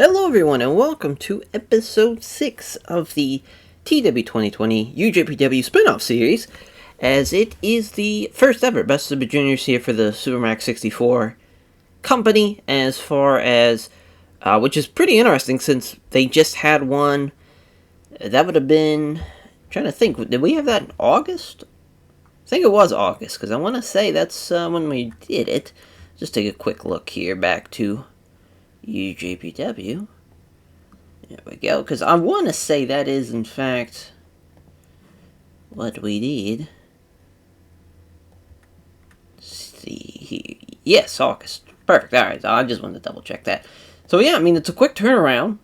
Hello everyone and welcome to episode 6 of the TEW 2020 UJPW Spinoff Series, as it is the first ever Best Super Juniors here for the Supermax 64 company, as far as, which is pretty interesting since they just had one. That would have been, I'm trying to think, did we have that in August? I think it was August, because I want to say that's when we did it. Just take a quick look here back to UJPW. There we go, because I want to say that is, in fact, what we did. Let's see here. Yes, August. Perfect. Alright, I just wanted to double check that. So yeah, I mean, it's a quick turnaround,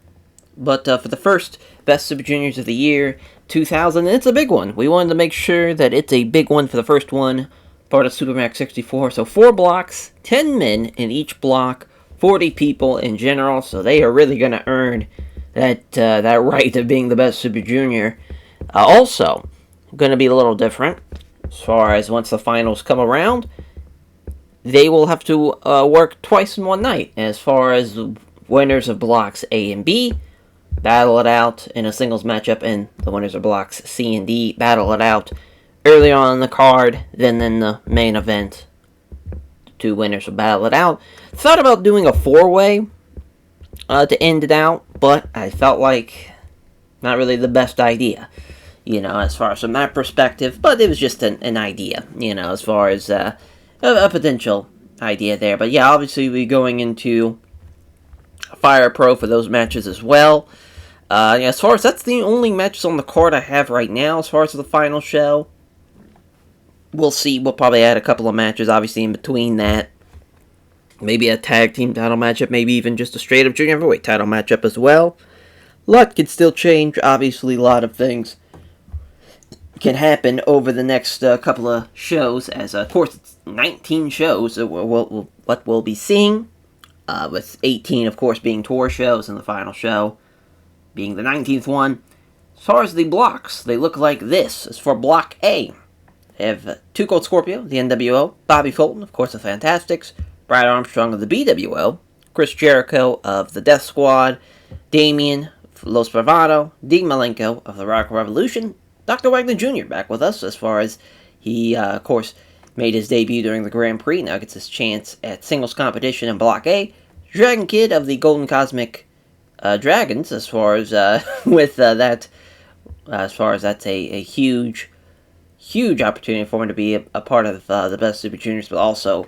but for the first Best Super Juniors of the year, 2000, it's a big one. We wanted to make sure that it's a big one for the first one, part of Supermax 64. So 4 blocks, 10 men in each block, 40 people in general, so they are really going to earn that right of being the best Super Junior. Also, going to be a little different as far as once the finals come around. They will have to work twice in one night, as far as the winners of blocks A and B battle it out in a singles matchup, and the winners of blocks C and D battle it out early on in the card. Then in the main event, the 2 winners will battle it out. Thought about doing a 4-way to end it out, but I felt like not really the best idea, as far as from that perspective. But it was just an idea, as far as a potential idea there. But yeah, obviously we're going into Fire Pro for those matches as well. As far as that's the only matches on the card I have right now as far as the final show. We'll see. We'll probably add a couple of matches, obviously, in between that. Maybe a tag team title matchup, maybe even just a straight-up junior heavyweight title matchup as well. A lot can still change. Obviously, a lot of things can happen over the next couple of shows, as, of course, it's 19 shows what we'll be seeing, with 18, of course, being tour shows, and the final show being the 19th one. As far as the blocks, they look like this. As for Block A, they have 2 Cold Scorpio, the NWO, Bobby Fulton, of course, the Fantastics, Brad Armstrong of the BWO, Chris Jericho of the Death Squad, Damien Los Bravado, Dean Malenko of the Rock Revolution, Dr. Wagner Jr. back with us, as far as he, of course, made his debut during the Grand Prix, now gets his chance at singles competition in Block A, Dragon Kid of the Golden Cosmic Dragons, as far as, that, as far as that's a huge opportunity for him to be a part of the Best Super Juniors, but also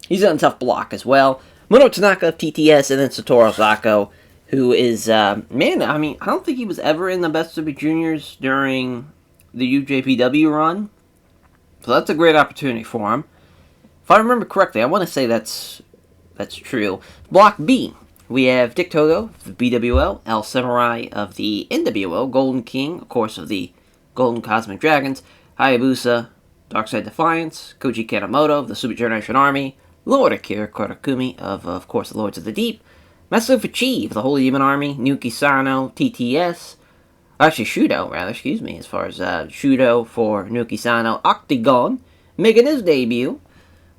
he's in a tough block as well. Minoru Tanaka of TTS, and then Satoru Sako, who is, I don't think he was ever in the Best Super Juniors during the UJPW run. So that's a great opportunity for him. If I remember correctly, I want to say that's true. Block B, we have Dick Togo of the BWO, El Samurai of the NWO, Golden King, of course, of the Golden Cosmic Dragons, Hayabusa, Darkside Defiance, Koji Kanemoto of the Super Generation Army, Lord Akira Korakumi of course, the Lords of the Deep, Masaru Fuchi of the Holy Demon Army, Nuki Sano, TTS, actually Shudo, as far as Shudo for Nuki Sano, Octagon, making his debut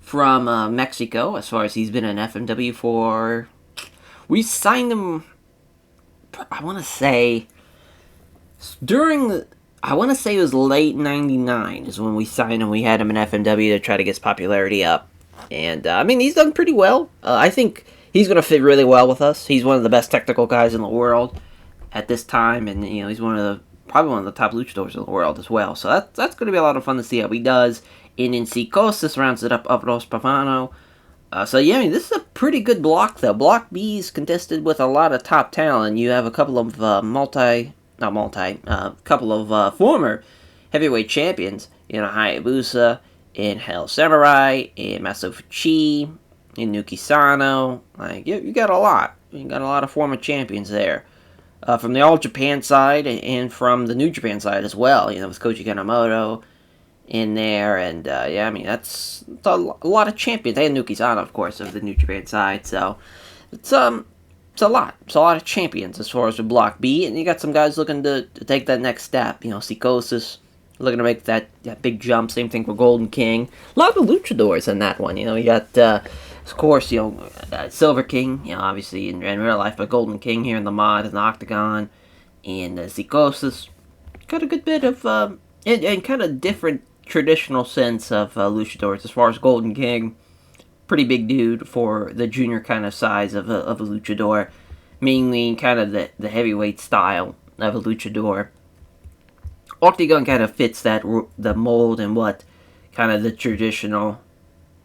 from Mexico, as far as he's been in FMW for, we signed him, I want to say it was late 99 is when we signed him. We had him in FMW to try to get his popularity up. And, he's done pretty well. I think he's going to fit really well with us. He's one of the best technical guys in the world at this time. And, he's probably one of the top luchadors in the world as well. So that's going to be a lot of fun to see how he does. In Psicosis rounds it up Los Pavano. This is a pretty good block, though. Block B is contested with a lot of top talent. You have a couple of couple of former heavyweight champions, Hayabusa, in Hell Samurai, in Masaru Fuchi, in Nuki Sano. You got a lot. You got a lot of former champions there. From the All Japan side, and from the New Japan side as well, with Koji Kanemoto in there, and, that's a lot of champions. And Nuki Sano, of course, of the New Japan side, so it's a lot. It's a lot of champions as far as the Block B, and you got some guys looking to take that next step. Psicosis looking to make that big jump. Same thing for Golden King. A lot of luchadors in that one. You got Of course, Silver King, obviously in real life, but Golden King here in the mod in the Octagon, and Zikosis. Got a good bit of, and kind of different traditional sense of luchadors as far as Golden King. Pretty big dude for the junior kind of size of a luchador, mainly kind of the heavyweight style of a luchador. Octagon kind of fits the mold and what kind of the traditional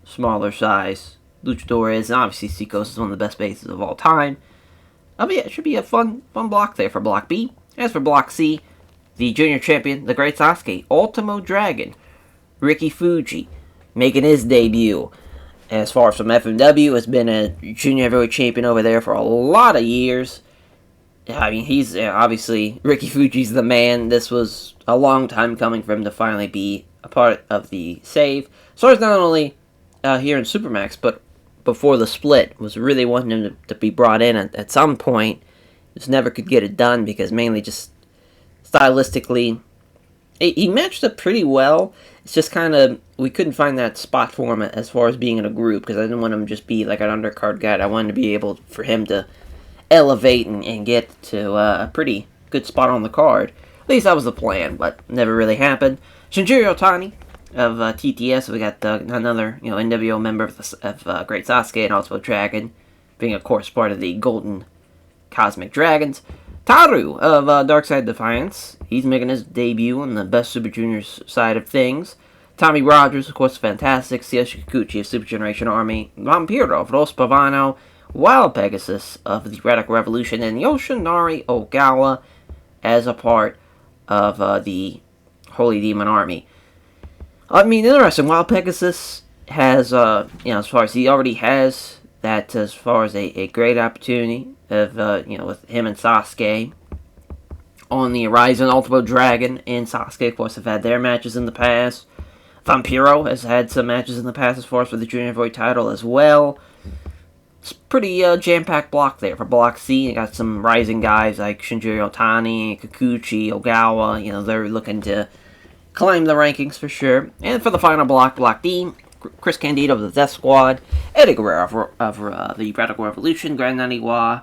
smaller size luchador is. And obviously, Seikos is one of the best bases of all time. But yeah, it should be a fun block there for Block B. As for Block C, the junior champion, the Great Sasuke, Ultimo Dragon, Ricky Fuji, making his debut. As far as from FMW, has been a junior heavyweight champion over there for a lot of years. I mean, he's obviously, Ricky Fuji's the man. This was a long time coming for him to finally be a part of the save. So it's not only here in Supermax, but before the split, was really wanting him to be brought in at some point. Just never could get it done because mainly just stylistically, he matched up pretty well. It's just kind of, we couldn't find that spot for him as far as being in a group because I didn't want him to just be like an undercard guy. I wanted to be able for him to elevate and get to a pretty good spot on the card. At least that was the plan, but never really happened. Shinjiro Otani of TTS, we got another NWO member of Great Sasuke and also Dragon, being of course part of the Golden Cosmic Dragons. Taru of Darkside Defiance, he's making his debut on the Best Super Juniors side of things. Tommy Rogers, of course, fantastic. Tsuyoshi Kikuchi of Super Generation Army. Vampiro of Ros Pavano. Wild Pegasus of the Radical Revolution. And Yoshinari Ogawa as a part of the Holy Demon Army. I mean, interesting. Wild Pegasus has, as far as he already has that, as far as a great opportunity of, with him and Sasuke on the horizon. Ultimo Dragon and Sasuke, of course, have had their matches in the past. Vampiro has had some matches in the past as far as for the Junior Heavyweight title as well. It's pretty jam-packed block there for Block C. You got some rising guys like Shinjiro Otani, Kikuchi, Ogawa. They're looking to climb the rankings for sure. And for the final block, Block D, Chris Candido of the Death Squad, Eddie Guerrero of the Radical Revolution, Grand Naniwa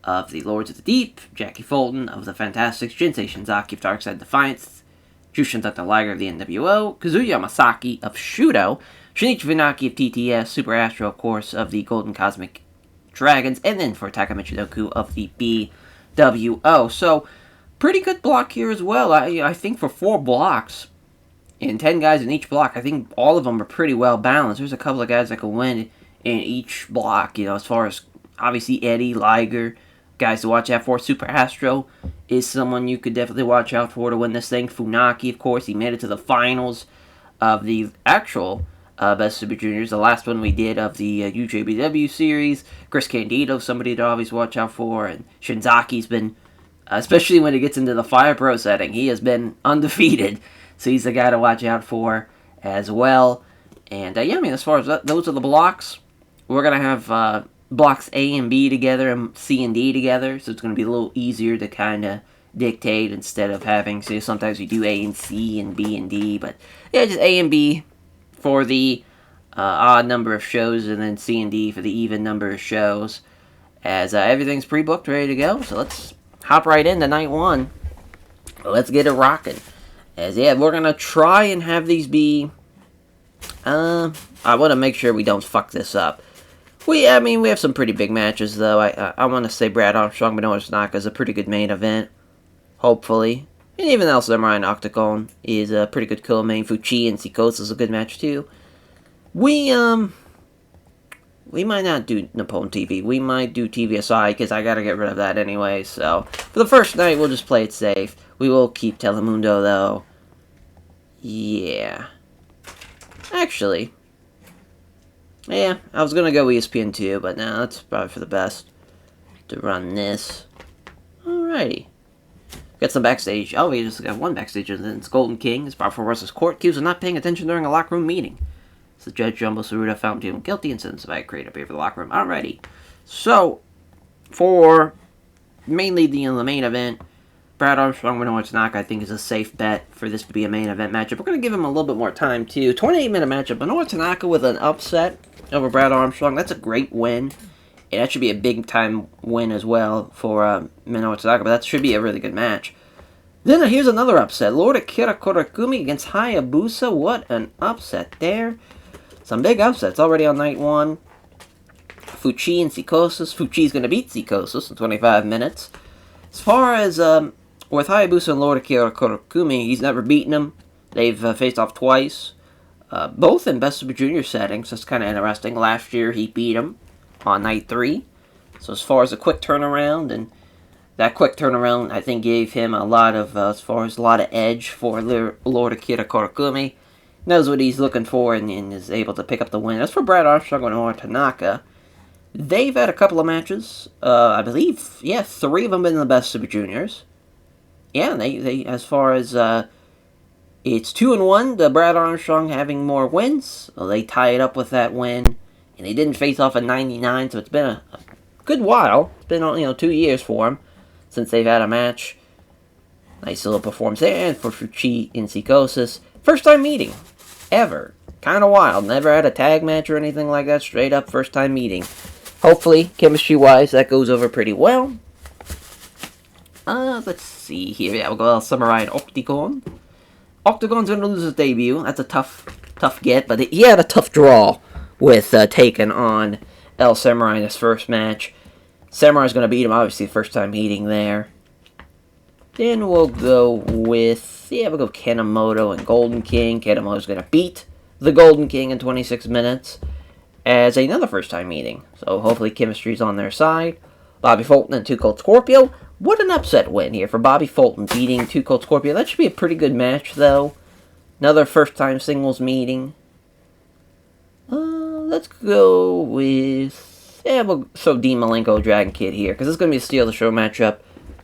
of the Lords of the Deep, Jackie Fulton of the Fantastics, Jinsei Shinzaki of Darkside Defiance, Jushin Thunder Liger of the NWO, Kazuya Masaki of Shudo, Shinichi Funaki of TTS, Super Astro, of course, of the Golden Cosmic Dragons, and then for Taka Michinoku of the BWO. So, pretty good block here as well. I think for 4 blocks, and 10 guys in each block, I think all of them are pretty well balanced. There's a couple of guys that can win in each block, as far as, obviously, Eddie, Liger, guys to watch out for. Super Astro is someone you could definitely watch out for to win this thing. Funaki, of course, he made it to the finals of the actual Best Super Juniors, the last one we did of the UJPW Series. Chris Candido, somebody to always watch out for. And Shinzaki's been, especially when it gets into the Fire Pro setting, he has been undefeated. So he's the guy to watch out for as well. And as far as those are the blocks, we're going to have blocks A and B together and C and D together. So it's going to be a little easier to kind of dictate instead of having, sometimes we do A and C and B and D. But yeah, just A and B for the odd number of shows, and then C and D for the even number of shows, as everything's pre-booked, ready to go. So let's hop right into night 1. Let's get it rocking. As we're gonna try and have these be. I want to make sure we don't fuck this up. We have some pretty big matches though. I want to say Brad Armstrong, Minoru Tanaka is a pretty good main event. Hopefully. And even El Samurai and Octagon is a pretty good co-main. Fuchi and Seikos is a good match too. We might not do Nippon TV. We might do TVSI because I gotta get rid of that anyway. So for the first night, we'll just play it safe. We will keep Telemundo though. Yeah. Actually. Yeah, I was gonna go ESPN2, but no, that's probably for the best to run this. Alrighty. Got some backstage. Oh, we just got one backstage, and then it's Golden King. It's brought for versus court. Accused of not paying attention during a locker room meeting. So Judge Jumbo Saruda found him guilty and sentenced by a crate up here for the locker room. Alrighty. So, for mainly the main event, Brad Armstrong, Minoru Tanaka, I think is a safe bet for this to be a main event matchup. We're going to give him a little bit more time, too. 28-minute matchup. Minoru Tanaka with an upset over Brad Armstrong. That's a great win. And that should be a big-time win as well for Minoru Tanaka, but that should be a really good match. Then here's another upset. Lord Akira Korakumi against Hayabusa. What an upset there. Some big upsets already on night one. Fuchi and Psychosis. Fuchi's going to beat Psychosis in 25 minutes. As far as with Hayabusa and Lord Akira Korakumi, he's never beaten him. They've faced off twice. Both in Best Super Junior settings. That's kind of interesting. Last year he beat him on night 3. So as far as a quick turnaround, and that quick turnaround I think gave him a lot of edge for Lord Akira Korakumi. Knows what he's looking for and is able to pick up the win. As for Brad Armstrong and Minoru Tanaka, they've had a couple of matches. I believe, 3 of them in the Best Super Juniors. Yeah, they as far as it's 2-1 to Brad Armstrong having more wins. Well, they tie it up with that win. And they didn't face off in 99, so it's been a good while. It's been 2 years for them since they've had a match. Nice little performance there. And for Fuchi in Psychosis, first time meeting ever. Kind of wild. Never had a tag match or anything like that. Straight up first time meeting. Hopefully, chemistry-wise, that goes over pretty well. Let's see here. Yeah, we'll go Samurai and Octagon. Octagon's going to lose his debut. That's a tough get, but he had a tough draw with taking on El Samurai in his first match. Samurai's going to beat him, obviously, first time meeting there. Then we'll go with, we'll go Kanemoto and Golden King. Kanemoto's going to beat the Golden King in 26 minutes as another first time meeting. So hopefully chemistry's on their side. Bobby Fulton and Too Cold Scorpio. What an upset win here for Bobby Fulton beating Too Cold Scorpio. That should be a pretty good match, though. Another first time singles meeting. Let's go with... we'll throw Dean Malenko, Dragon Kid here, because it's going to be a steal of the show matchup.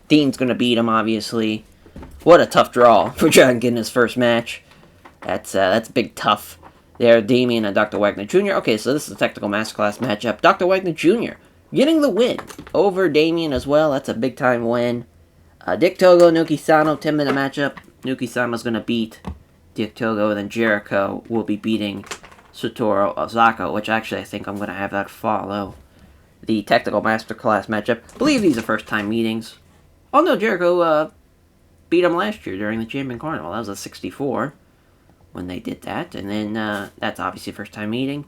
Dean's going to beat him, obviously. What a tough draw for Dragon Kid in his first match. That's big tough there. Damien and Dr. Wagner Jr. Okay, so this is a Technical Masterclass matchup. Dr. Wagner Jr. getting the win over Damien as well. That's a big-time win. Dick Togo, Nuki Sano, 10-minute matchup. Nuki Sano's going to beat Dick Togo, and then Jericho will be beating Satoru Ozako, which actually I think I'm going to have that follow the Technical Masterclass matchup. I believe these are first-time meetings. Oh no, Jericho beat him last year during the Champion Carnival. That was a 64 when they did that. And then that's obviously a first-time meeting.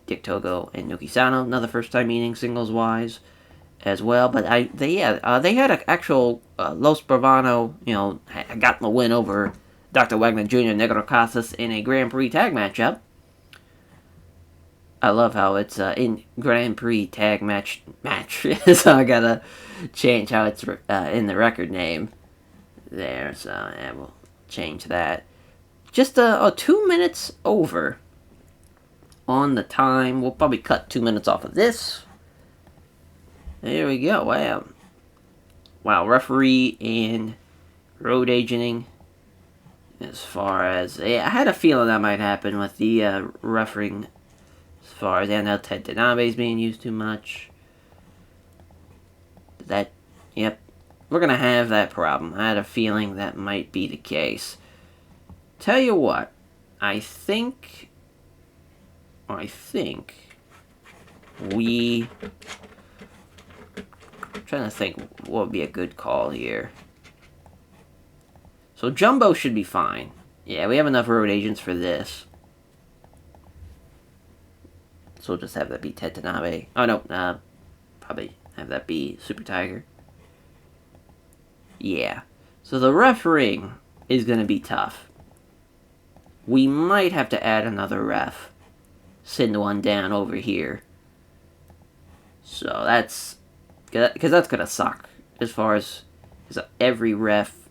Dick Togo and Nuki Sano, another first-time meeting singles-wise as well. But they had an actual Los Bravano, got the win over Dr. Wagner Jr. and Negro Casas in a Grand Prix tag matchup. I love how it's in Grand Prix tag match, so I gotta change how it's in the record name there, so yeah, we'll change that. Just 2 minutes over on the time. We'll probably cut 2 minutes off of this. There we go. Wow, referee and road agenting. As far as, I had a feeling that might happen with the refereeing. As far as, now Ted Tanabe's being used too much. Yep. We're going to have that problem. I had a feeling that might be the case. Tell you what. I think we... I'm trying to think what would be a good call here. So Jumbo should be fine. Yeah, we have enough road agents for this. So we'll just have that be Ted Tanabe. Oh, no. Probably have that be Super Tiger. Yeah. So the refereeing is going to be tough. We might have to add another ref. Send one down over here. So that's... because that's going to suck. As far as... because every ref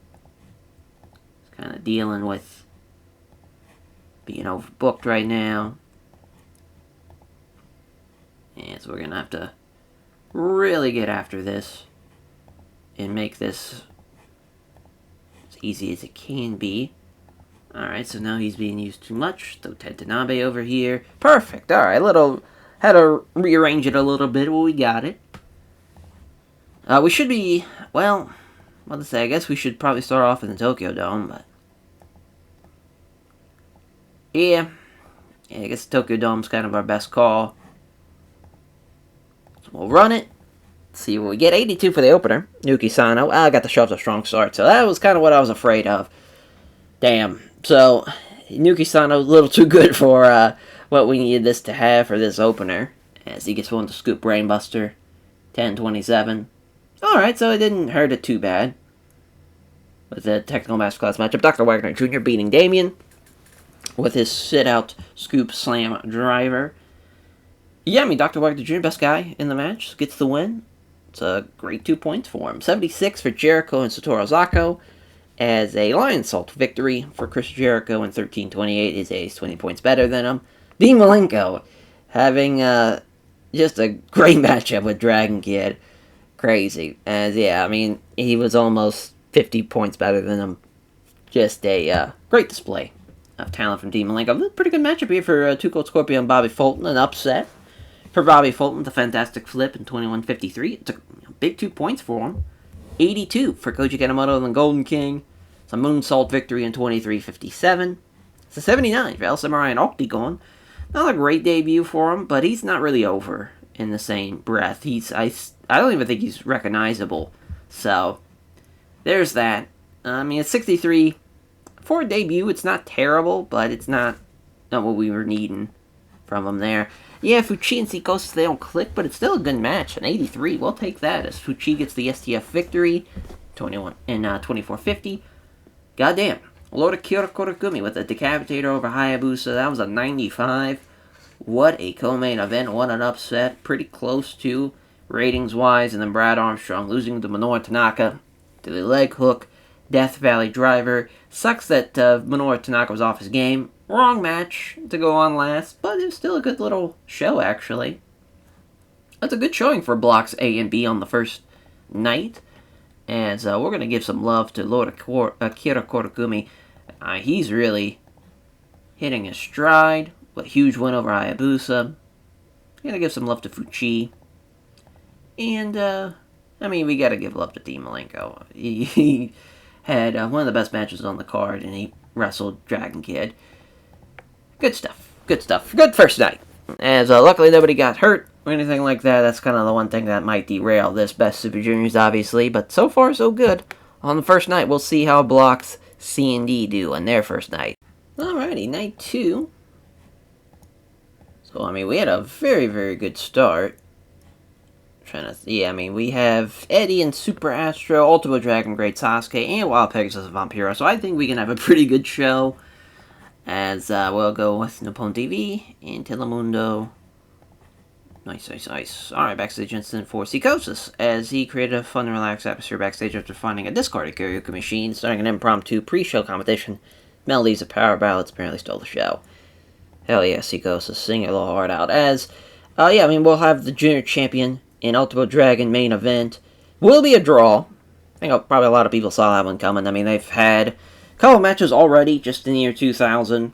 is kind of dealing with being overbooked right now. And so we're going to have to really get after this and make this as easy as it can be. Alright, so now he's being used too much. Throw Ted Tanabe over here. Perfect. Alright, had to rearrange it a little bit. Well, we got it. We should be, well, what to say, I guess we should probably start off in the Tokyo Dome, but... yeah, I guess the Tokyo Dome's kind of our best call. So we'll run it. See what we get. 82 for the opener. Nuki Sano. I got the shove a strong start, so that was kind of what I was afraid of. Damn. So, Nuki Sano a little too good for what we needed this to have for this opener. As he gets one to scoop Brainbuster. 10-27. Alright, so it didn't hurt it too bad. With the technical masterclass matchup, Dr. Wagner Jr. beating Damien with his sit-out scoop slam driver. Yeah, I mean, Dr. Wagner Jr., best guy in the match, gets the win. It's a great 2 points for him. 76 for Jericho and Satoru Ozako as a Lion Salt victory for Chris Jericho, and 13-28 is a 20 points better than him. Dean Malenko having just a great matchup with Dragon Kid. Crazy. As, yeah, I mean, he was almost 50 points better than him. Just a great display of talent from Dean Malenko. Pretty good matchup here for Two Cold Scorpio and Bobby Fulton. An upset for Bobby Fulton, the fantastic flip in 21-53. It's a big 2 points for him. 82 for Koji Kanemoto and the Golden King. It's a Moonsault victory in 23-57. It's a 79 for El Samurai and Octagon. Not a great debut for him, but he's not really over in the same breath. I don't even think he's recognizable. So, there's that. I mean, it's 63. For a debut, it's not terrible, but it's not what we were needing from him there. Yeah, Fuchi and Sikosis, they don't click, but it's still a good match. An 83, we'll take that as Fuchi gets the STF victory. 24-50. Goddamn. Lord Akira Korogumi with a decapitator over Hayabusa. That was a 95. What a co-main event. What an upset. Pretty close to ratings-wise. And then Brad Armstrong losing to Minoru Tanaka to the leg hook. Death Valley driver. Sucks that Minoru Tanaka was off his game. Wrong match to go on last, but it was still a good little show, actually. That's a good showing for blocks A and B on the first night. And we're going to give some love to Lord Akira Korogumi. He's really hitting his stride. A huge win over Hayabusa. Going to give some love to Fuchi. And, I mean, we got to give love to Dean Malenko. He had one of the best matches on the card, and he wrestled Dragon Kid. Good stuff. Good stuff. Good first night. As luckily nobody got hurt or anything like that. That's kind of the one thing that might derail this Best Super Juniors, obviously. But so far, so good. On the first night, we'll see how blocks C and D do on their first night. Alrighty, night 2. So, I mean, we had a very, very good start. We have Eddie and Super Astro, Ultimo Dragon, Great Sasuke, and Wild Pegasus and Vampiro. So I think we can have a pretty good show. As we'll go with Nippon TV and Telemundo. Nice. Alright, backstage incident for Sikosis, as he created a fun and relaxed atmosphere backstage after finding a discarded karaoke machine, starting an impromptu pre-show competition. Melodies of power ballads apparently stole the show. Hell yeah, Sikosis, sing your little heart out. As, we'll have the Junior Champion in Ultimo Dragon main event. Will be a draw. I think probably a lot of people saw that one coming. I mean, they've had couple matches already, just in the year 2000.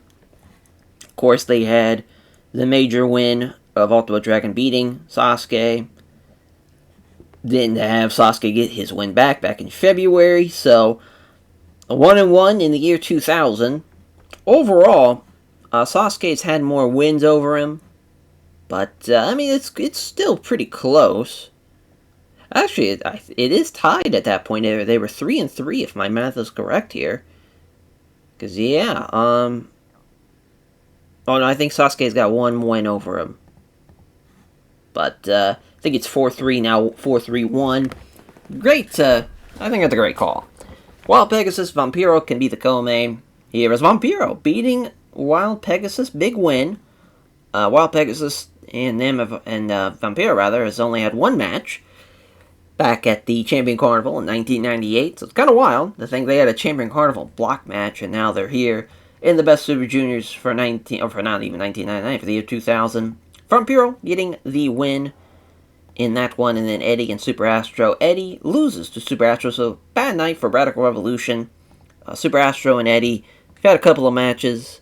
Of course, they had the major win of Ultimo Dragon beating Sasuke. Then to have Sasuke get his win back in February. So, a 1-1 in the year 2000. Overall, Sasuke's had more wins over him. But, it's still pretty close. Actually, it is tied at that point. They were 3-3, if my math is correct here. Because, I think Sasuke's got one win over him. But, I think it's 4-3 now, 4-3-1. Great, I think that's a great call. Wild Pegasus, Vampiro can be the co-main. Here is Vampiro beating Wild Pegasus, big win. Wild Pegasus and Vampiro, has only had one match. Back at the Champion Carnival in 1998, so it's kind of wild to think they had a Champion Carnival block match, and now they're here in the Best Super Juniors for not even 1999, for the year 2000. Vampiro getting the win in that one, and then Eddie and Super Astro. Eddie loses to Super Astro, so bad night for Radical Revolution. Super Astro and Eddie have had a couple of matches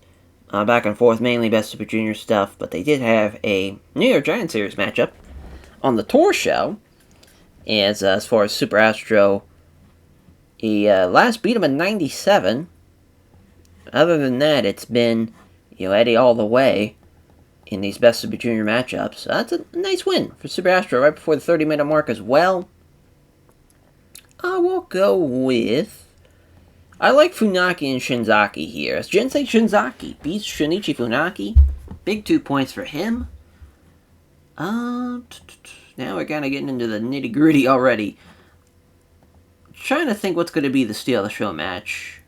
back and forth, mainly Best Super Junior stuff, but they did have a New York Giant Series matchup on the tour show. As far as Super Astro, he last beat him in 97. Other than that, it's been, Eddie all the way in these Best Super Junior matchups. That's a nice win for Super Astro right before the 30-minute mark as well. I will go with... I like Funaki and Shinzaki here. As Jinsei Shinzaki beats Shinichi Funaki. Big 2 points for him. Now we're kind of getting into the nitty-gritty already. Trying to think what's going to be the steal of the show match.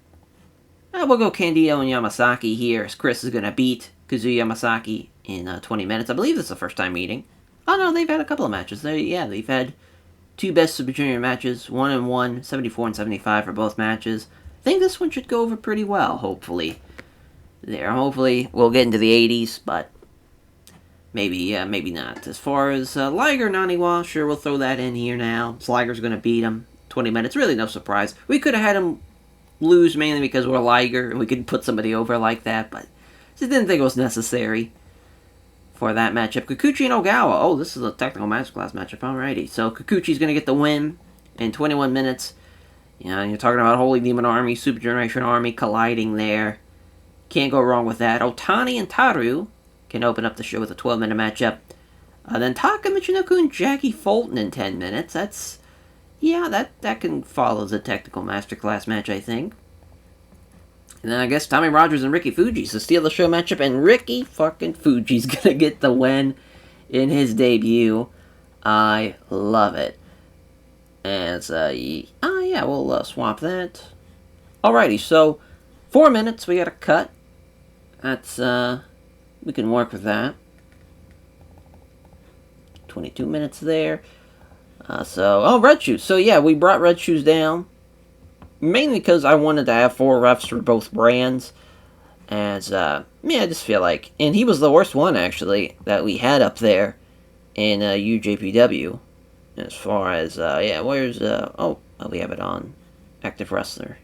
We'll go Candido and Yamasaki here, as Chris is going to beat Kazuya Yamasaki in 20 minutes. I believe this is the first time meeting. Oh no, they've had a couple of matches. They've had 2 Best Super Junior matches, 1-1, 74 and 75 for both matches. I think this one should go over pretty well, hopefully. Hopefully we'll get into the 80s, but maybe not. As far as Liger Naniwa, sure, we'll throw that in here now. Liger's going to beat him 20 minutes. Really no surprise. We could have had him lose mainly because we're Liger and we could put somebody over like that, but just didn't think it was necessary for that matchup. Kikuchi and Ogawa. Oh, this is a technical masterclass matchup. Alrighty. So Kikuchi's going to get the win in 21 minutes. You know, you're talking about Holy Demon Army, Super Generation Army colliding there. Can't go wrong with that. Otani and Taru can open up the show with a 12-minute matchup. Then Taka Michinoku and Jackie Fulton in 10 minutes. That's... yeah, that can follow as a technical masterclass match, I think. And then I guess Tommy Rogers and Ricky Fuji's the steal the show matchup, and Ricky fucking Fuji's gonna get the win in his debut. I love it. And yeah, we'll swap that. Alrighty, so 4 minutes we got a cut. That's we can work with that. 22 minutes there. Red Shoes. So yeah, we brought Red Shoes down. Mainly because I wanted to have 4 refs for both brands. As, I just feel like... and he was the worst one, actually, that we had up there in UJPW. As far as, where's, we have it on Active Wrestler.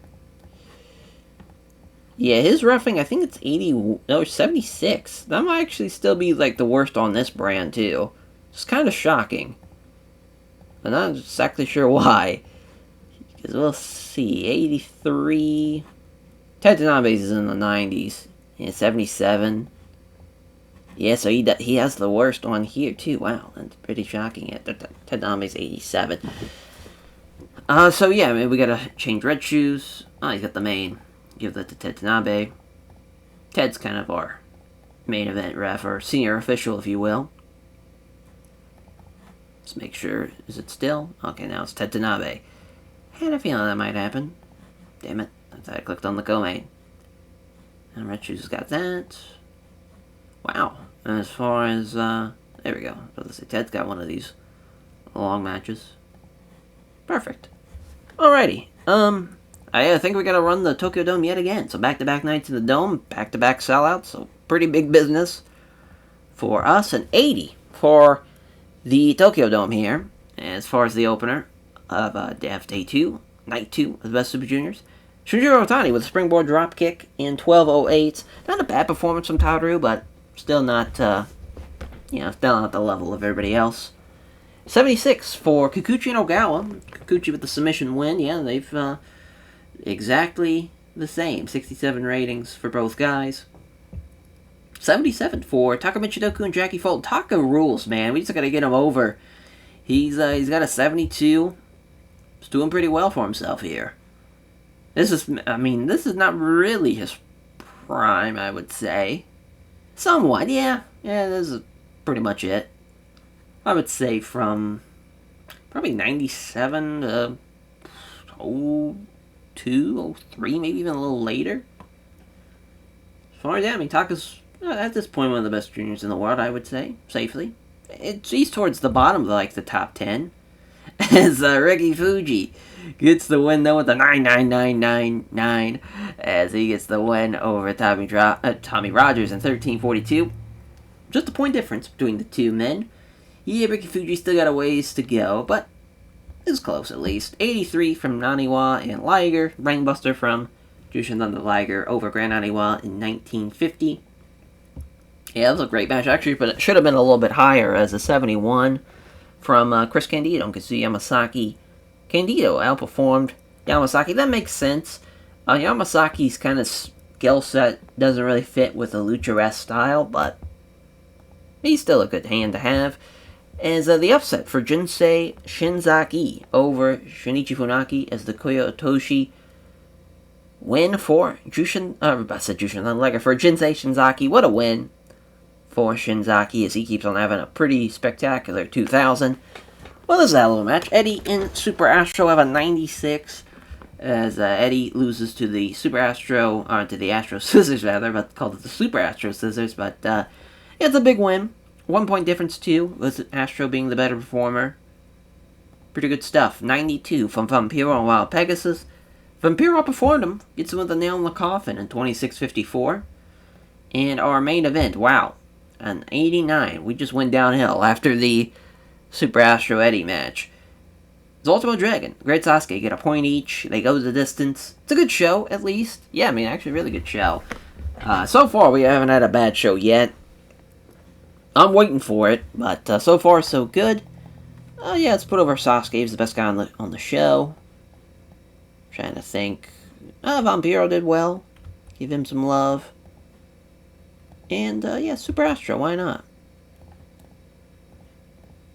Yeah, his reffing, I think it's 76. That might actually still be, like, the worst on this brand, too. It's kind of shocking. I'm not exactly sure why. Because we'll see. 83. Ted Tanabe's is in the 90s. Yeah, 77. Yeah, so he has the worst one here, too. Wow, that's pretty shocking. Yeah, Ted Tanabe's 87. We gotta change Red Shoes. Oh, he's got the main. Give that to Ted Tanabe. Ted's kind of our main event ref, or senior official, if you will. Let's make sure. Is it still? Okay, now it's Ted Tanabe. Had a feeling that might happen. Damn it. That's how I clicked on the co-main. And Red Shoes has got that. Wow. And as far as, there we go. Let's say Ted's got one of these long matches. Perfect. Alrighty. I think we're going to run the Tokyo Dome yet again. So back-to-back nights in the Dome, back-to-back sellouts. So pretty big business for us. And 80 for the Tokyo Dome here. As far as the opener of Day 2, Night 2 of the Best Super Juniors. Shunjiro Otani with a springboard dropkick in 12:08. Not a bad performance from Taru, but still not, still not the level of everybody else. 76 for Kikuchi and Ogawa. Kikuchi with the submission win. Yeah, they've exactly the same. 67 ratings for both guys. 77 for Taka Michinoku and Jackie Fulton. Taka rules, man. We just gotta get him over. He's got a 72. He's doing pretty well for himself here. This is not really his prime, I would say. Somewhat, yeah. Yeah, this is pretty much it. I would say from probably 97 to 02, 03, maybe even a little later. As far as that, Taka's at this point one of the best juniors in the world, I would say, safely. He's towards the bottom of the top 10. As Ricky Fuji gets the win though with the 99999 as he gets the win over Tommy Rogers in 13:42. Just a point difference between the two men. Yeah, Ricky Fuji still got a ways to go, but it's close at least. 83 from Naniwa and Liger. Brainbuster from Jushin Thunder Liger over Grand Naniwa in 1950. Yeah, that was a great match actually, but it should have been a little bit higher as a 71 from Chris Candido and Kazuya Yamasaki. Candido outperformed Yamasaki. That makes sense. Yamasaki's kind of skill set doesn't really fit with the Lucha-esque style, but he's still a good hand to have. As the upset for Jinsei Shinzaki over Shinichi Funaki as the Koyo Otoshi win for Jushin, I said Jushin Liger, for Jinsei Shinzaki. What a win for Shinzaki as he keeps on having a pretty spectacular 2000. Well, this is a hell of a match. Eddie and Super Astro have a 96 as Eddie loses to the Super Astro, or to the Astro Scissors rather, but called it the Super Astro Scissors, but it's a big win. 1 point difference too, with Astro being the better performer. Pretty good stuff. 92 from Vampiro and Wild Pegasus. Vampiro outperformed him, gets him with a nail in the coffin in 26:54. And our main event, wow, an 89. We just went downhill after the Super Astro Eddie match. It's Ultimo Dragon, Great Sasuke get a point each. They go the distance. It's a good show, at least. Yeah, I mean, actually, a really good show. So far, we haven't had a bad show yet. I'm waiting for it, but so far, so good. Yeah, let's put over Sasuke. He's the best guy on the show. Trying to think. Vampiro did well. Give him some love. And, yeah, Super Astro, why not?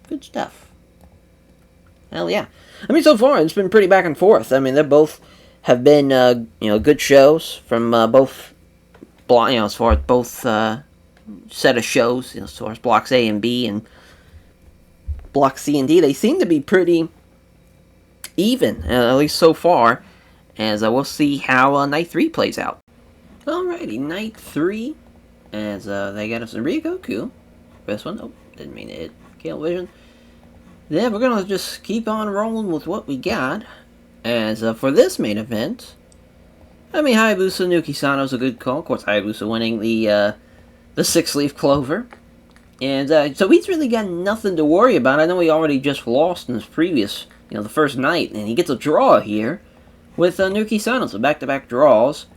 Good stuff. Hell yeah. I mean, so far, it's been pretty back and forth. I mean, they both have been, good shows from both, as far as both set of shows, as far as blocks A and B and blocks C and D. They seem to be pretty even, at least so far, as we'll see how night 3 plays out. Alrighty, night 3, as they got us a Ryogoku. This one, oh, didn't mean to hit Gale Vision. Then we're going to just keep on rolling with what we got. As for this main event, I mean, Hayabusa Nuki Sano's a good call. Of course, Hayabusa winning the 6-leaf clover. And so he's really got nothing to worry about. I know he already just lost in his previous, the first night. And he gets a draw here with Nuki Sano. So back-to-back draws.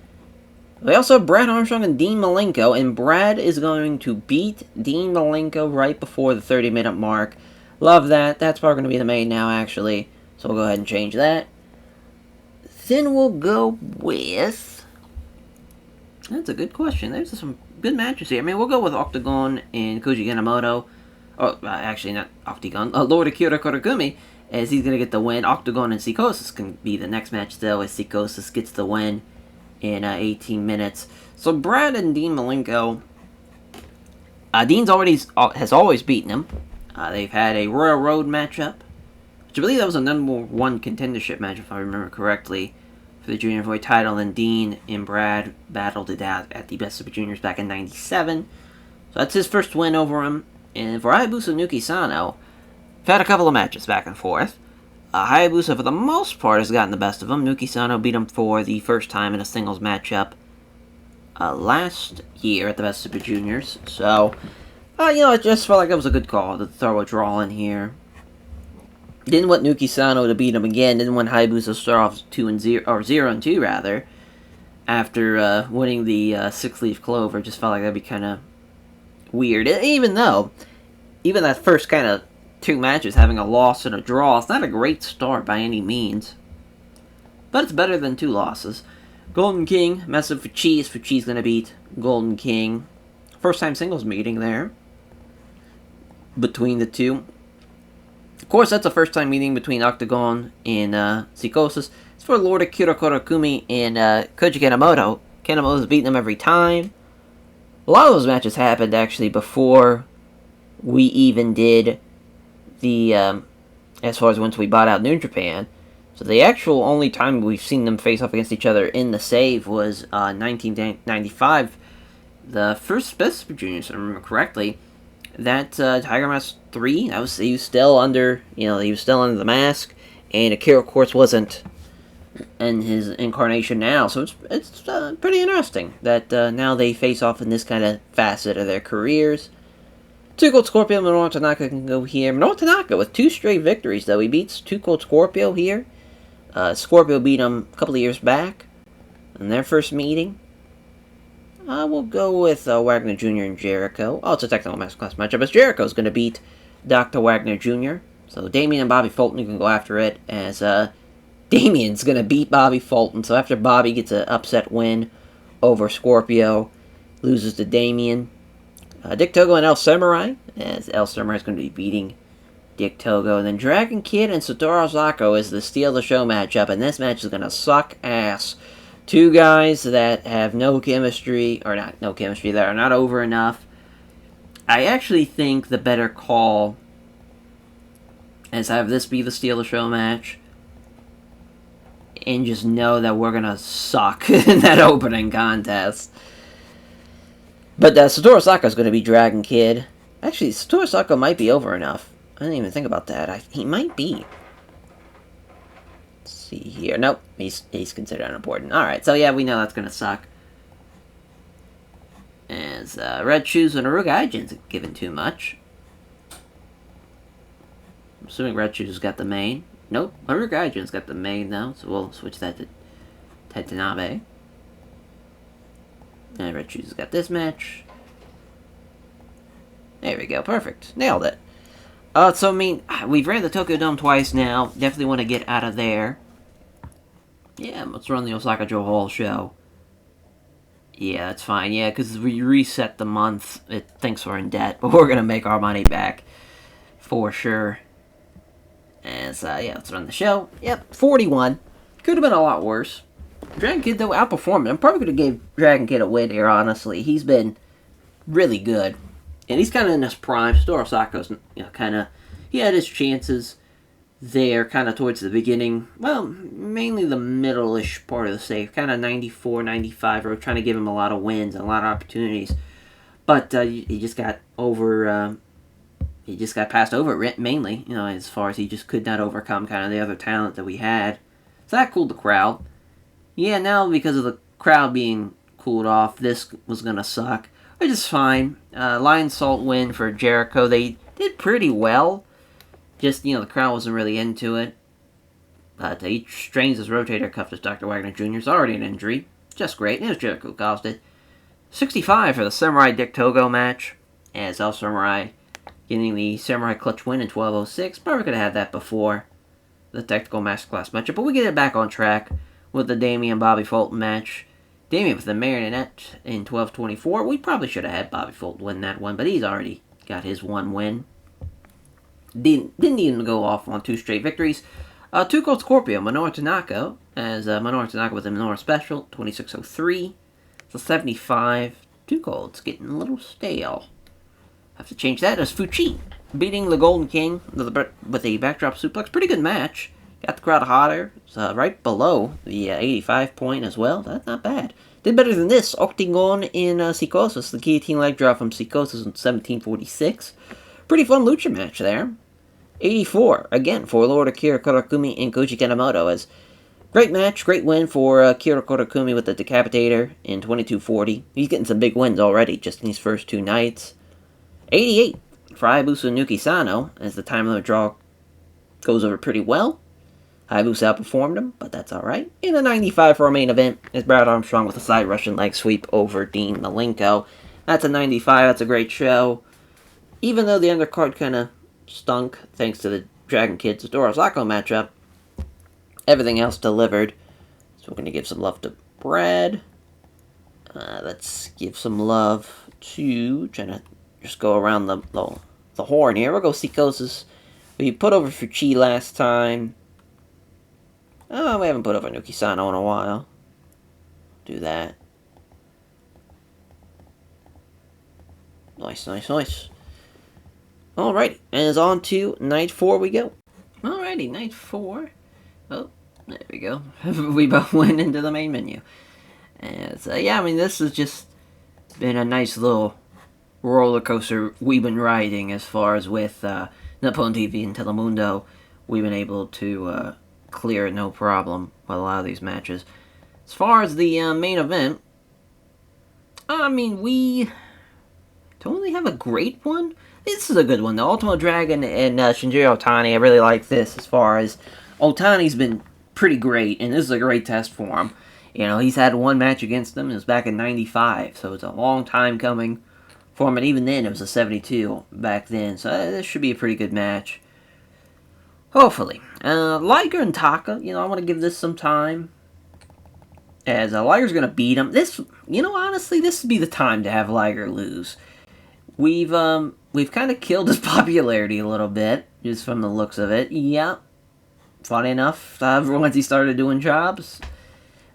We also have Brad Armstrong and Dean Malenko. And Brad is going to beat Dean Malenko right before the 30-minute mark. Love that. That's probably going to be the main now, actually. So we'll go ahead and change that. Then we'll go with... That's a good question. There's some good matches here. I mean, we'll go with Octagon and Koji Kanemoto. Oh, actually, not Octagon. Lord Akira Kurogumi, as he's going to get the win. Octagon and Psychosis can be the next match, though, as Psychosis gets the win in 18 minutes. So Brad and Dean Malenko... Dean's has always beaten him. They've had a Royal Road matchup, which I believe that was a #1 contendership match, if I remember correctly, for the Junior Heavyweight title. And Dean and Brad battled it out at the Best Super Juniors back in '97. So that's his first win over him. And for Hayabusa Nuki Sano, we've had a couple of matches back and forth. Hayabusa, for the most part, has gotten the best of him. Nuki Sano beat him for the first time in a singles matchup last year at the Best Super Juniors. So... I just felt like it was a good call to throw a draw in here. Didn't want Nuki Sano to beat him again. Didn't want Hayabusa to start off 0-2 rather. After winning the 6-leaf clover, just felt like that'd be kind of weird. Even that first kind of 2 matches having a loss and a draw, it's not a great start by any means. But it's better than 2 losses. Golden King, messing for Cheese. For Cheese gonna beat Golden King. First time singles meeting there between the two. Of course, that's a first time meeting between Octagon and Psychosis. It's for Lord Akira Kurogumi and Koji Kanemoto. Kanemoto's beating them every time. A lot of those matches happened actually before we even did the as far as once we bought out New Japan. So the actual only time we've seen them face off against each other in the save was 1995. The first Best Super Juniors, if I remember correctly, that Tiger Mask 3, he was still under, he was still under the mask, and Akira, of course, wasn't in his incarnation now. So it's pretty interesting that now they face off in this kind of facet of their careers. Two Cold Scorpio, Minoru Tanaka can go here. Minoru Tanaka with 2 straight victories, though. He beats Two Cold Scorpio here. Scorpio beat him a couple of years back in their first meeting. We'll go with Wagner Jr. and Jericho. Oh, it's a technical master class matchup, as Jericho's going to beat Dr. Wagner Jr. So Damien and Bobby Fulton can go after it, as Damien's going to beat Bobby Fulton. So after Bobby gets an upset win over Scorpio, loses to Damien. Dick Togo and El Samurai, as El Samurai is going to be beating Dick Togo. And then Dragon Kid and Satoru Sako is the Steal the Show matchup, and this match is going to suck ass. Two guys that have no chemistry, or not no chemistry, that are not over enough. I actually think the better call is have this be the Steal the Show match, and just know that we're going to suck in that opening contest. But Satoru Sako is going to be Dragon Kid. Actually, Satoru Sako might be over enough. I didn't even think about that. He might be. Let's see here. Nope, he's considered unimportant. Alright, so yeah, we know that's going to suck. As Red Shoes and Aruga Aijin's given too much. I'm assuming Red Shoes has got the main. Nope, Aruga Aijin's got the main though, so we'll switch that to Tetanabe. And Red Shoes has got this match. There we go, perfect. Nailed it. So, I mean, we've ran the Tokyo Dome twice now. Definitely want to get out of there. Yeah, let's run the Osaka Joe Hall show. Yeah, that's fine. Yeah, because we reset the month. It thinks we're in debt, but we're going to make our money back. For sure. And so, yeah, let's run the show. Yep, 41. Could have been a lot worse. Dragon Kid, though, outperformed. I'm probably going to give Dragon Kid a win here, honestly. He's been really good. And he's kind of in his prime. Satoru Sako's, kind of... He had his chances there, kind of towards the beginning. Well, mainly the middle-ish part of the save. Kind of 94, 95. We're trying to give him a lot of wins and a lot of opportunities. But he just got over... he just got passed over, mainly. As far as he just could not overcome kind of the other talent that we had. So that cooled the crowd. Yeah, now because of the crowd being cooled off, this was going to suck. Which is fine. Lion Salt win for Jericho. They did pretty well. Just, the crowd wasn't really into it. But he strains his rotator cuff as Dr. Wagner Jr. is already an injury. Just great. It was Jericho who caused it. 65 for the Samurai Dick Togo match. As El Samurai getting the Samurai Clutch win in 12:06. Probably could have had that before the Technical Masterclass matchup. But we get it back on track with the Damien Bobby Fulton match. Damien with the Marionette in 12:24. We probably should have had Bobby Fulton win that one, but he's already got his one win. Didn't even go off on 2 straight victories. 2 Gold Scorpio, Minoru Tanaka, as Minoru Tanaka with the Minoru Special, 26:03. So 75. 2 Golds, getting a little stale. Have to change that as Fuchi beating the Golden King with a backdrop suplex. Pretty good match. Got the crowd hotter. It's right below the 85 point as well. That's not bad. Did better than this. Octagon in Psicosis. The guillotine leg drop from Psicosis in 1746. Pretty fun lucha match there. 84. Again, for Lord Akira Korakumi and Koji Kanemoto. As great match. Great win for Akira Korakumi with the Decapitator in 22:40. He's getting some big wins already just in these first 2 nights. 88. For Hayabusa Nuki Sano. As the time limit draw goes over pretty well. Hayabusa outperformed him, but that's alright. In a 95 for our main event is Brad Armstrong with a side Russian leg sweep over Dean Malenko. That's a 95, that's a great show. Even though the undercard kind of stunk, thanks to the Dragon Kid Satoru Sako matchup, everything else delivered. So we're going to give some love to Brad. Let's give some love to... Trying to just go around the horn here. We'll go Psicosis. We put over Fuchi last time. Oh, we haven't put over Nuki Sano in a while. Do that. Nice, nice, nice. Alrighty, and it's on to night 4 we go. Alrighty, night 4. Oh, there we go. We both went into the main menu. And so, yeah, I mean, this has just been a nice little roller coaster we've been riding as far as with Nippon TV and Telemundo. We've been able to clear it no problem with a lot of these matches. As far as the main event, I mean, we don't really have a great one. This is a good one, the Ultimo Dragon and Shinjiro Otani. I really like this as far as Otani's been pretty great, and this is a great test for him. He's had one match against them. It was back in 95, so it's a long time coming for him, and even then it was a 72 back then, so this should be a pretty good match. Hopefully. Liger and Taka, I want to give this some time. As Liger's going to beat him. Honestly, this would be the time to have Liger lose. we've kind of killed his popularity a little bit, just from the looks of it. Yeah. Funny enough, once he started doing jobs,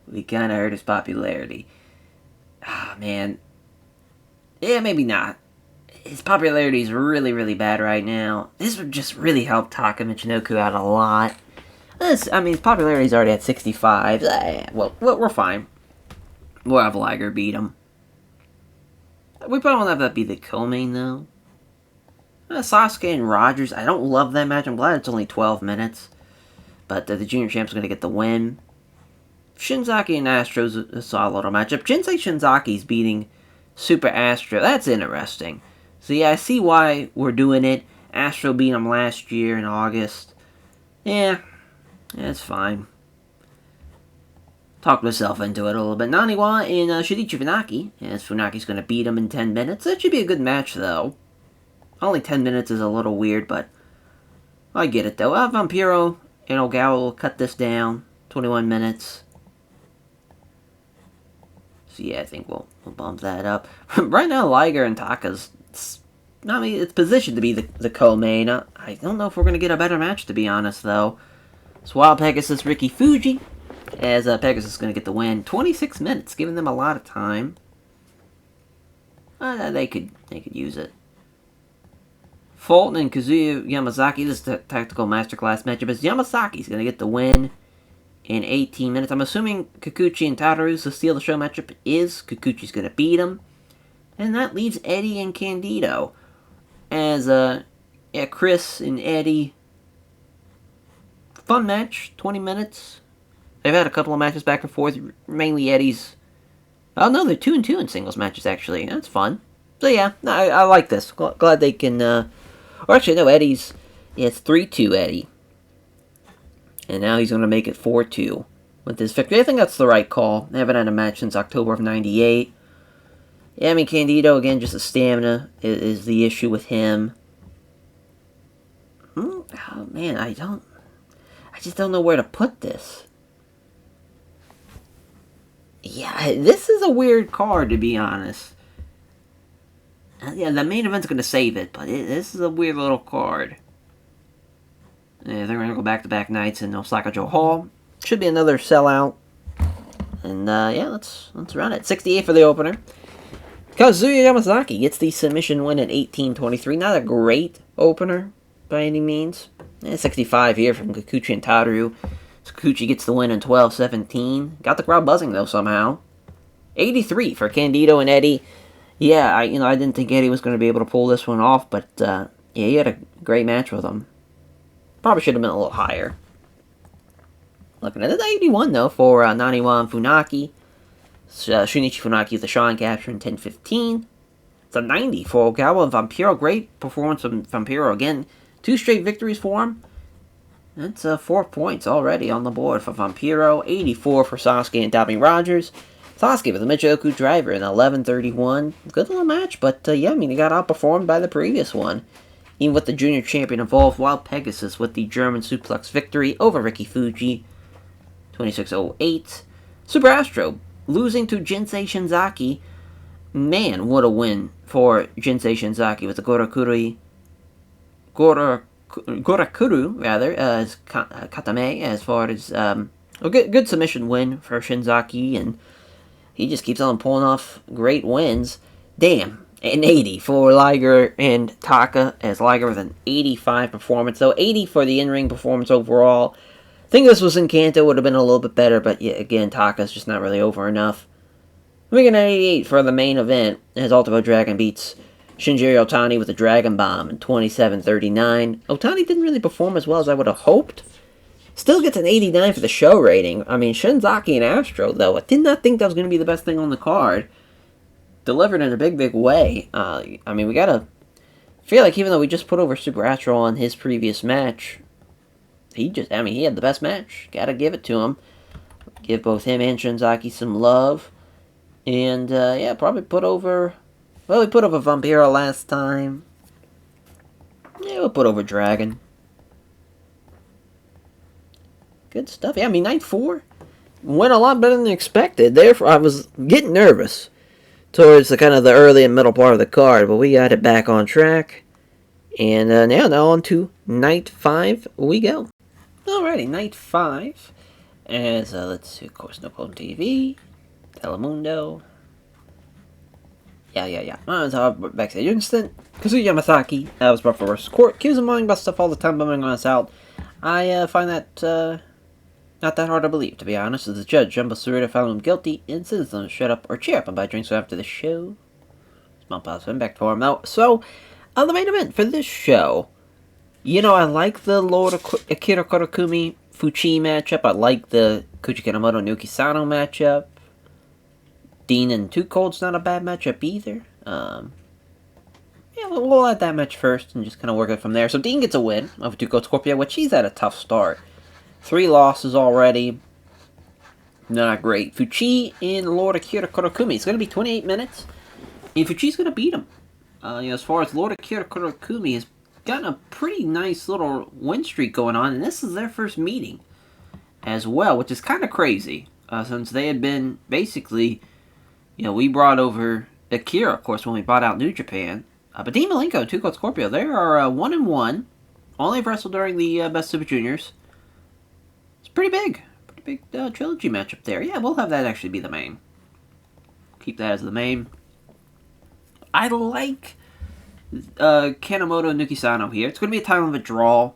we kind of hurt his popularity. Ah, man. Yeah, maybe not. His popularity is really, really bad right now. This would just really help Taka Michinoku out a lot. His popularity's already at 65. Well, we're fine. We'll have Liger beat him. We probably won't have that be the co-main, though. Sasuke and Rogers, I don't love that match. I'm glad it's only 12 minutes. But the junior champ's going to get the win. Shinzaki and Astro's a solid little matchup. Jinsei Shinzaki's beating Super Astro. That's interesting. So yeah, I see why we're doing it. Astro beat him last year in August. Yeah, it's fine. Talked myself into it a little bit. Naniwa and Shinichi Funaki. As Funaki's going to beat him in 10 minutes. That should be a good match, though. Only 10 minutes is a little weird, but I get it, though. Vampiro and Ogawa will cut this down. 21 minutes. So yeah, I think we'll bump that up. Right now, Liger and Taka's... it's positioned to be the co-main. I don't know if we're going to get a better match, to be honest, though. It's Wild Pegasus, Ricky Fuji. As Pegasus is going to get the win. 26 minutes, giving them a lot of time. They could use it. Fulton and Kazuya Yamazaki. This is the Tactical Masterclass matchup. As Yamazaki's going to get the win in 18 minutes. I'm assuming Kikuchi and Tataru, so steal the show matchup is Kikuchi's going to beat him. And that leaves Eddie and Candido. As, Chris and Eddie. Fun match, 20 minutes. They've had a couple of matches back and forth, mainly Eddie's. Oh no, they're 2-2 in singles matches, actually. That's fun. So yeah, I like this. Glad they can, or actually, no, Eddie's, yeah, it's 3-2 Eddie. And now he's going to make it 4-2 with this victory. I think that's the right call. They haven't had a match since October of 98. Yeah, Candido, again, just the stamina is the issue with him. Oh, man, I just don't know where to put this. Yeah, this is a weird card, to be honest. Yeah, the main event's going to save it, but this is a weird little card. Yeah, they're going to go back-to-back nights in Osaka Joe Hall. Should be another sellout. And, yeah, let's run it. 68 for the opener. Kazuya Yamazaki gets the submission win at 18-23. Not a great opener, by any means. 65 here from Kikuchi and Tataru. Kikuchi gets the win in 12-17. Got the crowd buzzing, though, somehow. 83 for Candido and Eddie. Yeah, I didn't think Eddie was going to be able to pull this one off, but, yeah, he had a great match with him. Probably should have been a little higher. Looking at it, 81, though, for Naniwa and Funaki. Shunichi Funaki with the Sean capture in 10-15. It's a 90 for Ogawa and Vampiro. Great performance from Vampiro. Again, 2 straight victories for him. That's 4 points already on the board for Vampiro. 84 for Sasuke and Tommy Rogers. Sasuke with a Michinoku driver in 11-31. Good little match, but yeah, he got outperformed by the previous one. Even with the junior champion involved, Wild Pegasus with the German suplex victory over Ricky Fuji. 26-08. Super Astro losing to Jinsei Shinzaki. Man, what a win for Jinsei Shinzaki with the Gorakuru, as Katame, as far as a good submission win for Shinzaki, and he just keeps on pulling off great wins. Damn, an 80 for Liger and Taka, as Liger with an 85 performance, though 80 for the in-ring performance overall. I think this was in Kanto, would have been a little bit better, but yeah, again, Taka's just not really over enough. We get an 88 for the main event, as Ultimo Dragon beats Shinjiro Otani with a Dragon Bomb in 27-39. Otani didn't really perform as well as I would have hoped. Still gets an 89 for the show rating. Shinzaki and Astro, though, I did not think that was going to be the best thing on the card. Delivered in a big, big way. We gotta feel like even though we just put over Super Astro on his previous match, he had the best match. Gotta give it to him. Give both him and Shinzaki some love. And, yeah, probably put over... Well, we put over Vampiro last time. Yeah, we'll put over Dragon. Good stuff. Yeah, night 4 went a lot better than expected. Therefore, I was getting nervous towards the kind of the early and middle part of the card, but we got it back on track. And now on to night 5 we go. Alrighty, night 5. As, let's see, of course, No Home TV, Telemundo. Yeah. Backstage instant. Kazuya Yamasaki, that was brought for versus court. Accused of lying about stuff all the time, bumming us out. I find that, not that hard to believe, to be honest. As the judge, Jumbo Tsuruta, found him guilty and sentenced him to shut up or cheer up and buy drinks after the show. Small positive impact for him, though. So, the main event for this show. You know, I like the Lord Akira Korakumi Fuchi matchup. I like the Koji Kanemoto Naoki Sano matchup. Dean and Too Cold's not a bad matchup either. Yeah, we'll add that match first and just kind of work it from there. So Dean gets a win over Too Cold Scorpio, which he's had a tough start. 3 losses already. Not great. Fuchi and Lord Akira Korakumi. It's going to be 28 minutes. And Fuchi's going to beat him. As far as Lord Akira Korakumi has gotten a pretty nice little win streak going on. And this is their first meeting as well, which is kind of crazy. Since they had been basically... we brought over Akira, of course, when we bought out New Japan. But Dean Malenko and Too Cold Scorpio, they are 1-1. Only have wrestled during the Best Super Juniors. It's pretty big. Pretty big trilogy matchup there. Yeah, we'll have that actually be the main. Keep that as the main. I like Kanemoto and Naoki Sano here. It's going to be a time of a draw.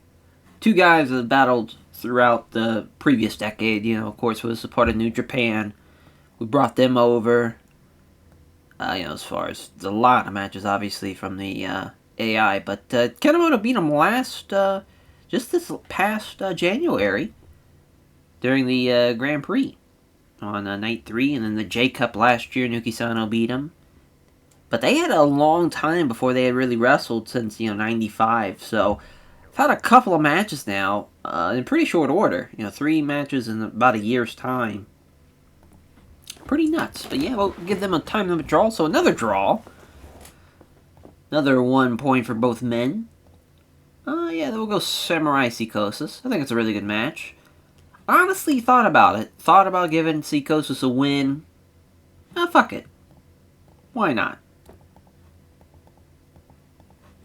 2 guys that have battled throughout the previous decade. Of course, was a part of New Japan. We brought them over. As far as a lot of matches, obviously, from the AI. But Kanemoto beat him just this past January during the Grand Prix on night 3. And then the J-Cup last year, Naoki Sano beat him. But they had a long time before they had really wrestled since, 95. So, I've had a couple of matches now in pretty short order. 3 matches in about a year's time. Pretty nuts. But yeah, we'll give them a time of a draw. So another draw. Another 1 point for both men. Yeah, then we'll go Samurai Psychosis. I think it's a really good match. Honestly, thought about it. Thought about giving Psychosis a win. Fuck it. Why not?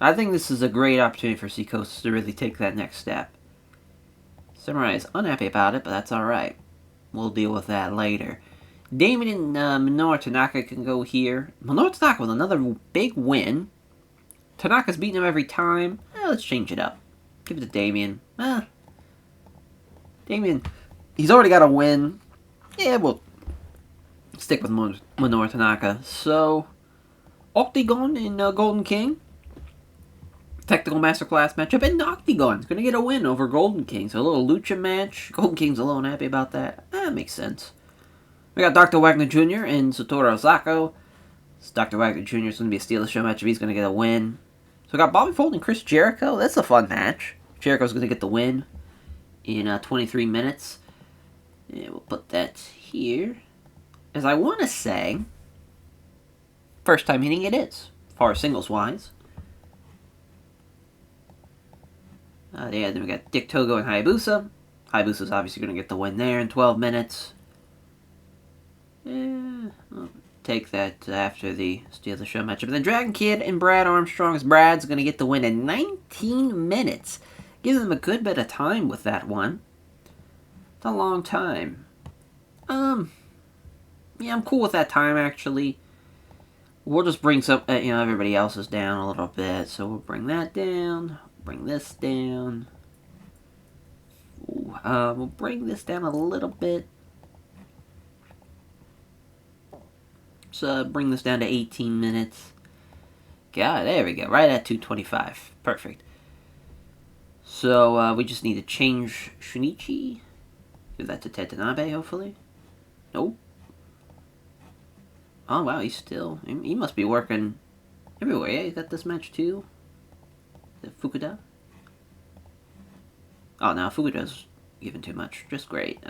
I think this is a great opportunity for Psychosis to really take that next step. Samurai is unhappy about it, but that's alright. We'll deal with that later. Damien and Minoru Tanaka can go here. Minoru Tanaka with another big win. Tanaka's beating him every time. Let's change it up. Give it to Damien. Damien, he's already got a win. Yeah, we'll stick with Minoru Tanaka. So, Octagon and Golden King. Technical Masterclass matchup. And Octagon's going to get a win over Golden King. So a little lucha match. Golden King's a little unhappy about that. That makes sense. We got Dr. Wagner Jr. and Satoru Osako. Dr. Wagner Jr. is going to be a steal of the show match if he's going to get a win. So we got Bobby Fold and Chris Jericho. That's a fun match. Jericho's going to get the win in 23 minutes. And we'll put that here. As I want to say, first time hitting it is, as far as singles-wise. Yeah, then we got Dick Togo and Hayabusa. Hayabusa's obviously going to get the win there in 12 minutes. Yeah, I'll take that after the Steal the Show matchup. And then Dragon Kid and Brad Armstrong, as Brad's going to get the win in 19 minutes. Give them a good bit of time with that one. It's a long time. Yeah, I'm cool with that time, actually. We'll just bring some, everybody else's down a little bit. So we'll bring that down. Bring this down. Ooh, we'll bring this down a little bit. So bring this down to 18 minutes. God, there we go. Right at 2:25. Perfect. So we just need to change Shunichi. Give that to Tetanabe, hopefully. Nope. Oh, wow, he's still... He must be working everywhere. Yeah, he's got this match, too. Is it Fukuda? Oh, no, Fukuda's giving too much. Just great.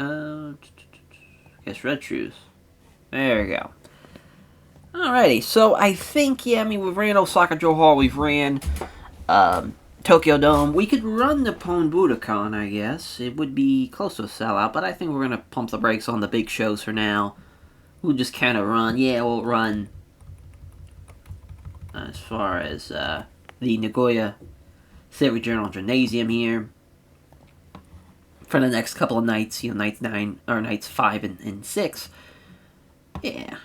Guess Red Shoes. There we go. Alrighty, so I think, we've ran Osaka Joe Hall, we've ran Tokyo Dome. We could run the Nippon Budokan, I guess. It would be close to a sellout, but I think we're going to pump the brakes on the big shows for now. We'll just kind of run, we'll run as far as the Nagoya Civic General Gymnasium here for the next couple of nights. Nights 5 and 6. Yeah,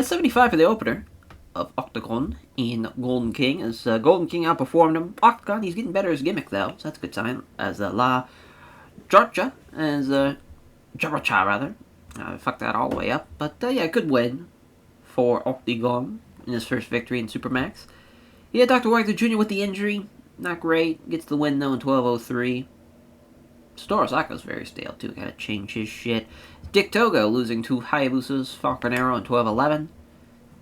75 for the opener of Octagon in Golden King, as Golden King outperformed him. Octagon, he's getting better as gimmick though, so that's a good sign. As La Jarcha, as Jaracha rather, fucked that all the way up. But good win for Octagon in his first victory in Supermax. He had Dr. Wagner Jr. with the injury, not great. Gets the win though in 12:03. Storisako's very stale too, gotta change his shit. Dick Togo losing to Hayabusas Falconero in 12:11.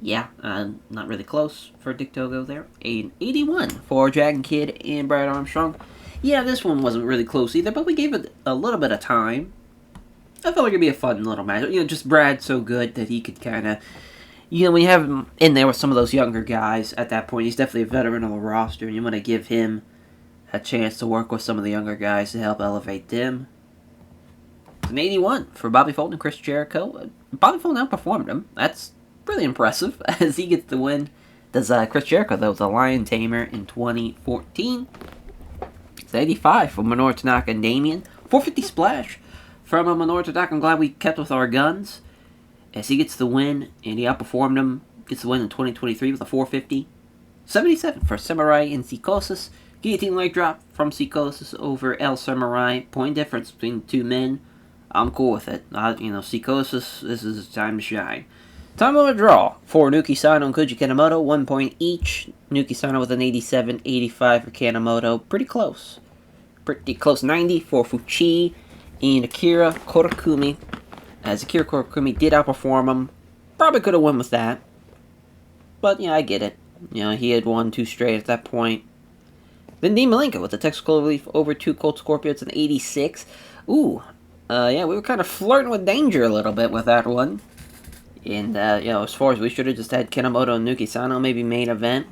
Yeah, not really close for Dick Togo there. 81 for Dragon Kid and Brad Armstrong. Yeah, this one wasn't really close either, but we gave it a little bit of time. I felt like it'd be a fun little match. Just Brad's so good that he could kind of, when you have him in there with some of those younger guys at that point, he's definitely a veteran on the roster, and you want to give him a chance to work with some of the younger guys to help elevate them. It's an 81 for Bobby Fulton and Chris Jericho. Bobby Fulton outperformed him. That's really impressive as he gets the win. Does Chris Jericho, though, the Lion Tamer in 2014. It's 85 for Minoru Tanaka and Damien. 450 splash from Minoru Tanaka. I'm glad we kept with our guns as he gets the win, and he outperformed him. Gets the win in 2023 with a 450. 77 for Samurai and Psychosis. Guillotine leg drop from Psychosis over El Samurai. Point difference between the two men. I'm cool with it. Psychosis, this is time to shine. Time of a draw for Nuki Sano and Koji Kanemoto. 1 point each. Nuki Sano with an 87, 85 for Kanemoto. Pretty close. 90 for Fuchi and Akira Korakumi. As Akira Korakumi did outperform him. Probably could have won with that. But, I get it. He had won 2 straight at that point. Then Dean Malenko with the Texaco Relief over 2 Colt Scorpions and 86. Ooh. We were kind of flirting with danger a little bit with that one. And, as far as we should have just had Kanemoto and Nuki Sano maybe main event.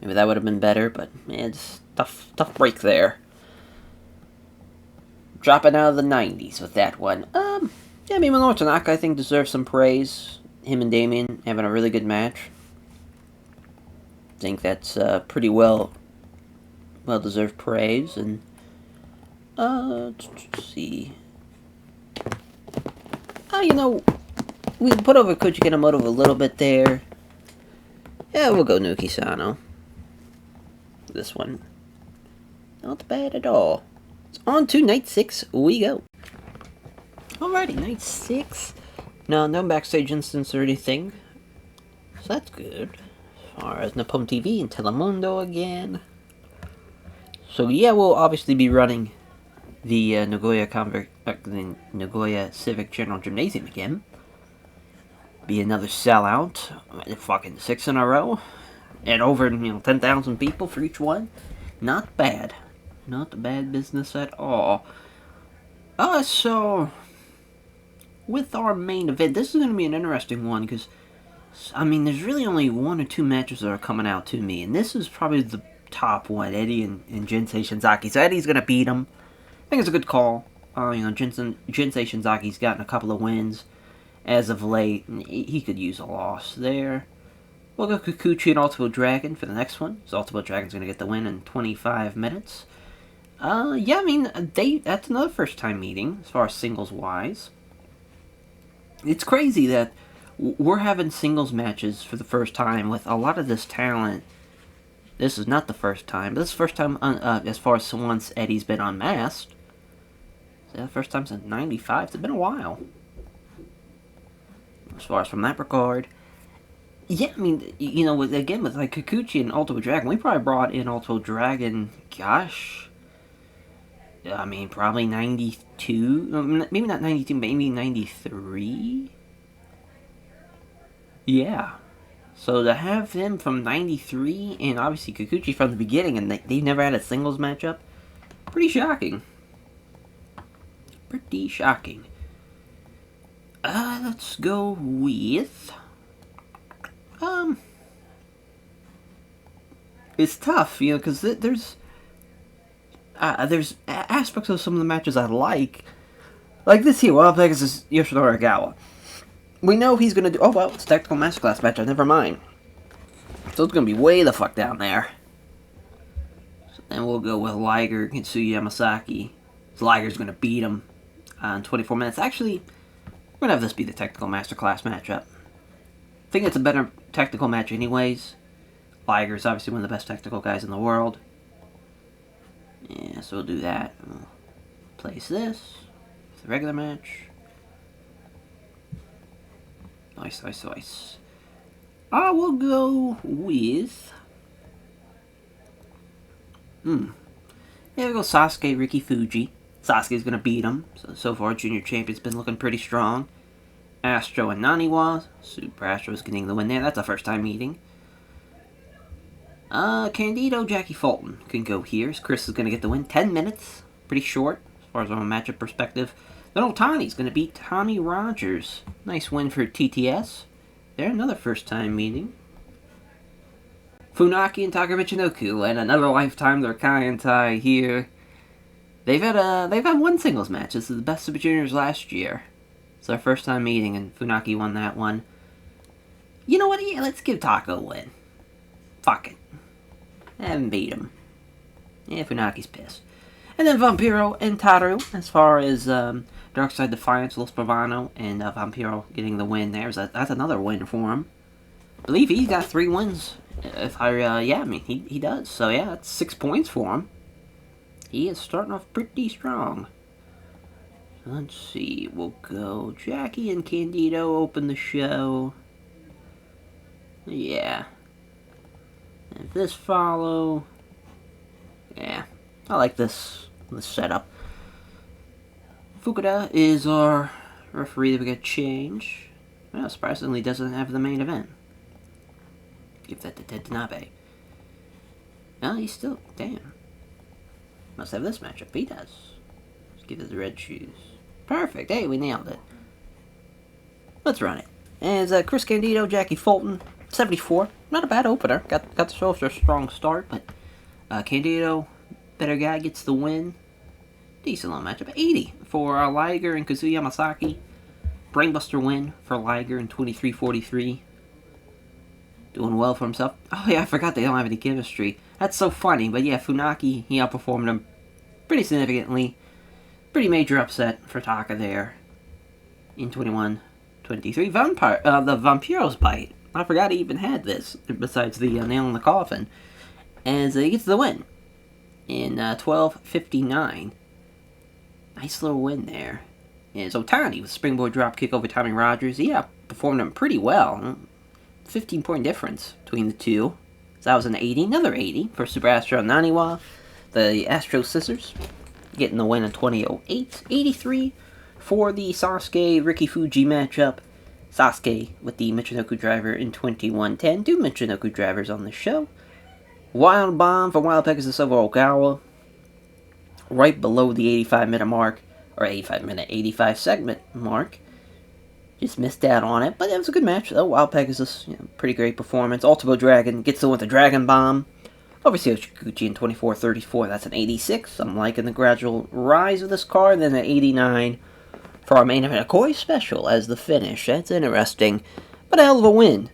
Maybe that would have been better, but, it's tough break there. Dropping out of the 90s with that one. Minoru Tanaka, I think, deserves some praise. Him and Damien having a really good match. I think that's pretty well-deserved praise. And, let's see. We put over Koji Kanemoto a little bit there. Yeah, we'll go Nuki Sano. This one. Not bad at all. So on to night 6 we go. Alrighty, night 6. No backstage instance or anything. So that's good. As far as Nippon TV and Telemundo again. So we'll obviously be running the Nagoya Civic General Gymnasium again. Be another sellout. Fucking 6 in a row. And over 10,000 people for each one. Not bad. Not bad business at all. So with our main event, this is going to be an interesting one because, there's really only 1 or 2 matches that are coming out to me, and this is probably the top one, Eddie and Jinsei Shinzaki. So Eddie's going to beat him. I think it's a good call. Jinsei Shinzaki's gotten a couple of wins as of late. He could use a loss there. We'll go Kikuchi and Ultimo Dragon for the next one. So Ultimo Dragon's going to get the win in 25 minutes. That's another first-time meeting as far as singles-wise. It's crazy that we're having singles matches for the first time with a lot of this talent. This is not the first time, but this is the first time as far as once Eddie's been unmasked. So the first time since 95. It's been a while. As far as from that regard. Yeah, again, with like Kikuchi and Ultimo Dragon, we probably brought in Ultimo Dragon, probably 92, maybe not 92, maybe 93? Yeah. So to have him from 93, and obviously Kikuchi from the beginning, and they've never had a singles matchup, pretty shocking. Pretty shocking. Let's go with... It's tough, because there's aspects of some of the matches I like this here, Wild Pegasus Yoshinori Agawa. We know he's going to do... Oh, well, it's a Tactical Masterclass match, never mind. So it's going to be way the fuck down there. So then we'll go with Liger against Yamasaki. So Liger's going to beat him in 24 minutes. Actually, we're going to have this be the technical masterclass matchup. I think it's a better technical match anyways. Liger's obviously one of the best technical guys in the world. Yeah, so we'll do that. We'll place this. The regular match. Nice, nice, nice. I will go with... Yeah, we'll go Sasuke, Ricky Fuji. Sasuke's gonna beat him. So far, Junior Champion's been looking pretty strong. Astro and Naniwa. Super Astro's getting the win there. That's a first time meeting. Candido, Jackie Fulton can go here. Chris is gonna get the win. 10 minutes. Pretty short, as far as from a matchup perspective. Then Otani's gonna beat Tommy Rogers. Nice win for TTS. There, another first time meeting. Funaki and Taka Michinoku, and another lifetime their Kai and Tai here. They've had one singles match. This is the Best Super Juniors last year. It's their first time meeting, and Funaki won that one. You know what? Yeah, let's give Taka a win. Fuck it. I haven't beat him. Yeah, Funaki's pissed. And then Vampiro and Taru, as far as Darkside Defiance, Los Bravano, and Vampiro getting the win there. That's another win for him. I believe he's got 3 wins. If I, yeah, I mean, he does. So, yeah, that's 6 points for him. He is starting off pretty strong. Let's see, we'll go Jackie and Candido open the show. Yeah. And this follow. Yeah, I like this setup. Fukuda is our referee that we got change. Well, surprisingly doesn't have the main event. Give that to Ted Tanabe. No, he's still, damn. Must have this matchup. He does. Let's give it the red shoes. Perfect. Hey, we nailed it. Let's run it. And it's Chris Candido, Jackie Fulton, 74. Not a bad opener. Got to show us a strong start, but Candido, better guy, gets the win. Decent little matchup. 80 for Liger and Kazuya Yamasaki. Brainbuster win for Liger in 23:43. Doing well for himself. Oh yeah, I forgot they don't have any chemistry. That's so funny, but yeah, Funaki, he outperformed him pretty significantly. Pretty major upset for Taka there. In 21-23. The Vampiro's bite. I forgot he even had this, besides the nail in the coffin. And he gets the win. In 12:59. Nice little win there. And so Otani with springboard drop kick over Tommy Rogers. He outperformed him pretty well. 15-point difference between the two. So that was an 80. Another 80 for Super Astro Naniwa. The Astro Scissors getting the win in 20:08. 83 for the Sasuke Ricky Fuji matchup. Sasuke with the Michinoku driver in 21:10. 2 Michinoku drivers on the show. Wild Bomb for Wild Pegasus over Ogawa. Right below the 85-minute mark. Or 85 segment mark. Just missed out on it, but it was a good match though. Wild Pegasus, pretty great performance. Ultimo Dragon gets the win with the Dragon Bomb. Over Shikuchi in 24:34, that's an 86. I'm liking the gradual rise of this card. Then an 89 for our main event. A Koi Special as the finish. That's interesting, but a hell of a win.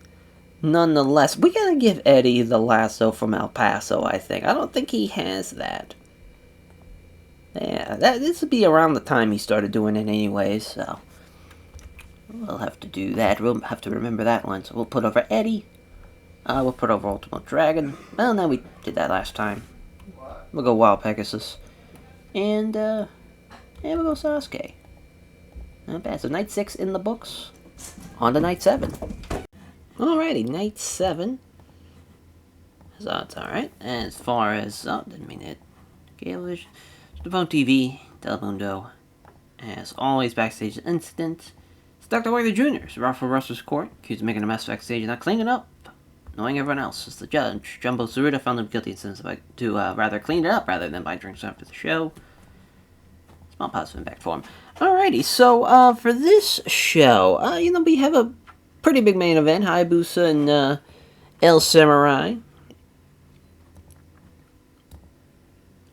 Nonetheless, we gotta give Eddie the lasso from El Paso, I think. I don't think he has that. Yeah, this would be around the time he started doing it anyways, so we'll have to do that. We'll have to remember that one. So we'll put over Eddie. We'll put over Ultimate Dragon. Well, no, we did that last time. We'll go Wild Pegasus. And, yeah, we'll go Sasuke. Not bad. So night 6 in the books. On to night 7. Alrighty, night 7. So it's alright. As far as, didn't mean it. Galish. Devon TV, Telemundo. As always, backstage incident. It's Dr. Wagner Jr. So Ralph Russell's court. Accused of making a mess backstage and not cleaning up. Knowing everyone else is the judge. Jumbo Tsuruta found him guilty to rather clean it up rather than buy drinks after the show. Small positive impact for him. Alrighty, so for this show, we have a pretty big main event. Hayabusa and El Samurai.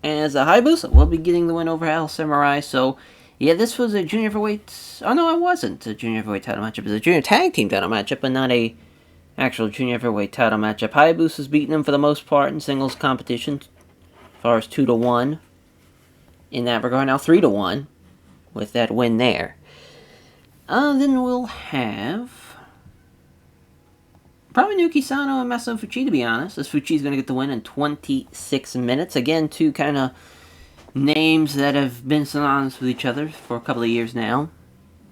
As Hayabusa will be getting the win over El Samurai. So, yeah, this was a junior heavyweight. Oh no, it wasn't a junior heavyweight title matchup. It was a junior tag team title matchup, but not a actual junior heavyweight title matchup. Hayabusa's beaten him for the most part in singles competition, as far as 2-1 in that regard. Now 3-1 with that win there. Then we'll have probably Naoki Sano and Masato Fuchi, to be honest, as Fuchi's going to get the win in 26 minutes. Again, two kind of names that have been synonymous with each other for a couple of years now.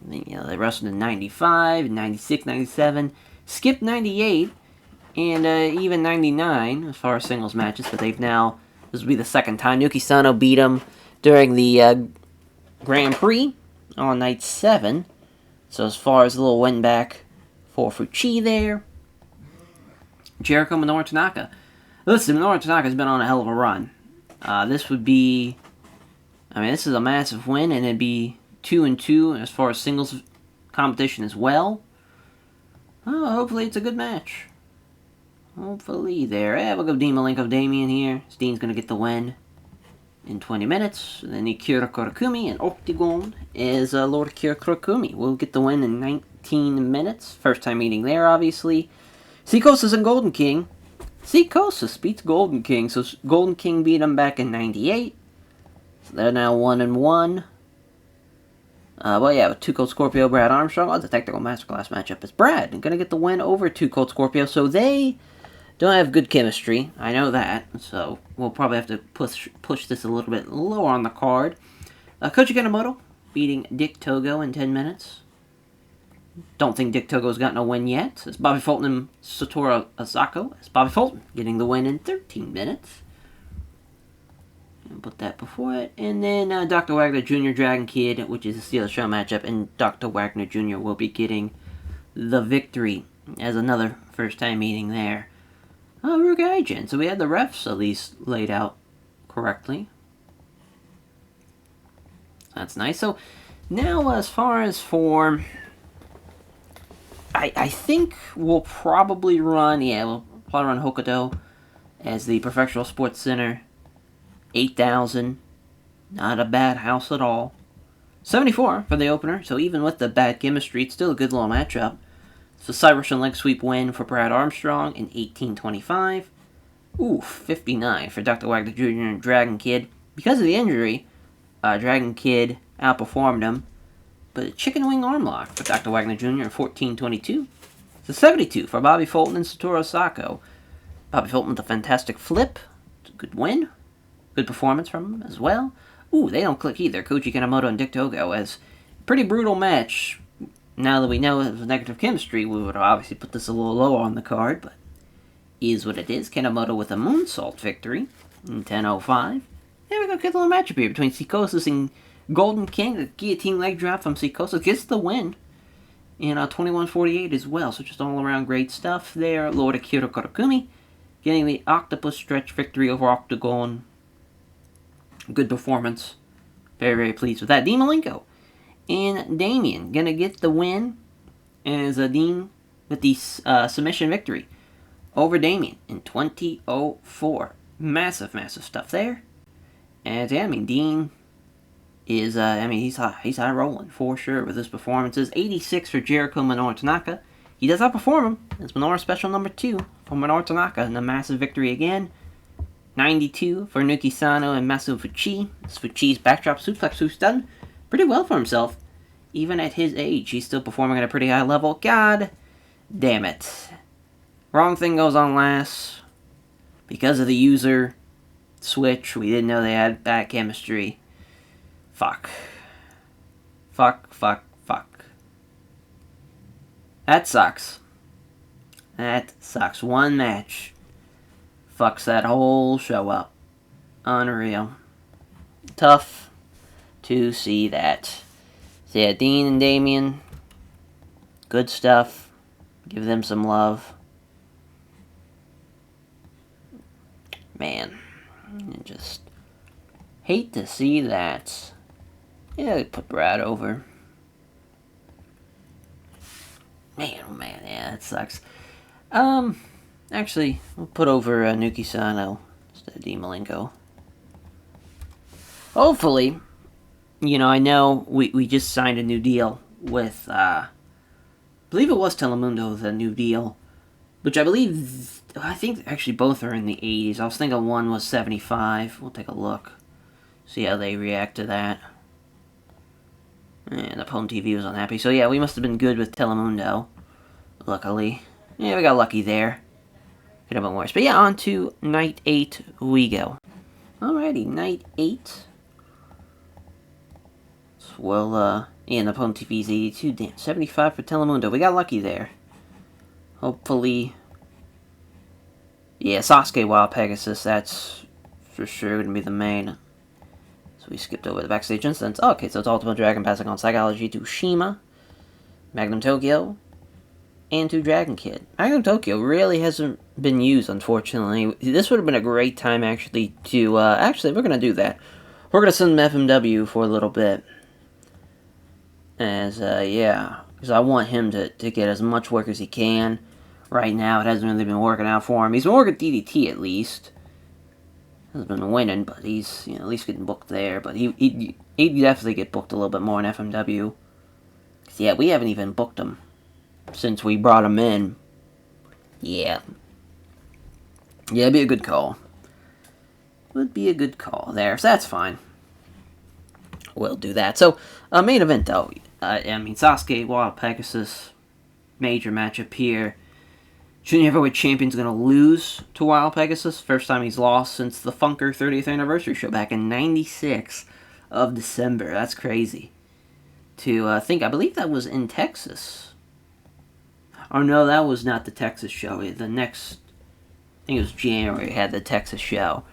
You know, they wrestled in 95, 96, 97, skipped 98, and even 99 as far as singles matches, but they've now, this will be the second time. Naoki Sano beat him during the Grand Prix on night 7. So as far as a little win back for Fuchi there. Jericho Minoru Tanaka. Listen, Minoru Tanaka's been on a hell of a run. This would be, I mean, this is a massive win, and it'd be 2-2 as far as singles competition as well. Oh, hopefully it's a good match. Hopefully there. Yeah, we'll go Dean Malenko Damien here. Dean's going to get the win in 20 minutes. And then Akira Kurakumi in Octagon is Lord Akira Kurakumi. We'll get the win in 19 minutes. First time meeting there, obviously. Psicosis and Golden King. Psicosis beats Golden King. So Golden King beat him back in 98. So they're now 1-1. Well, yeah, with 2 Cold Scorpio, Brad Armstrong. Oh, the Technical Masterclass matchup is Brad. And gonna get the win over 2 Cold Scorpio. So they don't have good chemistry. I know that. So we'll probably have to push this a little bit lower on the card. Koji Kanemoto beating Dick Togo in 10 minutes. Don't think Dick Togo's gotten a win yet. It's Bobby Fulton and Satoru Asako. It's Bobby Fulton getting the win in 13 minutes. And put that before it. And then Dr. Wagner Jr. Dragon Kid, which is a Steel Show matchup. And Dr. Wagner Jr. will be getting the victory as another first time meeting there. Rugaijin. So we had the refs at least laid out correctly. That's nice. So now as far as for, I think we'll probably run, we'll probably run Hokuto as the Professional Sports Center. 8,000. Not a bad house at all. 74 for the opener, so even with the bad chemistry, it's still a good little matchup. So Cyber leg sweep win for Brad Armstrong in 1825. Ooh, 59 for Dr. Wagner Jr. and Dragon Kid. Because of the injury, Dragon Kid outperformed him. But a chicken wing arm lock for Dr. Wagner Jr. in 1422. So 72 for Bobby Fulton and Satoru Asako. Bobby Fulton with a fantastic flip. It's a good win. Good performance from him as well. Ooh, they don't click either. Koji Kanemoto and Dick Togo as pretty brutal match. Now that we know it was negative chemistry, we would obviously put this a little lower on the card, but is what it is. Kanemoto with a moonsault victory in 10:05. Yeah, we got a good little matchup here between Psicosis and Golden King. The guillotine leg drop from Psicosis gets the win in 21:48 as well. So just all around great stuff there. Lord Akira Kurakumi getting the octopus stretch victory over Octagon. Good performance. Very, very pleased with that. Dean Malenko and Damien gonna get the win as Dean with the submission victory over Damien in 20:04. Massive, massive stuff there. And yeah, I mean, Dean is, he's high rolling for sure with his performances. 86 for Jericho Minoru Tanaka. He does outperform him. It's Minoru special number 2 for Minoru Tanaka and a massive victory again. 92 for Naoki Sano and Masato Fuchi. Fuchi's backdrop suplex, who's done pretty well for himself. Even at his age, he's still performing at a pretty high level. God damn it. Wrong thing goes on last. Because of the user switch, we didn't know they had bad chemistry. Fuck. Fuck. That sucks. That sucks. One match fucks that whole show up. Unreal. Tough to see that. So yeah, Dean and Damien, good stuff. Give them some love. Man, I just hate to see that. Yeah, they put Brad over. Man, oh man, yeah, that sucks. Actually, we'll put over Naoki Sano instead of Dean Malenko. Hopefully, I know we just signed a new deal with, I believe it was Telemundo, the new deal which I think actually both are in the 80s. I was thinking one was 75. We'll take a look. See how they react to that. And Apone TV was unhappy. So yeah, we must have been good with Telemundo. Luckily. Yeah, we got lucky there. Could have been worse. But yeah, on to night 8 we go. Alrighty, night 8. Well, yeah, Apone TV's 82. Damn, 75 for Telemundo. We got lucky there. Hopefully. Yeah, Sasuke Wild Pegasus, that's for sure going to be the main. So we skipped over the backstage incidents. Oh, okay, so it's Ultimate Dragon passing on Psychology to Shima, Magnum Tokyo, and to Dragon Kid. Magnum Tokyo really hasn't been used, unfortunately. This would have been a great time, actually, to... actually, we're going to do that. We're going to send him FMW for a little bit. As, yeah, because I want him to get as much work as he can. Right now, it hasn't really been working out for him. He's been working DDT, at least. Hasn't been winning, but he's, you know, at least getting booked there. But he'd definitely get booked a little bit more in FMW. Cause, yeah, we haven't even booked him since we brought him in. Yeah. Yeah, it'd be a good call. Would be a good call there, so that's fine. We'll do that. So, main event, though. I mean, Sasuke, Wild Pegasus, major matchup here. Junior Heavyweight Champion's going to lose to Wild Pegasus. First time he's lost since the Funker 30th Anniversary show back in 96 of December. That's crazy. I believe that was in Texas. Oh no, that was not the Texas show. The next, I think it was January, had the Texas show.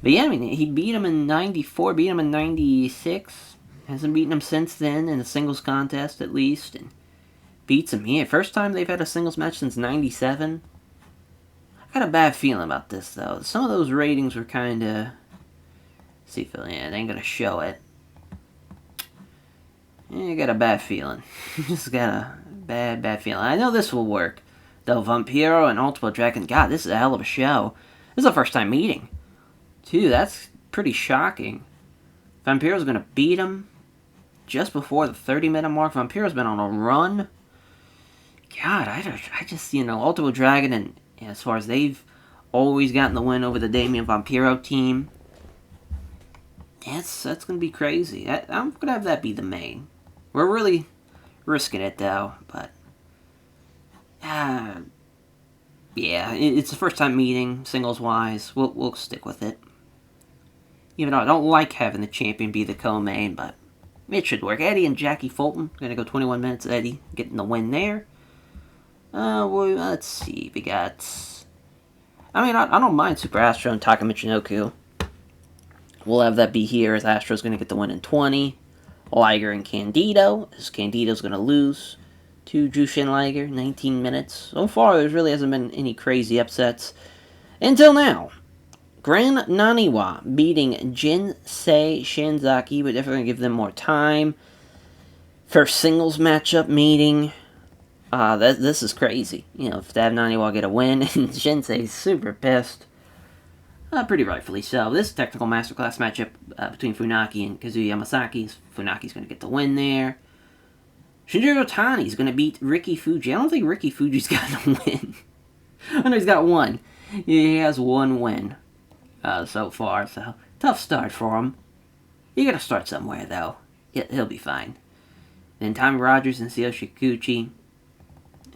But yeah, I mean, he beat him in 94, beat him in 96. Hasn't beaten him since then, in a singles contest at least. And beats him here. First time they've had a singles match since 97. I got a bad feeling about this, though. Some of those ratings were kind of... See if it ain't going to show it. Yeah, I got a bad feeling. Just got a bad feeling. I know this will work. Though Vampiro and Ultimate Dragon... God, this is a hell of a show. This is the first time meeting. Too, that's pretty shocking. Vampiro's going to beat him just before the 30-minute mark. Vampiro's been on a run. God, I just, Ultimate Dragon, and as far as they've always gotten the win over the Damian Vampiro team, that's going to be crazy. I'm going to have that be the main. We're really risking it, though, but, yeah, it's the first time meeting, singles-wise. We'll stick with it. Even though I don't like having the champion be the co-main, but it should work. Eddie and Jackie Fulton, going to go 21 minutes. Eddie getting the win there. Well, let's see. We got... I mean, I don't mind Super Astro and Taka Michinoku. We'll have that be here, as Astro's going to get the win in 20. Liger and Candido, as Candido's going to lose to Jushin Liger, 19 minutes. So far, there really hasn't been any crazy upsets until now. Gran Naniwa beating Jinsei Shinzaki. We're definitely going to give them more time. First singles matchup meeting. This is crazy. If to have Naniwa get a win, and Shinsei's super pissed. Pretty rightfully so. This technical masterclass matchup between Funaki and Kazuya Yamasaki. Funaki's going to get the win there. Shinjiro Otani's going to beat Ricky Fuji. I don't think Ricky Fuji's got a win. I know he's got one. He has one win so far, so tough start for him. You got to start somewhere, though. He'll be fine. Then Tommy Rogers and Tsuyoshi Kikuchi.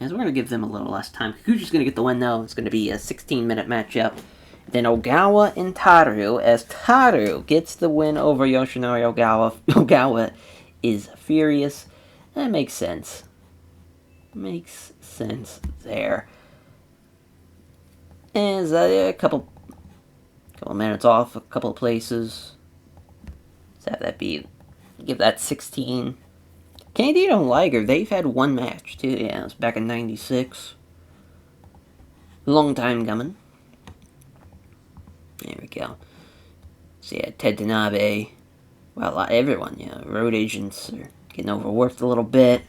As we're going to give them a little less time. Kikuchi's going to get the win, though. It's going to be a 16-minute matchup. Then Ogawa and Taru, as Taru gets the win over Yoshinari Ogawa. Ogawa is furious. That makes sense. Makes sense there. As a couple minutes off, a couple of places. Let's have that be. Give that 16. Candido and Liger, they've had one match, too. Yeah, it was back in 96. Long time coming. There we go. So, yeah, Ted Tanabe. Well, everyone, road agents are getting overworked a little bit.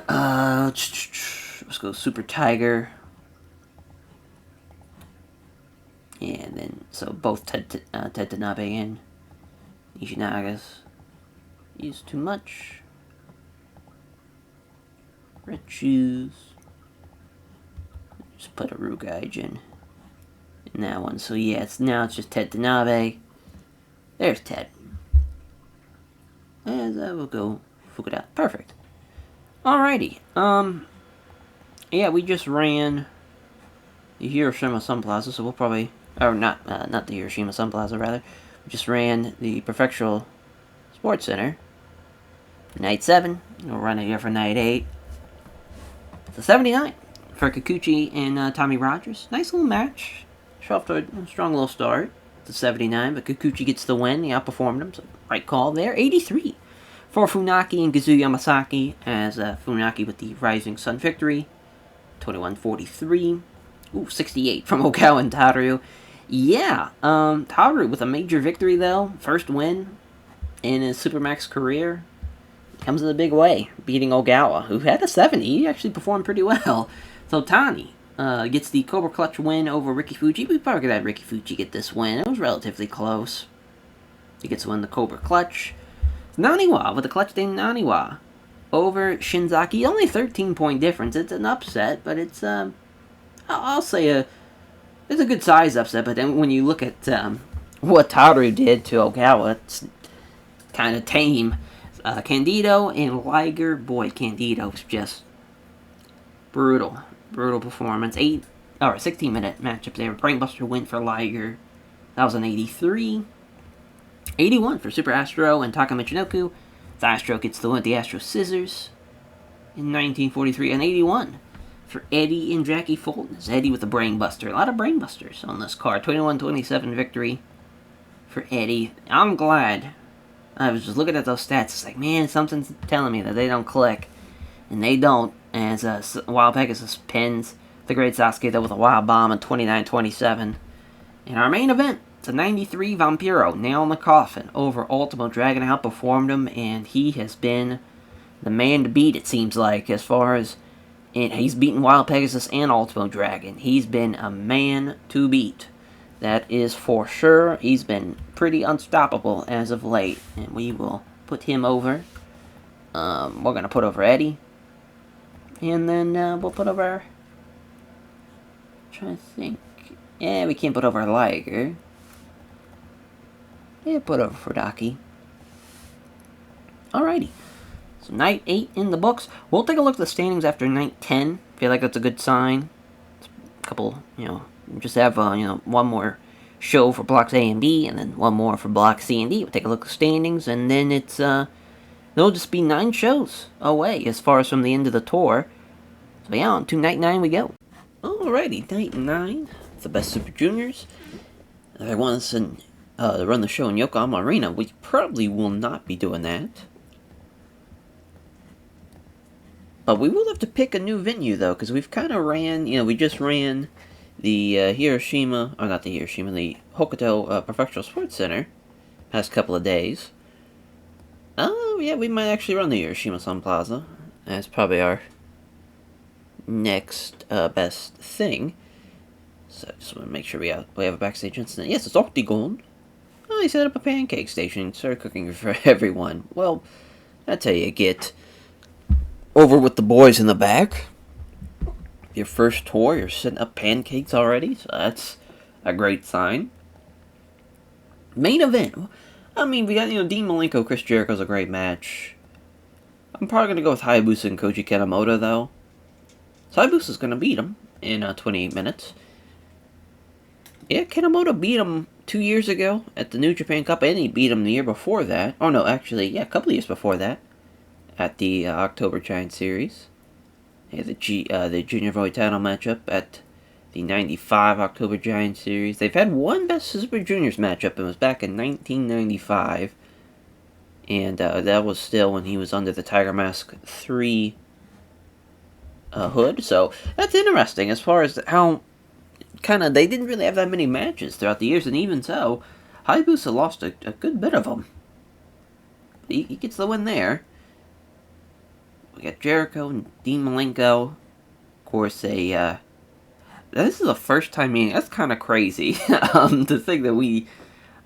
Let's go Super Tiger. Yeah, and then, so both Ted Tanabe and Ishinagas. Is too much. Red shoes. Just put a Rugaijin in that one. So yeah, now it's just Ted Tanabe. There's Ted. And we'll go Fukuda. Perfect. Alrighty. Yeah, we just ran the Hiroshima Sun Plaza, so we'll probably, or not the Hiroshima Sun Plaza, rather. We just ran the Prefectural Sports Center. Night 7. We'll run it here for night 8. It's a 79 for Kikuchi and Tommy Rogers. Nice little match. Off to a strong little start. It's a 79, but Kikuchi gets the win. He outperformed him, so right call there. 83 for Funaki and Kazuya Yamasaki, as Funaki with the Rising Sun victory. 21-43. Ooh, 68 from Okawa and Taru. Yeah, Taru with a major victory, though. First win in his Supermax career. Comes in a big way, beating Ogawa, who had a 70. He actually performed pretty well. So Tani gets the Cobra Clutch win over Ricky Fuji. We probably could have Ricky Fuji get this win. It was relatively close. He gets to win the Cobra Clutch. Naniwa with the clutch thing, Naniwa over Shinzaki. Only 13-point difference. It's an upset, but it's I'll say it's a good size upset. But then when you look at what Taru did to Ogawa, it's kind of tame. Candido and Liger. Boy, Candido's just brutal. Brutal performance. 16-minute matchup there. Brainbuster win for Liger. That was an 83. 81 for Super Astro and Taka Michinoku. Astro gets the win with the Astro Scissors in 1943. And 81 for Eddie and Jackie Fulton. It's Eddie with the Brainbuster. A lot of Brainbusters on this card. 21-27 victory for Eddie. I'm glad. I was just looking at those stats. It's like, man, something's telling me that they don't click. And they don't. As Wild Pegasus pins the Great Sasuke, though, with a Wild Bomb at 29-27. In our main event, it's a 93 Vampiro, nail in the coffin, over Ultimo Dragon. Outperformed him, and he has been the man to beat, it seems like, as far as... And he's beaten Wild Pegasus and Ultimo Dragon. He's been a man to beat. That is for sure. He's been pretty unstoppable as of late. And we will put him over. We're going to put over Eddie. And then we'll put over... trying to think. Yeah, we can't put over Liger. Yeah, put over Fudaki. Alrighty. So night 8 in the books. We'll take a look at the standings after night 10. Feel like that's a good sign. A couple, just have, one more show for blocks A and B, and then one more for blocks C and D. We'll take a look at the standings, and then there'll just be 9 shows away as far as from the end of the tour. So yeah, on to night 9 we go. Alrighty, night 9. The best Super Juniors. If they want us to run the show in Yokohama Arena, we probably will not be doing that. But we will have to pick a new venue, though, because we've kind of ran, we just ran the the Hokuto Prefectural Sports Center past couple of days. Oh, yeah, we might actually run the Hiroshima Sun Plaza. That's probably our next best thing. So I just want to make sure we have a backstage incident. Yes, it's Octagon. Oh, he set up a pancake station and started cooking for everyone. Well, that's how you get over with the boys in the back. Your first tour, you're setting up pancakes already, so that's a great sign. Main event. I mean, we got, Dean Malenko, Chris Jericho's a great match. I'm probably going to go with Hayabusa and Koji Kanemoto, though. So Hayabusa's going to beat him in 28 minutes. Yeah, Kanemoto beat him 2 years ago at the New Japan Cup, and he beat him the year before that. Oh, no, actually, yeah, a couple of years before that. At the October Giant Series. Yeah, the Junior Heavyweight title matchup at the 95 October Giant Series. They've had one Best Super Juniors matchup, and it was back in 1995. And that was still when he was under the Tiger Mask 3 hood. So that's interesting as far as how they didn't really have that many matches throughout the years. And even so, Hayabusa lost a good bit of them. He gets the win there. We got Jericho and Dean Malenko. Of course, this is the first time meeting. That's kind of crazy. To think that we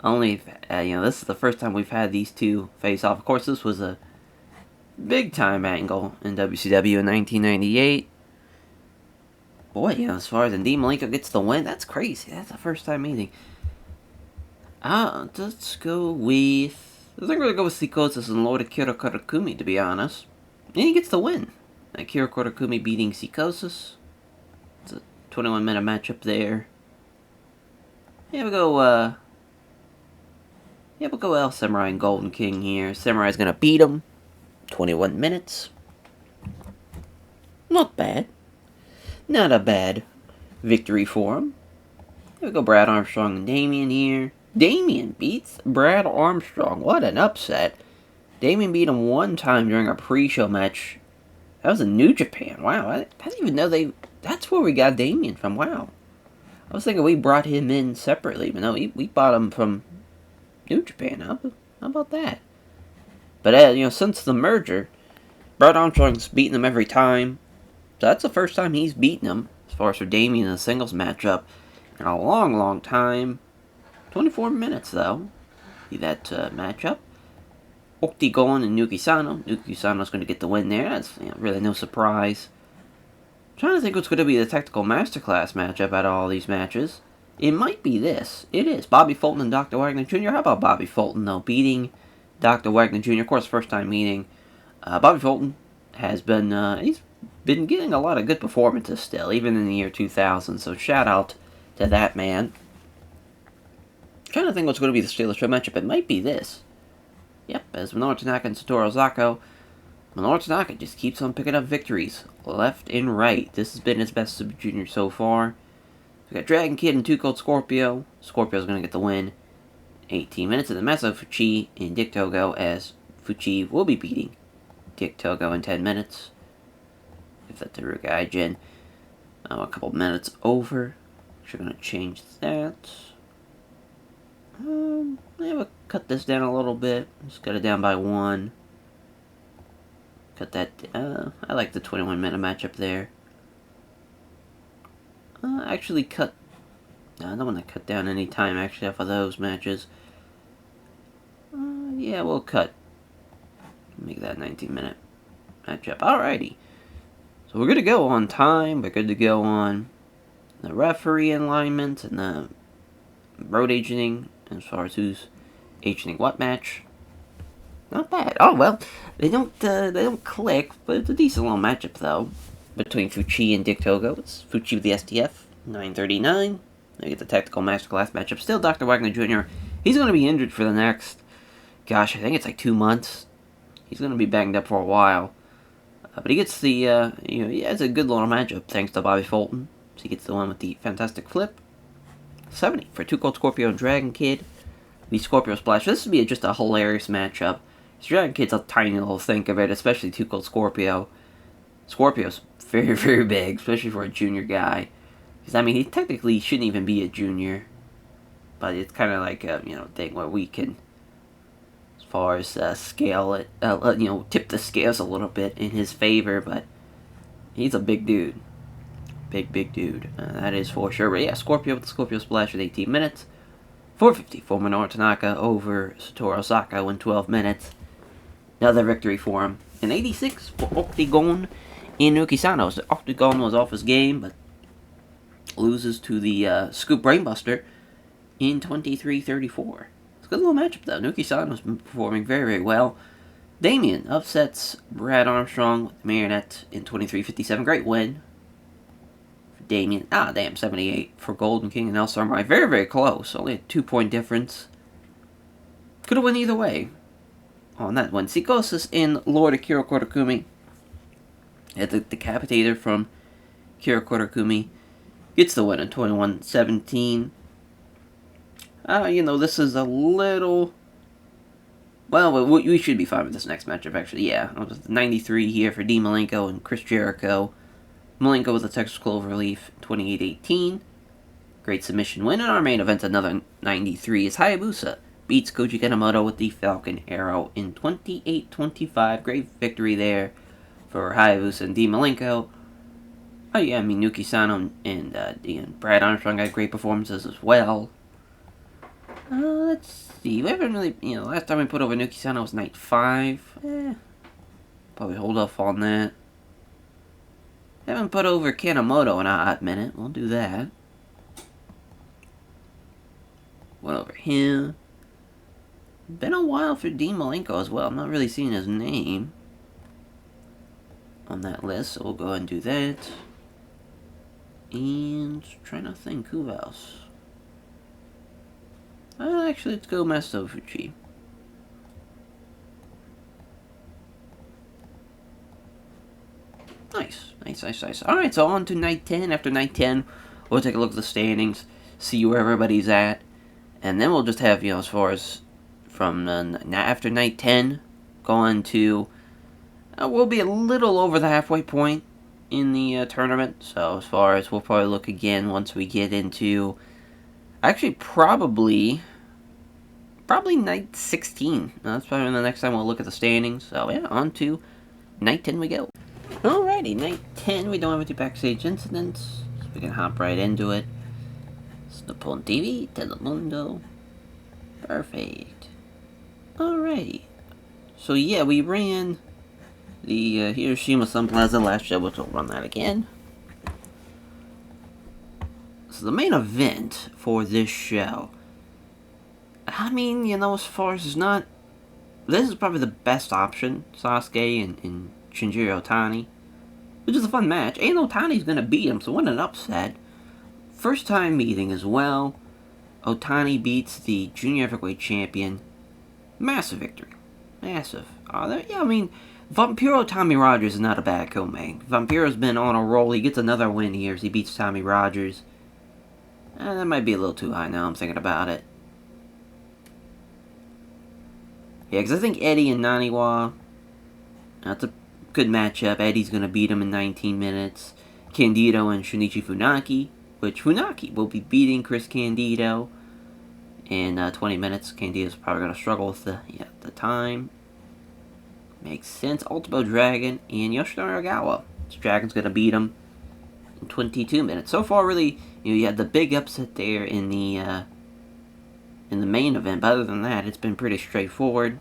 only, this is the first time we've had these two face off. Of course, this was a big time angle in WCW in 1998. boy, as far as Dean Malenko gets the win, that's crazy. That's the first time meeting. Let's go with... I think we're going to go with Sikosis and Lord Akira Kotakumi, to be honest. And he gets the win. Akira Kotakumi beating Sikosis. It's a 21-minute matchup there. Yeah, we'll go El Samurai and Golden King here. Samurai's going to beat him. 21 minutes. Not bad. Not a bad victory for him. Here we go, Brad Armstrong and Damien here. Damien beats Brad Armstrong. What an upset. Damien beat him one time during a pre-show match. That was in New Japan. Wow, I didn't even know that's where we got Damien from. Wow. I was thinking we brought him in separately, but no, we bought him from New Japan. How about that? But, since the merger, Brad Armstrong's beaten him every time. So that's the first time he's beaten him, as far as for Damien in a singles matchup, in a long, long time. 24 minutes, though. See that matchup. Octagon and Nuki Sano. Nuki Sano's going to get the win there. That's really no surprise. I'm trying to think what's going to be the technical masterclass matchup out of all these matches. It might be this. It is. Bobby Fulton and Dr. Wagner Jr. How about Bobby Fulton, though, beating Dr. Wagner Jr.? Of course, first time meeting. Bobby Fulton has been, he's been getting a lot of good performances still, even in the year 2000. So shout out to that man. I'm trying to think what's going to be the Steelers Show matchup. It might be this. Yep, as Minoru Tanaka and Satoru Ozako. Minoru Tanaka just keeps on picking up victories, left and right. This has been his best Super Junior so far. We got Dragon Kid and Too Cold Scorpio. Scorpio's going to get the win. 18 minutes of the Maso Fuchi and Dick Togo, as Fuchi will be beating Dick Togo in 10 minutes. If that's the Rugaijin. A couple minutes over. We're going to change that. Yeah, we'll cut this down a little bit. Just cut it down by 1. Cut that. I like the 21-minute matchup there. Actually cut. No, I don't want to cut down any time actually off of those matches. Yeah, we'll cut. Make that 19-minute matchup. Alrighty. So we're good to go on time. We're good to go on the referee alignment and the road agenting as far as who's agenting what match. Not bad. Oh well, they don't click, but it's a decent little matchup though between Fuchi and Dick Togo. It's Fuchi with the STF, 9:39. They get the technical masterclass matchup. Still, Dr. Wagner Jr. He's going to be injured for the next, I think it's like 2 months. He's going to be banged up for a while. But he gets the, he has a good little matchup thanks to Bobby Fulton. So he gets the one with the fantastic flip. 70 for Too Cold Scorpio and Dragon Kid. The Scorpio Splash. This would be just a hilarious matchup. Dragon Kid's a tiny little think of it, especially Too Cold Scorpio. Scorpio's very, very big, especially for a junior guy. Because, he technically shouldn't even be a junior. But it's kind of like a, thing where we can, as far as scale it, tip the scales a little bit in his favor. But he's a big dude. Big dude. That is for sure. But yeah, Scorpio with the Scorpio Splash with 18 minutes. 450 for Minoru Tanaka over Satoru Ozako in 12 minutes. Another victory for him. In 86 for Octagon and Nuki Sano. So Octagon was off his game, but loses to the Scoop Brainbuster in 23-34. It's a good little matchup though. Nuki Sano's been performing very, very well. Damien upsets Brad Armstrong with the Marionette in 23-57. Great win for Damien. 78 for Golden King and El Samurai. Very, very close. Only a 2-point difference. Could have won either way on that one. Sikosis and Lord Akira Kotakumi. At the Decapitator from Akira Kotakumi gets the win in 21-17. This is a little... Well, we should be fine with this next matchup, actually. Yeah, 93 here for Dean Malenko and Chris Jericho. Malenko with a Texas Cloverleaf, 28-18. Great submission win. In our main event, another 93 is Hayabusa beats Koji Kanemoto with the Falcon Arrow in 28-25. Great victory there for Hayabusa and Dean Malenko. Oh yeah, Nuki Sano and Brad Armstrong had great performances as well. Let's see. We haven't really, last time we put over Nuki Sano was night 5. Probably hold off on that. Haven't put over Kanemoto in a hot minute. We'll do that. Went over him. Been a while for Dean Malenko as well. I'm not really seeing his name on that list, so we'll go ahead and do that. And trying to think who else. Actually, let's go Masato Fuji. Nice. Alright, so on to night 10. After night 10, we'll take a look at the standings, see where everybody's at, and then we'll just have, as far as from after night 10, going to, we'll be a little over the halfway point in the tournament. So as far as, we'll probably look again once we get into, actually probably night 16. That's probably the next time we'll look at the standings. So yeah, on to night 10 we go. Alrighty, night 10, we don't have any backstage incidents, so we can hop right into it. Snapon TV, Telemundo. Perfect. Alrighty. So yeah, we ran the Hiroshima Sun Plaza last show, which we'll run that again. So the main event for this show, I mean, as far as it's not, this is probably the best option, Sasuke and Shinjiro Otani, which is a fun match, and Otani's going to beat him, so what an upset. First time meeting as well. Otani beats the junior heavyweight champion. Massive victory. Massive. Yeah, I mean, Vampiro Tommy Rogers is not a bad co-main. Vampiro's been on a roll. He gets another win here as he beats Tommy Rogers. That might be a little too high now, I'm thinking about it. Yeah, because I think Eddie and Naniwa, that's a good matchup. Eddie's going to beat him in 19 minutes. Candido and Shinichi Funaki, which Funaki will be beating Chris Candido in 20 minutes. Candido's probably going to struggle with the time. Makes sense. Ultimo Dragon and Yoshinori Ogawa. So Dragon's going to beat him in 22 minutes. So far, really, you had the big upset there in the main event, but other than that, it's been pretty straightforward.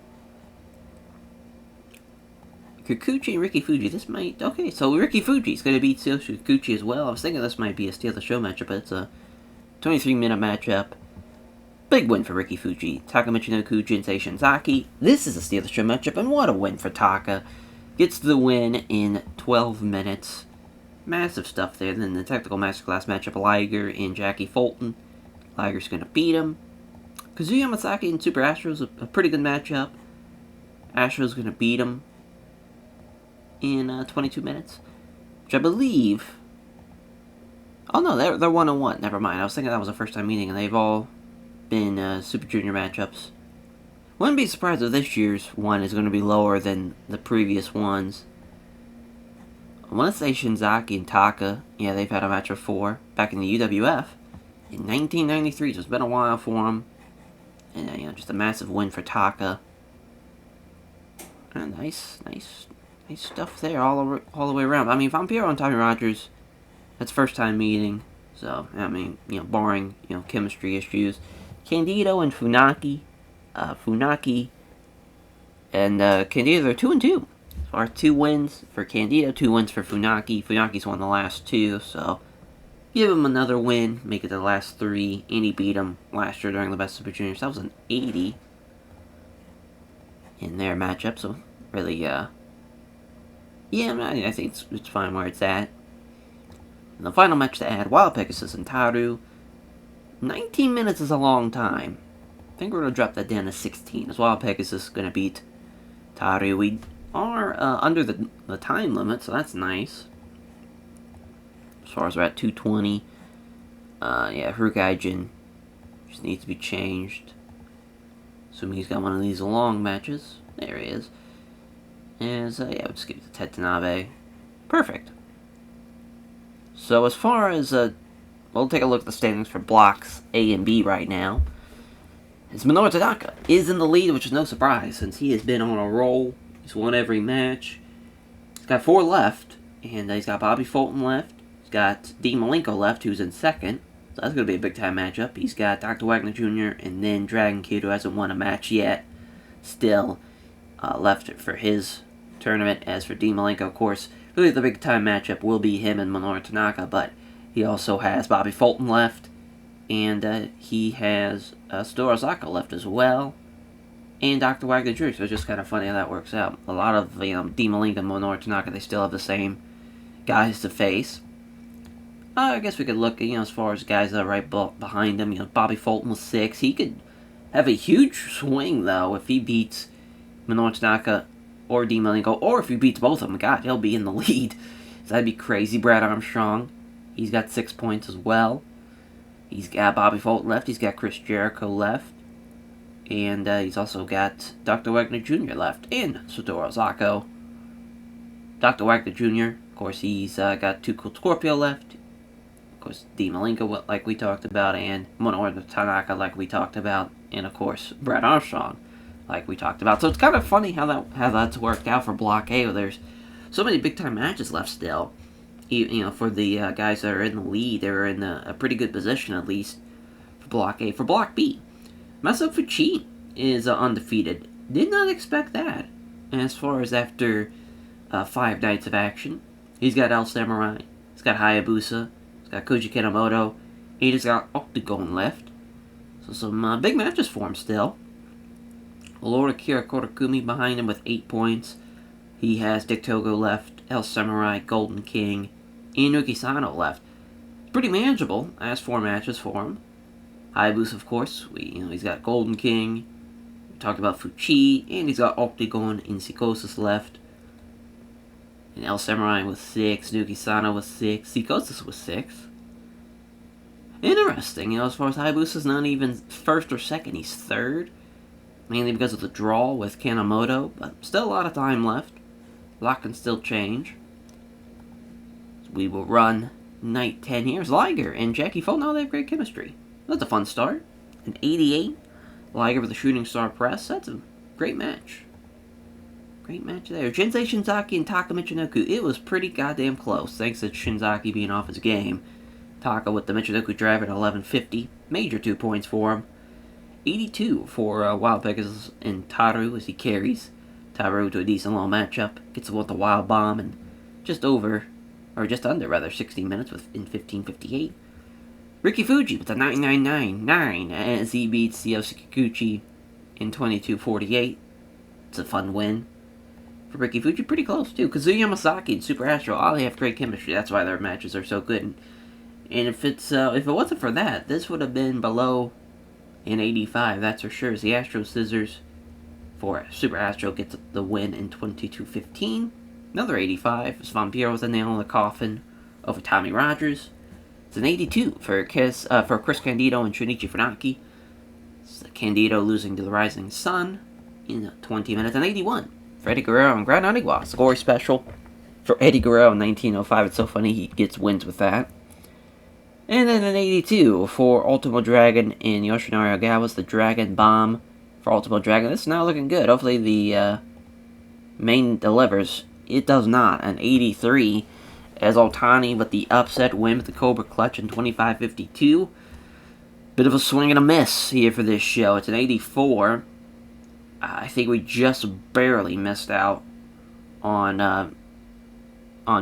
Kikuchi and Ricky Fuji, this might, okay, so Ricky Fuji's going to beat Satoshi Kikuchi as well. I was thinking this might be a steal the show matchup, but it's a 23-minute matchup. Big win for Ricky Fuji. Taka Michinoku, Jinsei Shinzaki. This is a steal the show matchup, and what a win for Taka. Gets the win in 12 minutes. Massive stuff there. Then the technical masterclass matchup, Liger and Jackie Fulton. Liger's going to beat him. Kazuya Masaki and Super Astro's a pretty good matchup. Astro's going to beat him in 22 minutes, which I believe, oh no, they're 1-1, never mind, I was thinking that was a first time meeting, and they've all been Super Junior matchups. Wouldn't be surprised if this year's one is going to be lower than the previous ones. I want to say Shinzaki and Taka, yeah, they've had a match before, back in the UWF, in 1993, so it's been a while for them, and just a massive win for Taka. Nice stuff there all the way around. I mean, Vampiro and Tommy Rogers, that's first time meeting. So, I mean, barring, chemistry issues. Candido and Funaki. Funaki and Candido, they're 2-2. As far as 2 wins for Candido, 2 wins for Funaki. Funaki's won the last 2, so give him another win, make it the last 3. And he beat him last year during the Best Super Juniors. That was an 80 in their matchup, so really, yeah, I think it's fine where it's at. And the final match to add, Wild Pegasus and Taru. 19 minutes is a long time. I think we're going to drop that down to 16. As Wild Pegasus is going to beat Taru. We are under the time limit, so that's nice. As far as we're at 2:20. Furukaijin just needs to be changed. Assuming he's got one of these long matches. There he is. And we'll just give it to Ted Tanabe. Perfect. So as far as, we'll take a look at the standings for blocks A and B right now. As Minoru Tanaka is in the lead, which is no surprise, since he has been on a roll. He's won every match. He's got 4 left, and he's got Bobby Fulton left. He's got Dean Malenko left, who's in second. So that's going to be a big-time matchup. He's got Dr. Wagner Jr. and then Dragon Kid, who hasn't won a match yet. Still left for his tournament. As for Dean Malenko, of course, really the big time matchup will be him and Minoru Tanaka, but he also has Bobby Fulton left, and he has Satoru Asako left as well, and Dr. Wagner Jr., so it's just kind of funny how that works out. A lot of, Dean Malenko and Minoru Tanaka, they still have the same guys to face. I guess we could look, as far as guys that are right behind him. Bobby Fulton was 6. He could have a huge swing, though, if he beats Minoru Tanaka or Dean Malenko, or if he beats both of them. God, he'll be in the lead. So that'd be crazy. Brad Armstrong, he's got 6 points as well. He's got Bobby Fulton left. He's got Chris Jericho left. And he's also got Dr. Wagner Jr. left. And Satoru Asako. Dr. Wagner Jr., of course, he's got 2 Cool Scorpio left. Of course, Dean Malenko, like we talked about, and Minoru Tanaka, like we talked about, and of course, Brad Armstrong, like we talked about. So it's kind of funny how that's worked out for Block A. There's so many big time matches left still. For the guys that are in the lead, they're in a pretty good position at least for Block A. For Block B, Masa Fuchi is undefeated. Did not expect that. As far as after 5 nights of action, he's got El Samurai, he's got Hayabusa. He's got Koji Kanemoto. He's got Octagon left. So some big matches for him still. Lord Akira Kotakumi behind him with 8 points. He has Dick Togo left, El Samurai, Golden King, and Yuki Sano left. Pretty manageable as 4 matches for him. Hayabusa, of course. He's got Golden King. We talked about Fuchi, and he's got Octagon and Psychosis left. And El Samurai with 6, Nuki Sano with 6, Psychosis with 6. Interesting, as far as Hayabusa's not even first or second, he's third. Mainly because of the draw with Kanemoto, but still a lot of time left. A lot can still change. So we will run night 10 here. Liger and Jackie Fulton, they have great chemistry. That's a fun start. An 88. Liger with the Shooting Star Press. That's a great match. Great match there. Jinsei Shinzaki and Taka Michinoku. It was pretty goddamn close, thanks to Shinzaki being off his game. Taka with the Michinoku drive at 1150. Major 2 points for him. 82 for Wild Pegasus and Taru as he carries Taru to a decent little matchup. Gets with the Wild Bomb and just under 60 minutes in 15:58. Ricky Fuji with the 9999 as he beats Seo Sekiguchi in 22:48. It's a fun win for Ricky Fuji, pretty close too. Kazuya Yamasaki and Super Astro, all they have great chemistry. That's why their matches are so good. And if it wasn't for that, this would have been below an 85. That's for sure. As the Astro Scissors for Super Astro gets the win in 22:15. Another 85. As Vampiro with a nail in the coffin over Tommy Rogers. It's an 82 for Chris Candido and Shinichi Funaki. It's Candido losing to the Rising Sun in 20 minutes. An 81 for Eddie Guerrero and Gran Anigua. Score special for Eddie Guerrero in 1905. It's so funny he gets wins with that. And then an 82 for Ultimo Dragon and Yoshinari Ogawa's the Dragon Bomb for Ultimo Dragon. This is now looking good. Hopefully the main delivers. It does not. An 83 as Otani with the upset win with the Cobra Clutch in 25:52. Bit of a swing and a miss here for this show. It's an 84. I think we just barely missed out on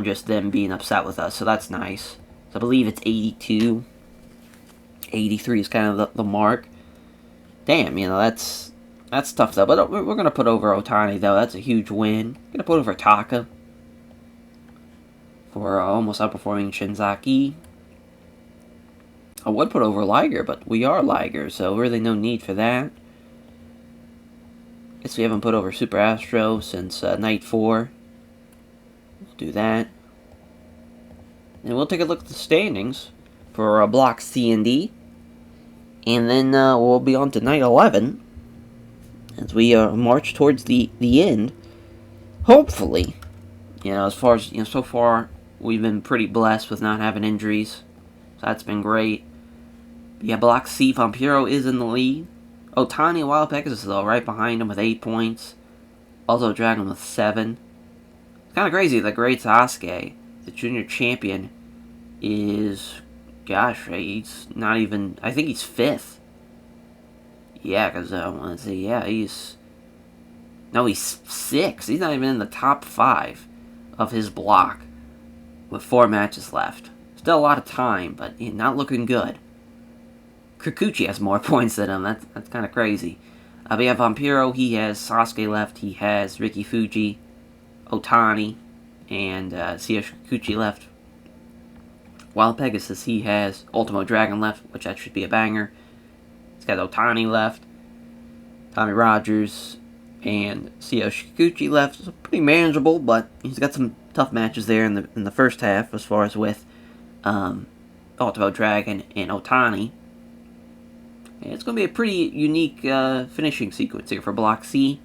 just them being upset with us, so that's nice. So I believe it's 82. 83 is kind of the mark. Damn, that's tough though. But we're going to put over Otani though. That's a huge win. Going to put over Taka for almost outperforming Shinzaki. I would put over Liger, but we are Liger, so really no need for that. Guess we haven't put over Super Astro since Night 4. We'll do that. And we'll take a look at the standings for Block C and D. And then we'll be on to Night 11 as we march towards the end. Hopefully, as far as, so far, we've been pretty blessed with not having injuries. So that's been great. But yeah, Block C, Vampiro is in the lead. Otani and Wild Pegasus, though, right behind him with 8 points. Also Dragon with 7. It's kind of crazy that Great Sasuke, the junior champion, is, he's not even, I think he's 5th. Yeah, because I want to say, he's 6th. He's not even in the top 5 of his block with 4 matches left. Still a lot of time, but not looking good. Kikuchi has more points than him. That's kind of crazy. We have Vampiro. He has Sasuke left. He has Riki Fuji, Otani, and Tsuyoshi Kikuchi left. While Pegasus, he has Ultimo Dragon left, which that should be a banger. He's got Otani left, Tommy Rogers, and Tsuyoshi Kikuchi left. It's pretty manageable, but he's got some tough matches there in the first half, as far as with Ultimo Dragon and Otani. And it's going to be a pretty unique finishing sequence here for Block C.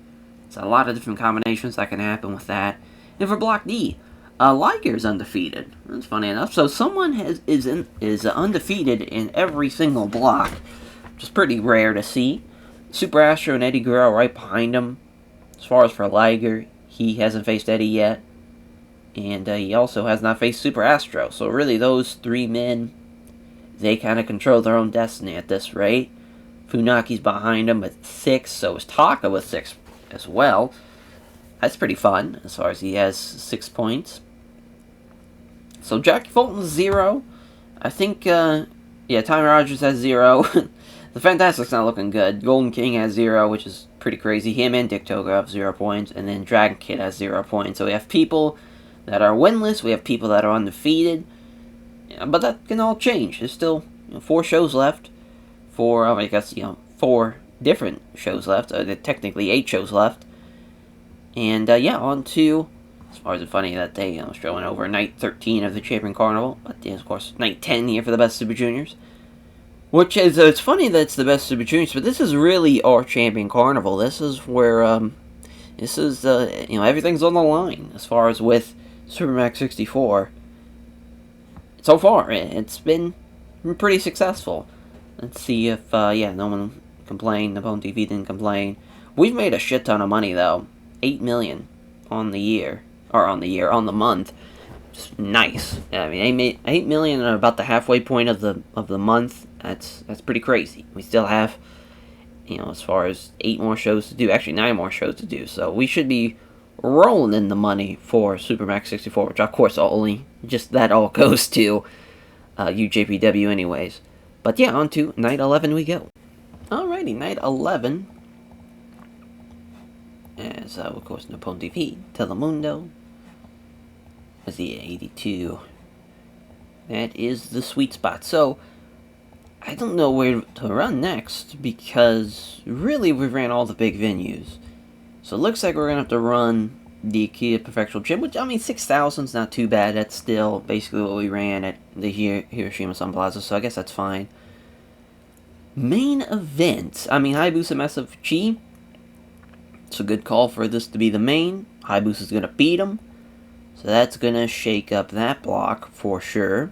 It's a lot of different combinations that can happen with that. And for Block D, Liger's undefeated. That's funny enough. So someone is undefeated in every single block, which is pretty rare to see. Super Astro and Eddie Guerrero right behind him. As far as for Liger, he hasn't faced Eddie yet. And he also has not faced Super Astro. So really those 3 men, they kind of control their own destiny at this rate. Funaki's behind him with 6, so is Taka with 6 as well. That's pretty fun, as far as he has 6 points. So Jackie Fulton's 0. I think, Tommy Rogers has 0. The Fantastic's not looking good. Golden King has 0, which is pretty crazy. Him and Dick Togo have 0 points, and then Dragon Kid has 0 points. So we have people that are winless, we have people that are undefeated. Yeah, but that can all change. There's still 4 shows left. 4 different shows left. Technically 8 shows left. And, on to, as far as it's funny that they was showing over night 13 of the Champion Carnival. But, of course, night 10 here for the Best Super Juniors. Which is, it's funny that it's the Best Super Juniors, but this is really our Champion Carnival. This is where, everything's on the line. As far as with Supermax 64. So far, it's been pretty successful. Let's see if, no one complained. Napone TV didn't complain. We've made a shit ton of money, though. $8 million on the month. Just nice. I mean, they made $8 million at about the halfway point of the month. That's pretty crazy. We still have, as far as 8 more shows to do. Actually, 9 more shows to do. So we should be rolling in the money for Supermax 64, which of course that all goes to UJPW anyways. But yeah, on to night 11 we go. Alrighty, night 11. As, of course, Napone TV, Telemundo. As the 82. That is the sweet spot. So, I don't know where to run next, because really we ran all the big venues. So it looks like we're going to have to run the Kia Perfectional Gym, which, 6,000's not too bad. That's still basically what we ran at the Hiroshima Sun Plaza, so I guess that's fine. Main event. Hayabusa Massive Chi. It's a good call for this to be the main. Hayabusa's going to beat him. So that's going to shake up that block for sure.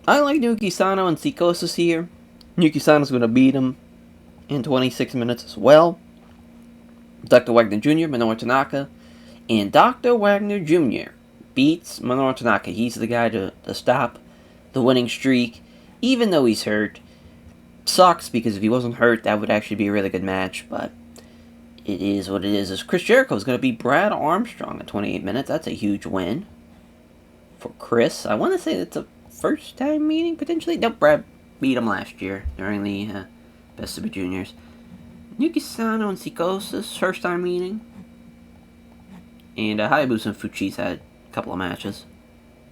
I like Naoki Sano and Psychosis here. Naoki Sano's going to beat him in 26 minutes as well. Dr. Wagner Jr., Minoru Tanaka. And Dr. Wagner Jr. beats Minoru Tanaka. He's the guy to stop the winning streak, even though he's hurt. Sucks, because if he wasn't hurt, that would actually be a really good match, but it is what it is. As Chris Jericho is going to beat Brad Armstrong in 28 minutes. That's a huge win for Chris. I want to say it's a first-time meeting, potentially. Nope, Brad beat him last year during the Best Super Juniors. Naoki Sano and Psychosis, first-time meeting. And Hayabusa and Fuchi's had a couple of matches.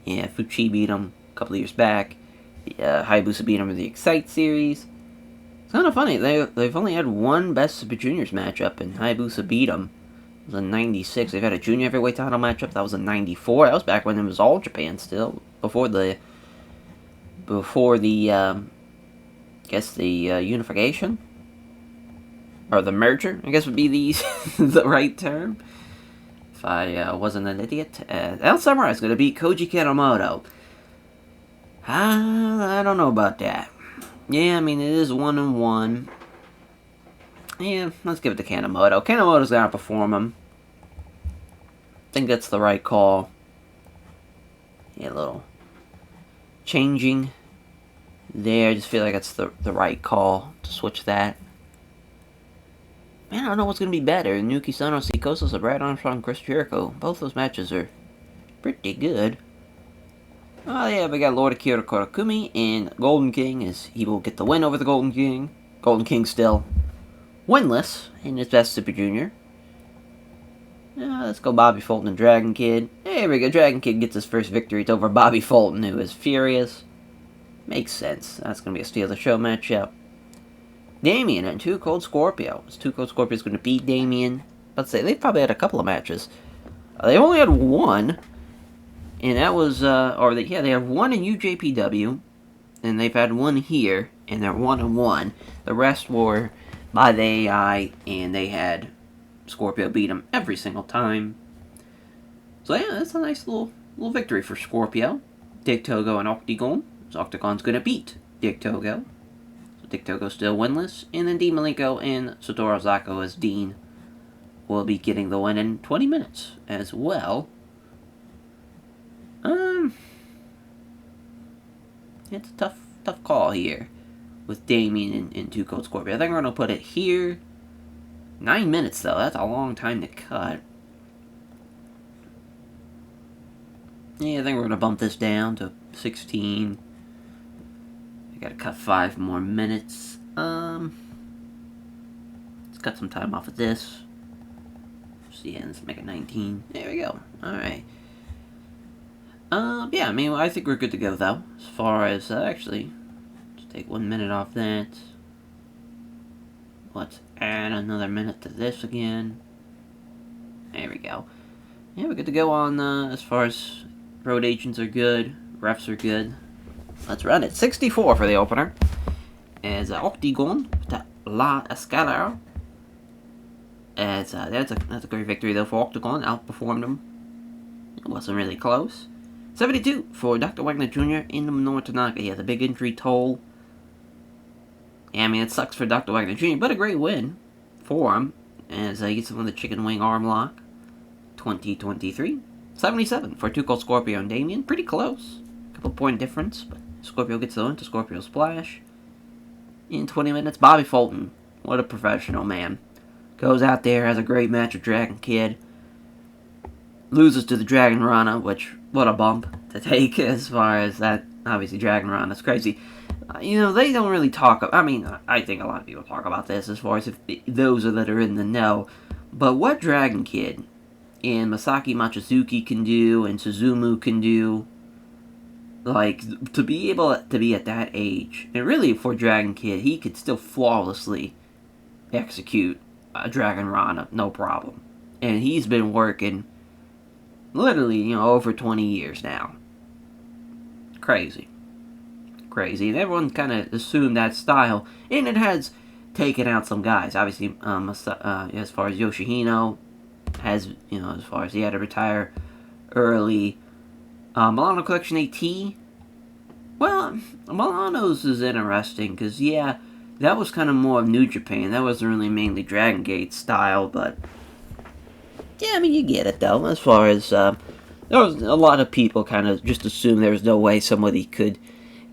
Yeah, Fuchi beat him a couple of years back. Hayabusa beat him in the Excite series. It's kind of funny. They've only had one Best Super Juniors matchup, and Hayabusa beat him. It was in 96. They've had a junior heavyweight title matchup. That was in 94. That was back when it was All Japan still. Before the unification? Or the merger, I guess would be the right term. If I wasn't an idiot. El Samurai is going to beat Koji Kitamoto. I don't know about that. Yeah, it is 1-1. Yeah, let's give it to Kanemoto. Kanemoto's going to perform him. I think that's the right call. Yeah, a little changing there. I just feel like that's the right call to switch that. Man, I don't know what's going to be better. Nuki Sono Sikosos or Brad Armstrong, Chris Jericho. Both those matches are pretty good. Oh yeah, we got Lord Akira Korakumi and Golden King as he will get the win over the Golden King. Golden King still winless in his best Super Junior. Let's go Bobby Fulton and Dragon Kid. There we go, Dragon Kid gets his first victory. It's over Bobby Fulton, who is furious. Makes sense. That's going to be a Steal the Show matchup. Damien and Too Cold Scorpio. Is Too Cold Scorpio going to beat Damien? Let's say they've probably had a couple of matches. They only had one. And that was, they had one in UJPW, and they've had one here, and they're 1-1. The rest were by the AI, and they had Scorpio beat them every single time. So yeah, that's a nice little victory for Scorpio. Dick Togo and Octagon. So Octagon's gonna beat Dick Togo. So Dick Togo still winless, and then Dean Malenko and Satoru Zako as Dean will be getting the win in 20 minutes as well. It's a tough call here with Damien and Too Cold Scorpio. I think we're going to put it here. 9 minutes, though. That's a long time to cut. Yeah, I think we're going to bump this down to 16. We got to cut 5 more minutes. Let's cut some time off of this. Yeah, let's make it 19. There we go. Alright. Yeah, I mean, I think we're good to go, though. As far as, actually, let's take 1 minute off that. Let's add another minute to this again. There we go. Yeah, we're good to go on, as far as road agents are good, refs are good. Let's run it. 64 for the opener. As Octagon, La Escalera. As, that's a great victory, though, for Octagon. Outperformed him. It wasn't really close. 72 for Dr. Wagner Jr. in Minoru Tanaka. He has a big injury toll. Yeah, I mean, it sucks for Dr. Wagner Jr., but a great win for him. As he gets him with the chicken wing arm lock. 2023. 77 for Too Cold Scorpio and Damien. Pretty close. Couple point difference, but Scorpio gets the win to Scorpio Splash. In 20 minutes, Bobby Fulton. What a professional, man. Goes out there, has a great match with Dragon Kid. Loses to the Dragon Rana, which, what a bump to take as far as that. Obviously, Dragon Rana's crazy. They don't really talk. I mean, I think a lot of people talk about this as far as if those that are in the know. But what Dragon Kid and Masaki Machizuki can do and Suzumu can do, like, to be able to be at that age, and really for Dragon Kid, he could still flawlessly execute a Dragon Rana, no problem. And he's been working literally, over 20 years now. Crazy. And everyone kind of assumed that style, and it has taken out some guys. Obviously, as far as Yoshihino has, as far as he had to retire early. Milano Collection AT. Well, Milano's is interesting, because, yeah, that was kind of more of New Japan. That wasn't really mainly Dragon Gate style, but yeah, I mean, you get it, though. As far as, there was a lot of people kind of just assumed there was no way somebody could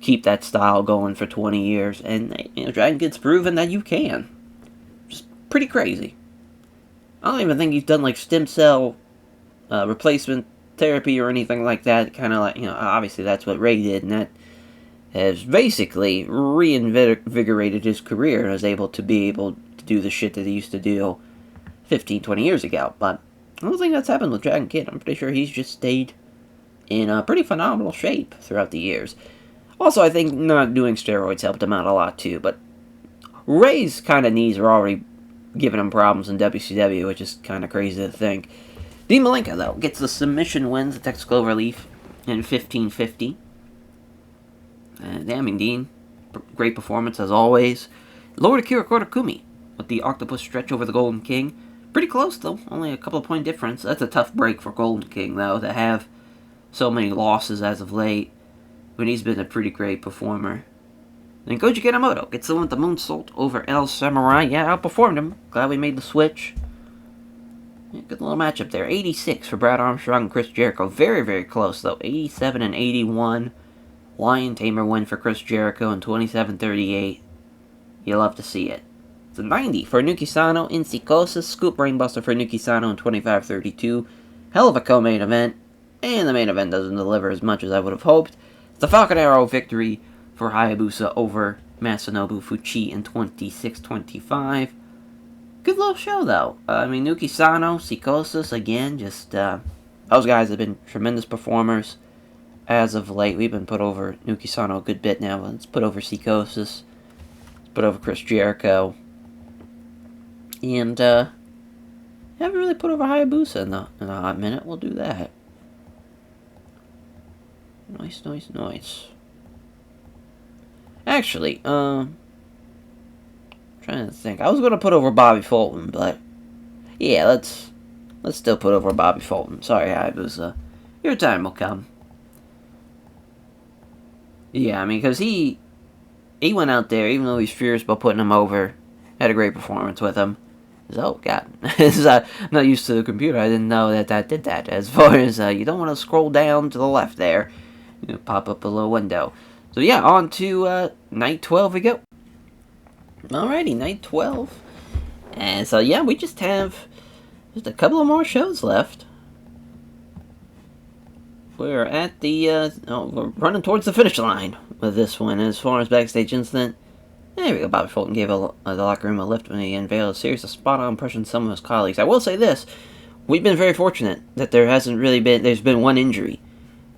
keep that style going for 20 years. And, Dragon Kid's proven that you can. Just pretty crazy. I don't even think he's done, like, stem cell replacement therapy or anything like that. Kind of like, obviously that's what Ray did, and that has basically reinvigorated his career and was able to do the shit that he used to do 15, 20 years ago. But I don't think that's happened with Dragon Kid. I'm pretty sure he's just stayed in a pretty phenomenal shape throughout the years. Also, I think not doing steroids helped him out a lot too, but Ray's kind of knees are already giving him problems in WCW, which is kind of crazy to think. Dean Malenko, though, gets the submission wins at Texas Cloverleaf in 15:50. Damn, Dean, great performance as always. Lord Akira Korakumi with the octopus stretch over the Golden King. Pretty close, though. Only a couple of point difference. That's a tough break for Golden King, though, to have so many losses as of late, when he's been a pretty great performer. Then Koji Kitamoto gets the one with the moonsault over El Samurai. Yeah, outperformed him. Glad we made the switch. Yeah, good little matchup there. 86 for Brad Armstrong and Chris Jericho. Very, very close, though. 87 and 81. Lion Tamer win for Chris Jericho in 27-38. You love to see it. The 90 for Nuki Sano in Psychosis. Scoop Brainbuster for Nuki Sano in 25-32. Hell of a co-main event. And the main event doesn't deliver as much as I would have hoped. It's the Falcon Arrow victory for Hayabusa over Masanobu Fuchi in 26-25. Good little show, though. I mean, Nuki Sano, Psychosis, again, just, those guys have been tremendous performers as of late. We've been put over Nuki Sano a good bit now. Let's put over Psychosis. Let's put over Chris Jericho. And, haven't really put over Hayabusa in a hot minute. We'll do that. Nice. Actually, trying to think. I was going to put over Bobby Fulton, but yeah, let's still put over Bobby Fulton. Sorry, Hayabusa. Your time will come. Yeah, I mean, because he went out there, even though he's furious about putting him over, had a great performance with him. Oh, God. I'm not used to the computer. I didn't know that did that. As far as, you don't want to scroll down to the left there. You know, pop up a little window. So, yeah, on to, Night 12 we go. Alrighty, Night 12. And so, yeah, we just have just a couple of more shows left. We're at the, we're running towards the finish line with this one. As far as backstage incident, there we go. Bobby Fulton gave the locker room a lift when he unveiled a series of spot-on impressions some of his colleagues. I will say this. We've been very fortunate that there's been one injury.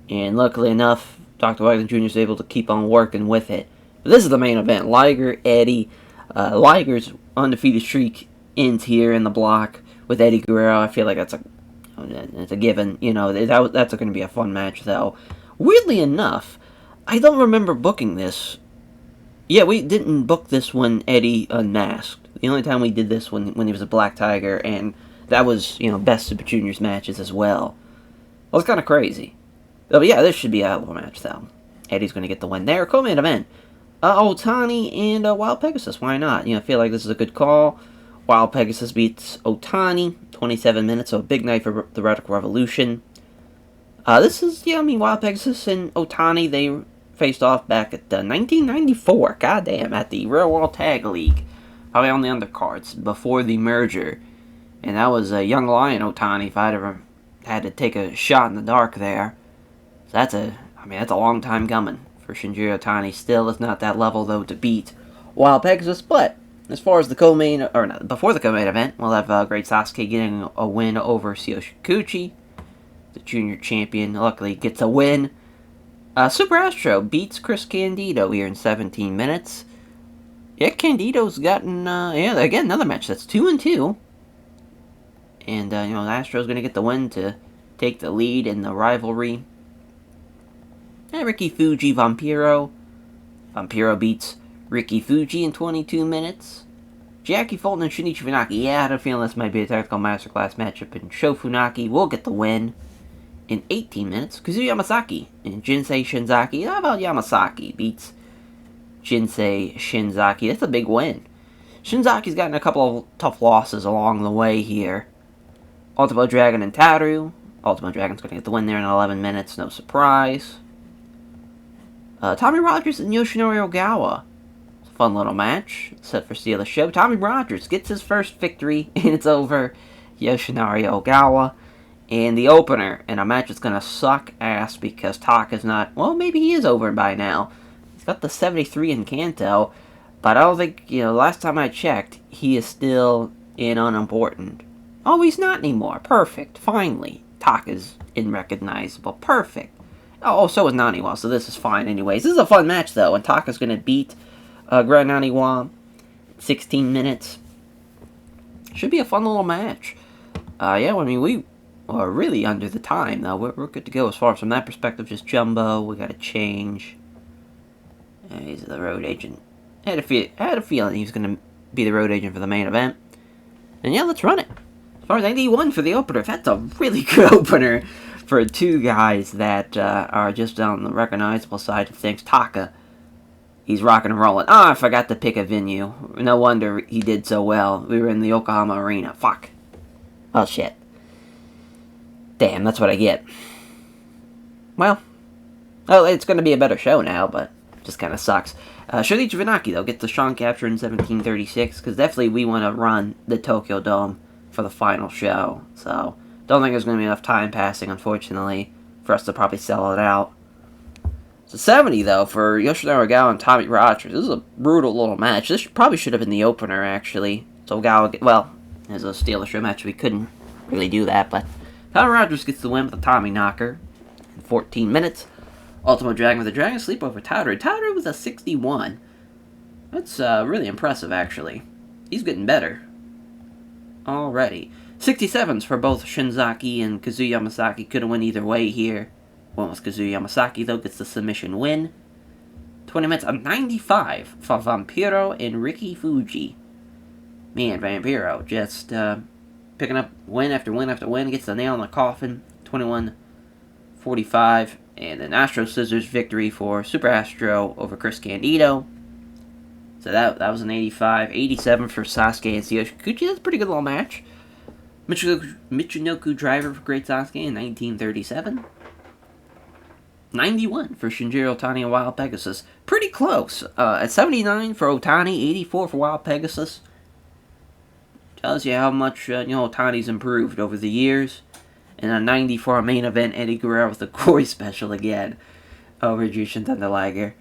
And luckily enough, Dr. Wagner Jr. is able to keep on working with it. But this is the main event. Liger, Eddie. Liger's undefeated streak ends here in the block with Eddie Guerrero. I feel like it's a given. You know, that's going to be a fun match, though. Weirdly enough, I don't remember booking this. Yeah, we didn't book this when Eddie unmasked. The only time we did this when he was a Black Tiger, and that was, Best Super Juniors matches as well. Well, it's kind of crazy. But yeah, this should be a hell of a match, though. Eddie's going to get the win there. Co-main event. Otani and Wild Pegasus. Why not? I feel like this is a good call. Wild Pegasus beats Otani. 27 minutes, so a big night for the Radical Revolution. This is, Wild Pegasus and Otani, they faced off back at 1994, goddamn, at the Real World Tag League. Probably on the undercards, before the merger. And that was a young lion Otani, if I'd ever had to take a shot in the dark there. So that's a long time coming for Shinjiro Otani. Still, it's not that level, though, to beat Wild Pegasus, but as far as before the co-main event, we'll have Great Sasuke getting a win over Seo Shikuchi. The junior champion, luckily, gets a win. Super Astro beats Chris Candido here in 17 minutes. Yeah, Candido's gotten, again, another match that's 2-2. And, Astro's going to get the win to take the lead in the rivalry. And Ricky Fuji, Vampiro. Vampiro beats Ricky Fuji in 22 minutes. Jackie Fulton and Shinichi Funaki. Yeah, I had a feeling this might be a technical masterclass matchup, and Sho Funaki will get the win in 18 minutes. Kazuya Yamasaki and Jinsei Shinzaki. How about Yamasaki beats Jinsei Shinzaki? That's a big win. Shinzaki's gotten a couple of tough losses along the way here. Ultimo Dragon and Taru. Ultimo Dragon's going to get the win there in 11 minutes, no surprise. Tommy Rogers and Yoshinori Ogawa. It's a fun little match, set for Steal the Show. Tommy Rogers gets his first victory, and it's over Yoshinari Ogawa. And the opener, in a match that's going to suck ass because Taka's not, well, maybe he is over by now. He's got the 73 in Kanto, but I don't think, last time I checked, he is still in unimportant. Oh, he's not anymore. Perfect. Finally. Taka's unrecognizable. Perfect. Oh, so is Naniwa, so this is fine anyways. This is a fun match, though, and Taka's going to beat Grand Naniwa 16 minutes. Should be a fun little match. We are really under the time, though. We're good to go as far as from that perspective. Just Jumbo, we got to change. He's the road agent. I had a feeling he was going to be the road agent for the main event. And yeah, let's run it. As far as 91 for the opener, that's a really good opener for two guys that are just on the recognizable side of things. Taka, he's rocking and rolling. Oh, I forgot to pick a venue. No wonder he did so well. We were in the Yokohama Arena. Fuck. Oh, shit. Damn, that's what I get. Well, it's going to be a better show now, but just kind of sucks. Shinichi Venaki, though, gets the Sean capture in 1736, because definitely we want to run the Tokyo Dome for the final show. So, don't think there's going to be enough time passing, unfortunately, for us to probably sell it out. So 70, though, for Yoshinari Ogawa and Tommy Rogers. This is a brutal little match. This probably should have been the opener, actually. So Ogawa, well, as a Steel Show match, we couldn't really do that, but Tommy Rogers gets the win with a Tommy Knocker in 14 minutes. Ultimo Dragon with a Dragon Sleep over Towder. Towder was a 61. That's really impressive, actually. He's getting better already. 67s for both Shinzaki and Kazuya Yamasaki. Could have went either way here. One was Kazuya Yamasaki, though, gets the submission win. 20 minutes, a 95 for Vampiro and Ricky Fuji. Man, Vampiro just picking up win after win after win. Gets the nail in the coffin. 21-45. And then Astro Scissors victory for Super Astro over Chris Candido. So that was an 85. 87 for Sasuke and Tsuyoshi Kikuchi. That's a pretty good little match. Michinoku Driver for Great Sasuke in 1937. 91 for Shinjiro Otani and Wild Pegasus. Pretty close. At 79 for Otani, 84 for Wild Pegasus. Tells you how much Otani's improved over the years. And a 90 for our main event, Eddie Guerrero with the Corey special again over Jushin Thunder Liger.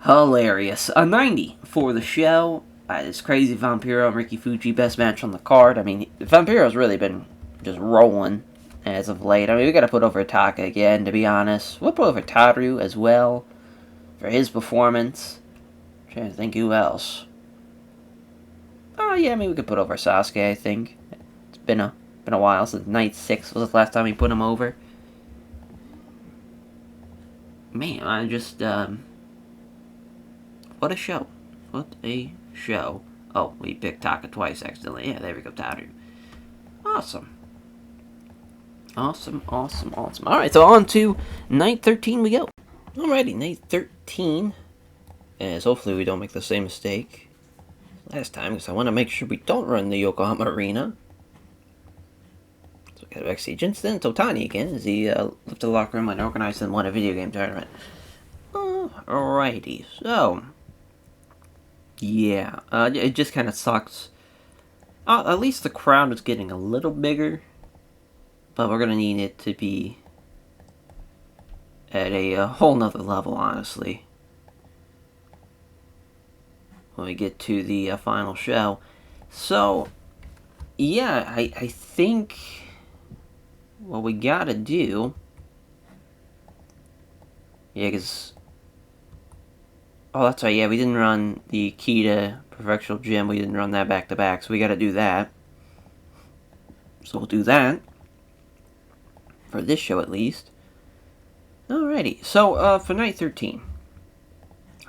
Hilarious. A 90 for the show. It's crazy. Vampiro and Ricky Fuji, best match on the card. I mean, Vampiro's really been just rolling as of late. I mean, we gotta put over Taka again, to be honest. We'll put over Taru as well for his performance. I'm trying to think who else. Oh yeah, I mean, we could put over Sasuke, I think. It's been a while since Night 6 was the last time we put him over. Man, I just what a show. What a show. Oh, we picked Taka twice accidentally. Yeah, there we go, Taru. Awesome. Awesome. Alright, so on to Night 13 we go. Alrighty, Night 13. As hopefully we don't make the same mistake last time, because I want to make sure we don't run the Yokohama Arena. So we got a backstage incident. Otani again, as he left the locker room and organized and won a video game tournament. Alrighty, so yeah, it just kind of sucks. At least the crowd is getting a little bigger. But we're going to need it to be at a whole nother level, honestly, when we get to the final show. So, yeah, I think what we got to do... Yeah, because... Oh, that's right, yeah, we didn't run the Kita Perfectional Gym. We didn't run that back-to-back, so we got to do that. So we'll do that. For this show, at least. Alrighty. So, for Night 13.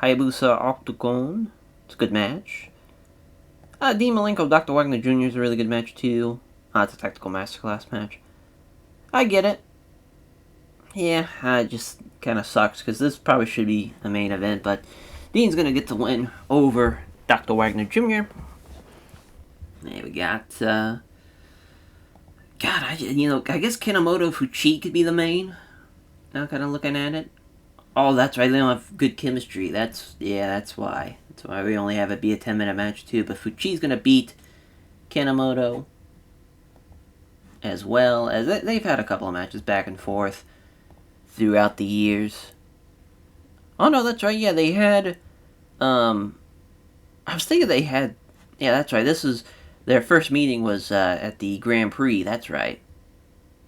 Hayabusa Octagon. It's a good match. Dean Malenko, Dr. Wagner Jr. is a really good match, too. It's a Tactical Masterclass match. I get it. Yeah, it just kind of sucks, because this probably should be the main event, but Dean's going to get the win over Dr. Wagner Jr. There we got, God, I guess Kanemoto Fuchi could be the main. Now kind of looking at it. Oh, that's right, they don't have good chemistry. That's why. That's why we only have it be a 10-minute match, too. But Fuchi's going to beat Kanemoto as well. As they've had a couple of matches back and forth throughout the years. Oh, no, that's right, yeah, they had... I was thinking they had... Yeah, that's right, this is... Their first meeting was at the Grand Prix. That's right.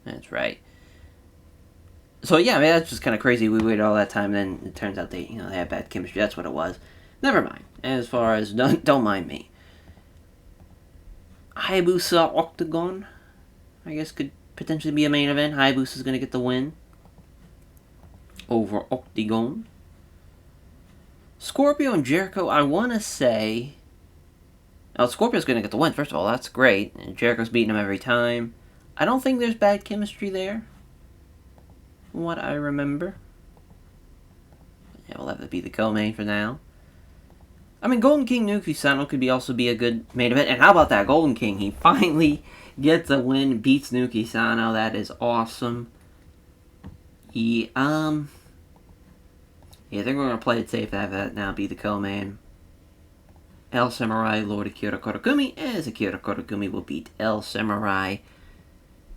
That's right. So yeah, I mean, that's just kind of crazy. We waited all that time, then it turns out they had bad chemistry. That's what it was. Never mind. As far as don't mind me. Hayabusa Octagon, I guess, could potentially be a main event. Hayabusa's gonna get the win over Octagon. Scorpio and Jericho, I want to say... Oh, Scorpio's going to get the win, first of all. That's great. And Jericho's beating him every time. I don't think there's bad chemistry there, from what I remember. Yeah, we'll have to be the co-main for now. I mean, Golden King Nuki Sano could also be a good main event. And how about that? Golden King, he finally gets a win, beats Nuki Sano. That is awesome. Yeah, they're going to play it safe to have that now be the co-man. El Samurai, Lord Akira Korakumi, as Akira Korakumi will beat El Samurai.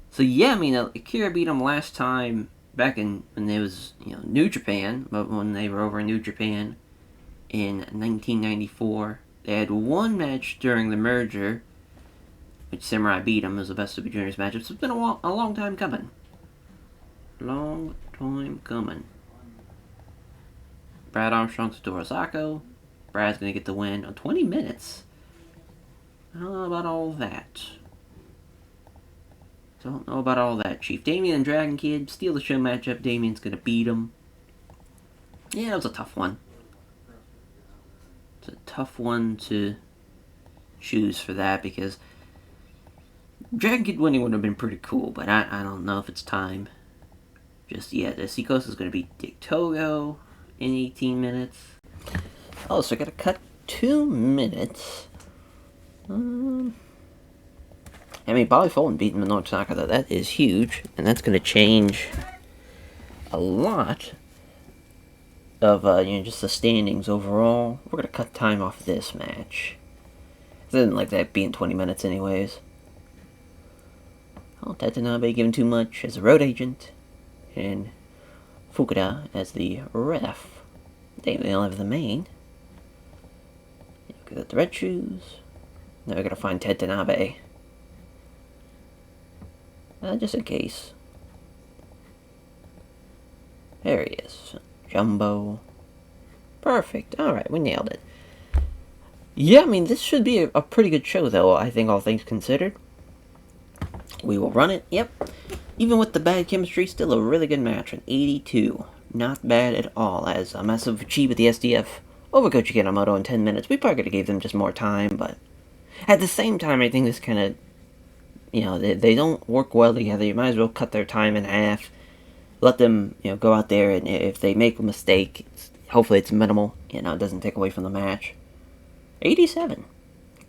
So yeah, I mean, Akira beat him last time back in when they was, New Japan, but when they were over in New Japan in 1994. They had one match during the merger, which Samurai beat him as the Best Super Juniors match. It's been a long time coming. Long time coming. Brad Armstrong, Satoru Sako. Brad's going to get the win on 20 minutes. I don't know about all that. Chief Damien and Dragon Kid steal the show matchup. Damien's going to beat him. Yeah, it was a tough one. It's a tough one to choose for that because Dragon Kid winning would have been pretty cool, but I don't know if it's time just yet. Seikos is going to beat Dick Togo in 18 minutes. Oh, so I got to cut 2 minutes. I mean, Bobby Fulton beating Minoru Tanaka, though, that is huge, and that's going to change a lot of, just the standings overall. We're going to cut time off this match. I didn't like that being 20 minutes anyways. Oh, Tatanabe given too much as a road agent, and Fukuda as the ref. They don't have the main. Got the red shoes. Now we gotta find Ted Tanabe. Just in case. There he is. Jumbo. Perfect. Alright, we nailed it. Yeah, I mean, this should be a pretty good show, though, I think, all things considered. We will run it. Yep. Even with the bad chemistry, still a really good match. An 82. Not bad at all. As a massive achieve with the SDF over Koji Kinomoto in 10 minutes. We probably could have gave them just more time, but at the same time, I think this kind of, they don't work well together. You might as well cut their time in half. Let them, go out there, and if they make a mistake, hopefully it's minimal. It doesn't take away from the match. 87.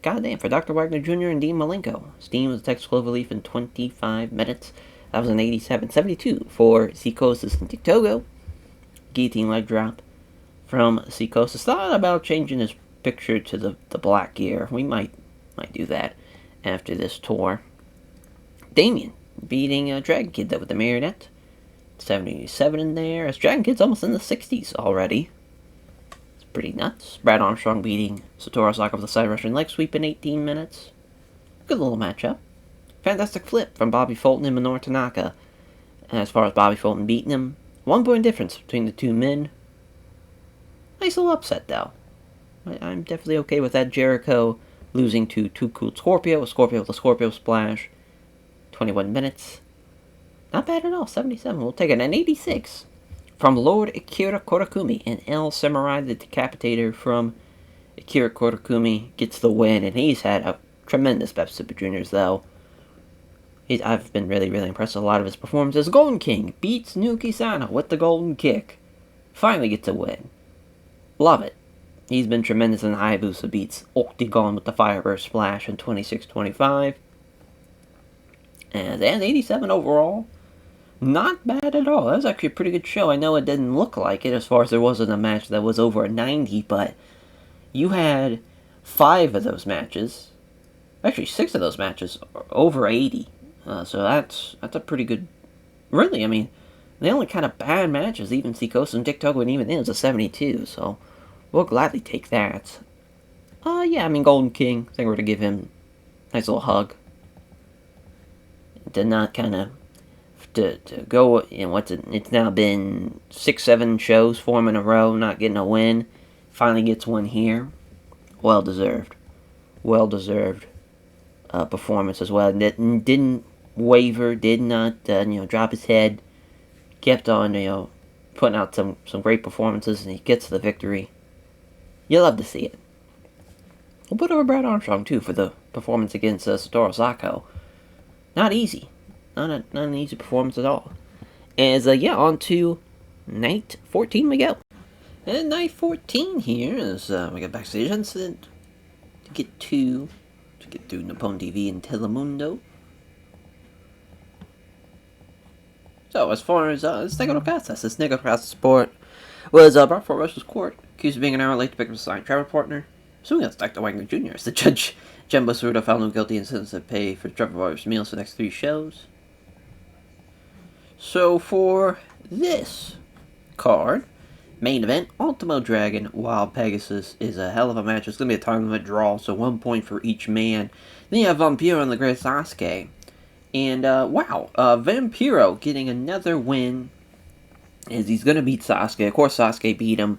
Goddamn, for Dr. Wagner Jr. and Dean Malenko. Steam was Tex Cloverleaf in 25 minutes. That was an 87. 72 for Seikosis and Dick Togo. Guillotine leg drop from Seikosis. Thought about changing his picture to the black gear. We might do that after this tour. Damien beating Dragon Kid with the marionette. 77 in there. As Dragon Kid's almost in the 60s already. It's pretty nuts. Brad Armstrong beating Satoru Saka with a side Russian leg sweep in 18 minutes. Good little matchup. Fantastic flip from Bobby Fulton and Minoru Tanaka. As far as Bobby Fulton beating him, 1 point difference between the two men. Nice little upset, though. I'm definitely okay with that. Jericho losing to Too Cool Scorpio. A Scorpio with a Scorpio splash. 21 minutes. Not bad at all. 77. We'll take it. An 86 from Lord Akira Korakumi and El Samurai, the Decapitator from Akira Korakumi, gets the win. And he's had a tremendous Best Super Juniors, though. I've been really, really impressed with a lot of his performances. Golden King beats Nuki Sano with the Golden Kick. Finally gets a win. Love it. He's been tremendous, in the Hayabusa beats Octagon with the Fireburst Splash in 26-25. And 87 overall. Not bad at all. That was actually a pretty good show. I know it didn't look like it as far as there wasn't a match that was over a 90, but you had 5 of those matches. Actually, 6 of those matches are over 80. So that's a pretty good... Really, I mean, the only kind of bad matches, even Seikosa and Dick Togo, and even then, is a 72, so we'll gladly take that. Yeah, I mean, Golden King, I think we're going to give him a nice little hug. To not kind of... To go, it's now been 6-7 shows for him in a row, not getting a win. Finally gets one here. Well deserved. Well deserved performance as well. Didn't waver, did not, drop his head. Kept on, putting out some great performances, and he gets the victory. You love to see it. We'll put over Brad Armstrong, too, for the performance against Satoru Sako. Not easy. Not an easy performance at all. As, on to night 14 we go. And night 14 here is, we got backstage incident to get through Nippon TV and Telemundo. So, as far as, it's Negro Casas. It's Negro Casas Sport. was brought for Russell's court, accused of being an hour late to pick up a signed travel partner. Suing against Dr. Wagner Jr. as the judge, Jembo Ceruto, found him guilty and sentenced to pay for travel partner's meals for the next 3 shows. So for this card, main event, Ultimo Dragon, Wild Pegasus is a hell of a match. It's going to be a time limit draw, so 1 point for each man. Then you have Vampiro and the Great Sasuke. And, wow, Vampiro getting another win as he's going to beat Sasuke. Of course, Sasuke beat him.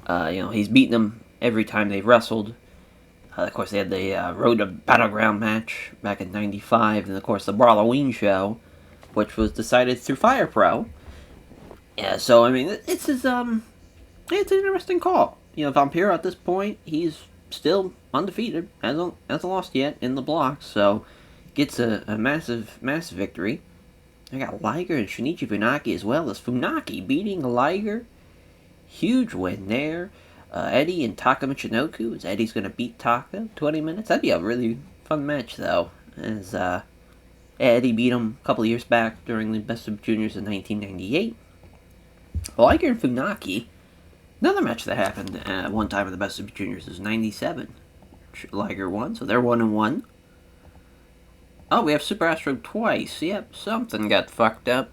He's beaten him every time they've wrestled. Of course, they had the Road to Battleground match back in 95. And, of course, the Halloween show, which was decided through Fire Pro. Yeah, so, I mean, it's an interesting call. Vampiro at this point, he's still undefeated. Hasn't lost yet in the blocks, so gets a massive victory. I got Liger and Shinichi Funaki as well as Funaki beating Liger. Huge win there. Eddie and Taka Michinoku, as Eddie's going to beat Taka 20 minutes. That'd be a really fun match, though, as Eddie beat him a couple of years back during the Best of Juniors in 1998. Liger and Funaki, another match that happened one time in the Best of Juniors was 97. Liger won, so they're 1-1. Oh, we have Super Astro twice. Yep, something got fucked up.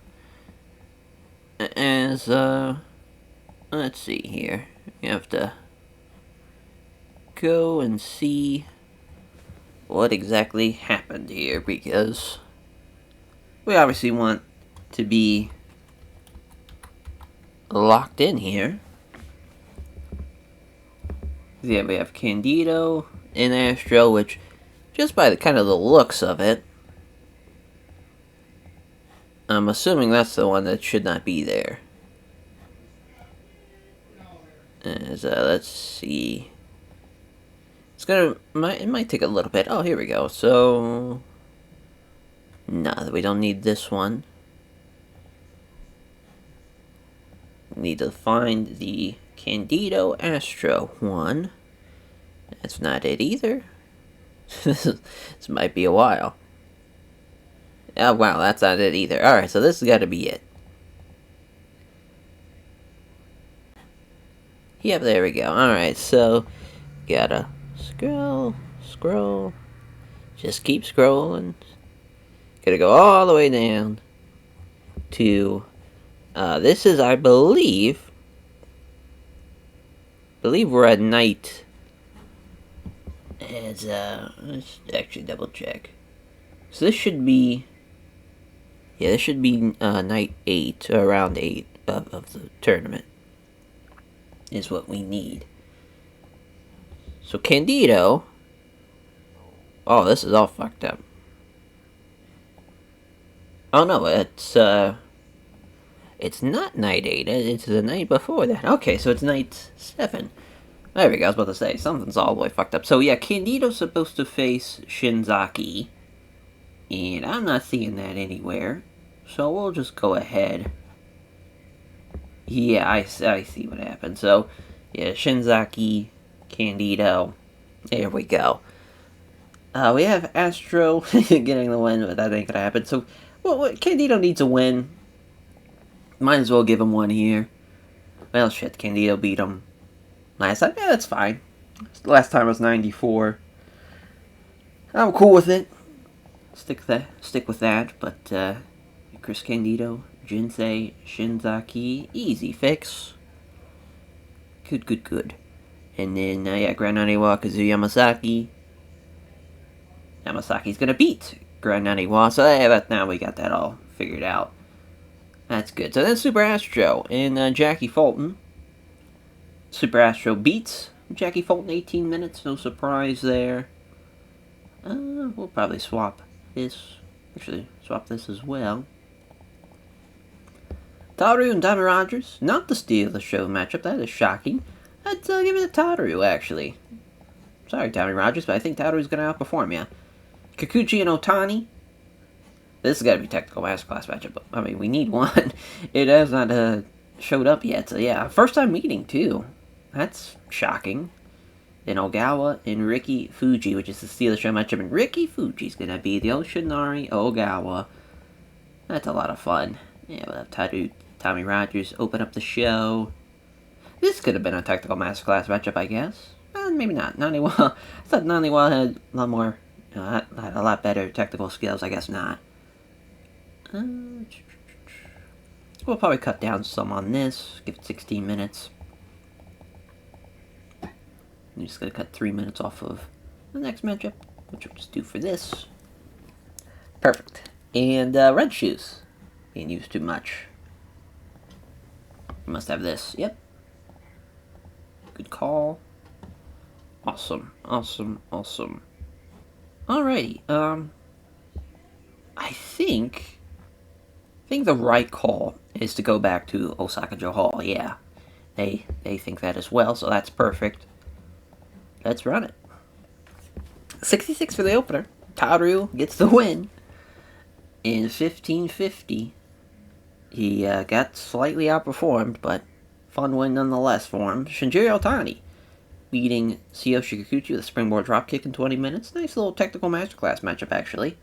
As, let's see here. You have to go and see what exactly happened here, because we obviously want to be locked in here. Yeah, we have Candido and Astro, which, just by the kind of the looks of it, I'm assuming that's the one that should not be there. As, let's see. It might take a little bit. Oh, here we go. So, no, we don't need this one. We need to find the Candido Astro one. That's not it either. This might be a while. Oh, wow, that's not it either. Alright, so this has got to be it. Yep, there we go. Alright, so gotta scroll. Just keep scrolling. Gotta go all the way down to, this is, I believe we're at night. Let's actually double check. So this should be, night 8, around 8 of the tournament, is what we need. So Candido, oh, this is all fucked up. Oh no, it's not night 8, it's the night before that. Okay, so it's night 7. There we go, I was about to say, something's all the way fucked up. So yeah, Candido's supposed to face Shinzaki, and I'm not seeing that anywhere. So we'll just go ahead. Yeah, I see what happened. So, yeah, Shinzaki, Candido. There we go. We have Astro getting the win, but that ain't gonna happen. So, well, Candido needs a win. Might as well give him one here. Well, shit, Candido beat him last time. Yeah, that's fine. Last time was 94. I'm cool with it. Stick with that, but, Chris Candido, Jinsei, Shinzaki, easy fix. Good. And then, yeah, Grand Naniwa, Kazuya Yamasaki. Yamasaki's gonna beat Grand Naniwa, so yeah, now we got that all figured out. That's good. So then Super Astro and Jackie Fulton. Super Astro beats Jackie Fulton 18 minutes, no surprise there. We'll probably swap this. Actually, swap this as well. Taru and Tommy Rogers, not the steal of the show matchup, that is shocking. I'd give it to Taru, actually. Sorry, Tommy Rogers, but I think Taru's going to outperform you. Kikuchi and Otani. This has got to be technical masterclass matchup, but, I mean, we need one. It has not showed up yet, so yeah. First time meeting, too. That's shocking. Then Ogawa and Ricky Fuji, which is the steal of the show matchup, and Ricky Fuji's going to be the Oshinari Ogawa. That's a lot of fun. Yeah, we'll have Tommy Rogers open up the show. This could have been a technical masterclass matchup, I guess. Maybe not. Naniwa. I thought Naniwa had a lot more, had a lot better technical skills. I guess not. We'll probably cut down some on this. Give it 16 minutes. I'm just gonna cut 3 minutes off of the next matchup, which we'll just do for this. Perfect. And red shoes. Being used too much. You must have this. Yep. Good call. Awesome. Awesome. Awesome. Alrighty. I think the right call is to go back to Osaka-jo Hall. Yeah. They think that as well, so that's perfect. Let's run it. 66 for the opener. Taru gets the win. In 1550, he got slightly outperformed, but fun win nonetheless for him. Shinjiro Otani beating Tsuyoshi Kikuchi with a springboard dropkick in 20 minutes. Nice little technical masterclass matchup, actually.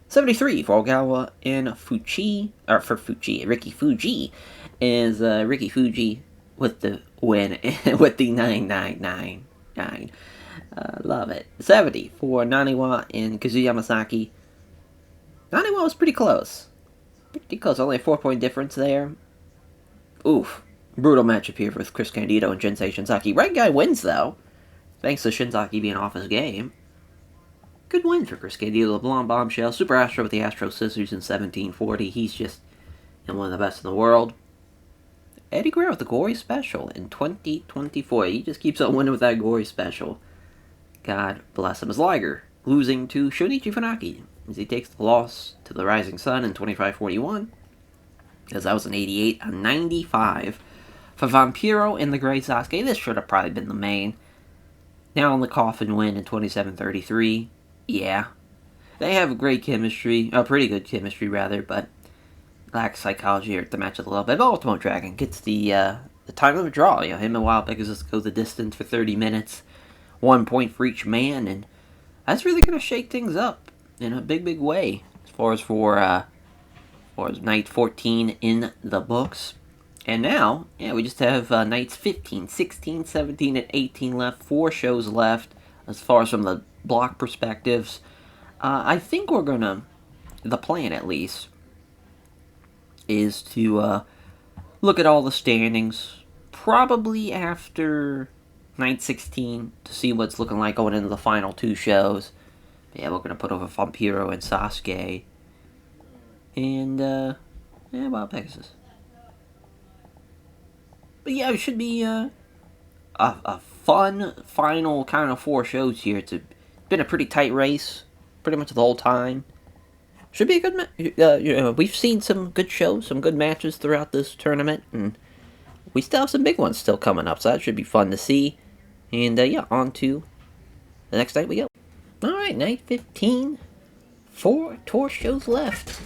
73 for Ogawa and Ricky Fuji. Is Ricky Fuji with the win with the 999. Love it. 70 for Naniwa and Kazuya Yamasaki. Naniwa was pretty close. Only a 4-point difference there. Oof. Brutal matchup here with Chris Candido and Jinsei Shinzaki. Right guy wins, though. Thanks to Shinzaki being off his game. Good win for Chris Candido. LeBlanc Bombshell. Super Astro with the Astro Scissors in 1740. He's just one of the best in the world. Eddie Guerrero with the Gory Special in 2024. He just keeps on winning with that Gory Special. God bless him. As Liger losing to Shunichi Funaki as he takes the loss to the Rising Sun in 25-41. As that was an 88, a 95 for Vampiro and the Great Sasuke. This should have probably been the main. Now on the coffin win in 27-33. Yeah. They have great chemistry, pretty good chemistry rather, but lacks psychology here at the match a little bit. But Ultimo Dragon gets the time of the draw. Him and Wild Pegasus go the distance for 30 minutes. 1 point for each man, and that's really going to shake things up in a big way as far as night 14 in the books. And now, we just have nights 15, 16, 17, and 18 left. 4 shows left as far as from the block perspectives. I think we're going to, the plan at least, is to look at all the standings probably after night 16 to see what's looking like going into the final 2 shows. But yeah, we're going to put over Vampiro and Sasuke. And, Wild Pegasus. But yeah, it should be a fun final kind of 4 shows here. It's been a pretty tight race pretty much the whole time. Should be a good match. We've seen some good shows, some good matches throughout this tournament, and we still have some big ones still coming up, so that should be fun to see. And on to the next night we go. Alright, night 15. 4 tour shows left.